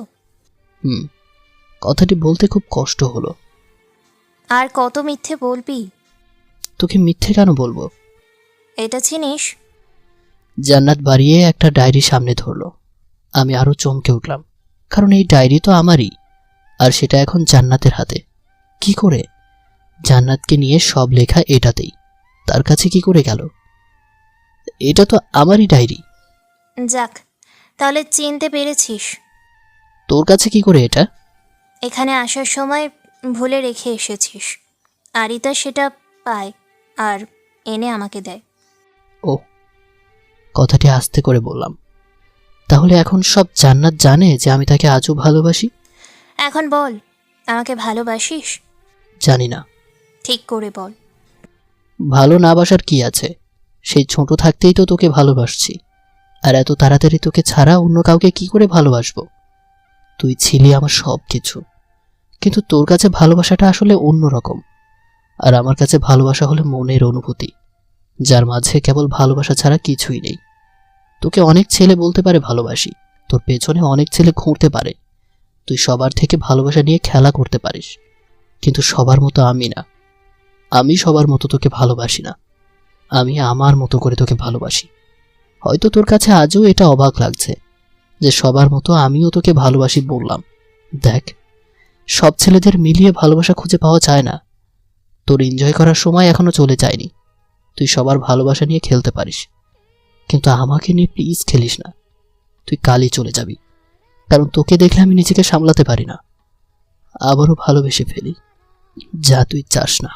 কথাটি বলতে খুব কষ্ট হলো। আর কত মিথ্যে বলবি? তোকে মিথ্যে কেন বলবো? এটা চিনিস? জান্নাত বাড়িয়ে একটা ডায়েরি সামনে ধরলো। আমি আরো চমকে উঠলাম, কারণ এই ডায়েরি তো আমারই, আর সেটা এখন জান্নাতের হাতে। কি করে? জান্নাতকে নিয়ে সব লেখা এটাতেই, তার কাছে কি করে গেল? এটা তো আমারই ডায়েরি। যাক, তাহলে চিনতে পেরেছিস। তোর কাছে কি করে এটা? এখানে আসার সময় ভুলে রেখে এসেছিস। আরিতা সেটা পায় আর এনে আমাকে দেয়। ও, কথাটি আস্তে করে বললাম। তাহলে এখন সব জান্নাত জানে যে আমি তাকে আজও ভালোবাসি? এখন বল, আমাকে ভালোবাসিস? জানি না। ঠিক করে বল। ভালো না বাসার কি আছে? সেই ছোট থাকতেই তো তোকে ভালোবাসছি, আর এত তাড়াতাড়ি তোকে ছাড়া অন্য কাউকে কি করে ভালোবাসবো? তুই ছিলি আমার সব কিছু, কিন্তু তোর কাছে ভালোবাসাটা আসলে অন্যরকম, আর আমার কাছে ভালোবাসা হলো মনের অনুভূতি, যার মাঝে কেবল ভালোবাসা ছাড়া কিছুই নেই। তোকে অনেক ছেলে বলতে পারে ভালোবাসি, তোর পেছনে অনেক ছেলে ঘুরতে পারে, তুই সবার থেকে ভালোবাসা নিয়ে খেলা করতে পারিস, কিন্তু সবার মতো আমি না। আমি সবার মতো তোকে ভালোবাসি না, আমি আমার মতো করে তোকে ভালোবাসি। হয়তো তোর কাছে আজও এটা অবাক লাগছে যে সবার মতো আমিও তোকে ভালোবাসি বললাম। দেখ, সব ছেলেদের মিলিয়ে ভালোবাসা খুঁজে পাওয়া যায় না। তোর এনজয় করার সময় এখনো চলে যায়নি। তুই সবার ভালোবাসা নিয়ে খেলতে পারিস, কিন্তু আমাকে নিয়ে প্লিজ খেলিস না। তুই কালই চলে যাবি, কারণ তোকে দেখলে আমি নিজেকে সামলাতে পারি না, আবারও ভালোবেসে ফেলি, যা তুই চাস না।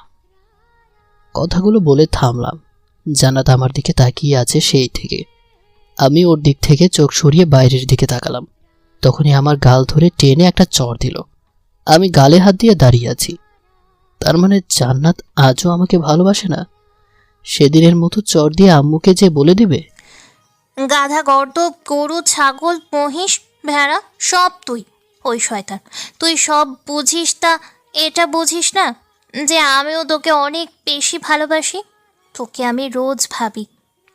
কথাগুলো বলে থামলাম। জান্নাত আমার দিকে তাকিয়ে আছে সেই থেকে। আমি ওর দিক থেকে চোখ সরিয়ে বাইরের দিকে তাকালাম। তখনই আমার গাল ধরে টেনে একটা চড় দিল। আমি গালে হাত দিয়ে দাঁড়িয়ে আছি। তার মানে জান্নাত আজও আমাকে ভালোবাসে না? সেদিনের মতো চড় দিয়ে আম্মুকে যে বলে দিবে? গাধা, গর্দ, গরু, ছাগল, মহিষ, ভেড়া সব তুই। ওই শয়তান, তুই সব বুঝিস, তা এটা বুঝিস না যে আমিও তোকে অনেক বেশি ভালোবাসি। তোকে আমি রোজ ভাবি।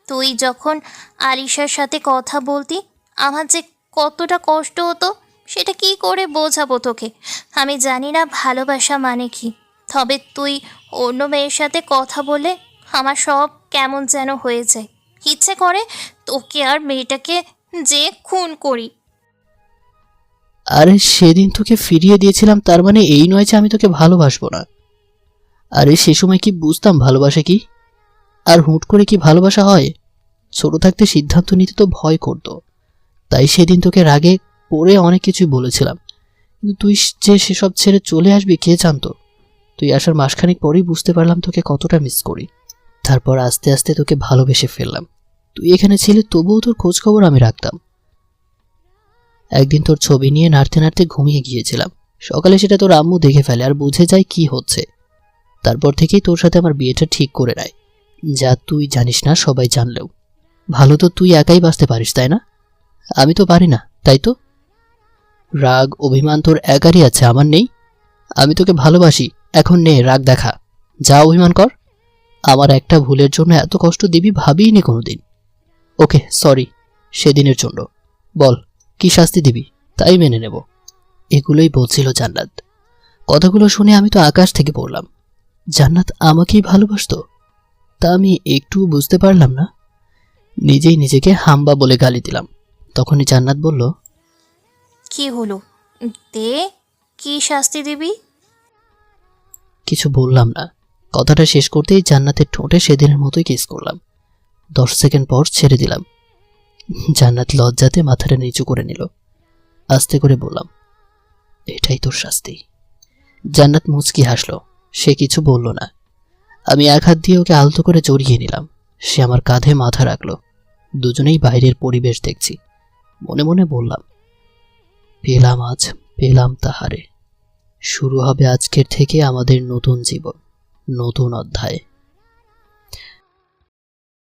তুই যখন আলিশার সাথে কথা বলতি আমার যে কতটা কষ্ট হতো সেটা কি করে বোঝাবো তোকে। আমি জানি না ভালোবাসা মানে কি, তবে তুই অন্য মেয়ের সাথে কথা বলে আমার সব কেমন যেন হয়ে যায়। ইচ্ছে করে তোকে আর মেয়েটাকে যে খুন করি। আরে সেদিন তোকে ফিরিয়ে দিয়েছিলাম, তার মানে এই নয় যে আমি তোকে ভালোবাসবো না। আরে সে সময় কি বুঝতাম ভালোবাসা কি? আর হুট করে কি ভালোবাসা হয়? ছোট থাকতে সিদ্ধান্ত নিতে তো ভয় করতো, তাই সেদিন তোকে রাগে পড়ে অনেক কিছুই বলেছিলাম। কিন্তু তুই যে সেসব ছেড়ে চলে আসবি কে জানতো? তুই আসার মাসখানেক পরেই বুঝতে পারলাম তোকে কতটা মিস করি। তারপর আস্তে আস্তে তোকে ভালোবেসে ফেললাম। তুই এখানে ছিলে তবুও তোর খোঁজ খবর আমি রাখতাম। একদিন তোর ছবি নিয়ে নাড়তে নাড়তে ঘুমিয়ে গিয়েছিলাম। সকালে সেটা তোর আম্মু দেখে ফেলে আর বুঝে যায় কি হচ্ছে। তারপর থেকেই তোর সাথে আমার বিয়েটা ঠিক করে নেয়, যা তুই জানিস না সবাই জানলেও। ভালো তো তুই একাই বাঁচতে পারিস, তাই না? আমি তো পারি না, তাই তো? রাগ অভিমান তোর একারই আছে, আমার নেই? আমি তোকে ভালোবাসি, এখন নে রাগ দেখা, যা অভিমান কর। আমার একটা ভুলের জন্য এত কষ্ট দিবি ভাবিনি কোনোদিন। ওকে সরি সেদিনের জন্য। বল কি শাস্তি দিবি, তাই মেনে নেব। এগুলোই বলছিল জান্নাত। কথাগুলো শুনে আমি তো আকাশ থেকে পড়লাম। জান্নাত আমাকেই ভালোবাসতো, তা আমি একটু বুঝতে পারলাম না। নিজেই নিজেকে হাম্বা বলে গালি দিলাম। তখনই জান্নাত বলল, কি হলো, দে কি শাস্তি দিবি? কিছু বললাম না। কথাটা শেষ করতেই জান্নাতের ঠোঁটে সেদিনের মতোই কিস করলাম। 10 সেকেন্ড পর ছেড়ে দিলাম। জান্নাত লজ্জাতে মাথাটা নিচু করে নিল। আস্তে করে বললাম, এটাই তোর শাস্তি। জান্নাত মুচকি হাসলো, সে কিছু বলল না। আমি এক হাত দিয়ে ওকে আলতো করে জড়িয়ে নিলাম। সে আমার কাঁধে মাথা রাখলো। দুজনেই বাইরের পরিবেশ দেখছি। মনে মনে বললাম, পেলাম আজ, পেলাম তাহারে। শুরু হবে আজকের থেকে আমাদের নতুন জীবন, নতুন অধ্যায়।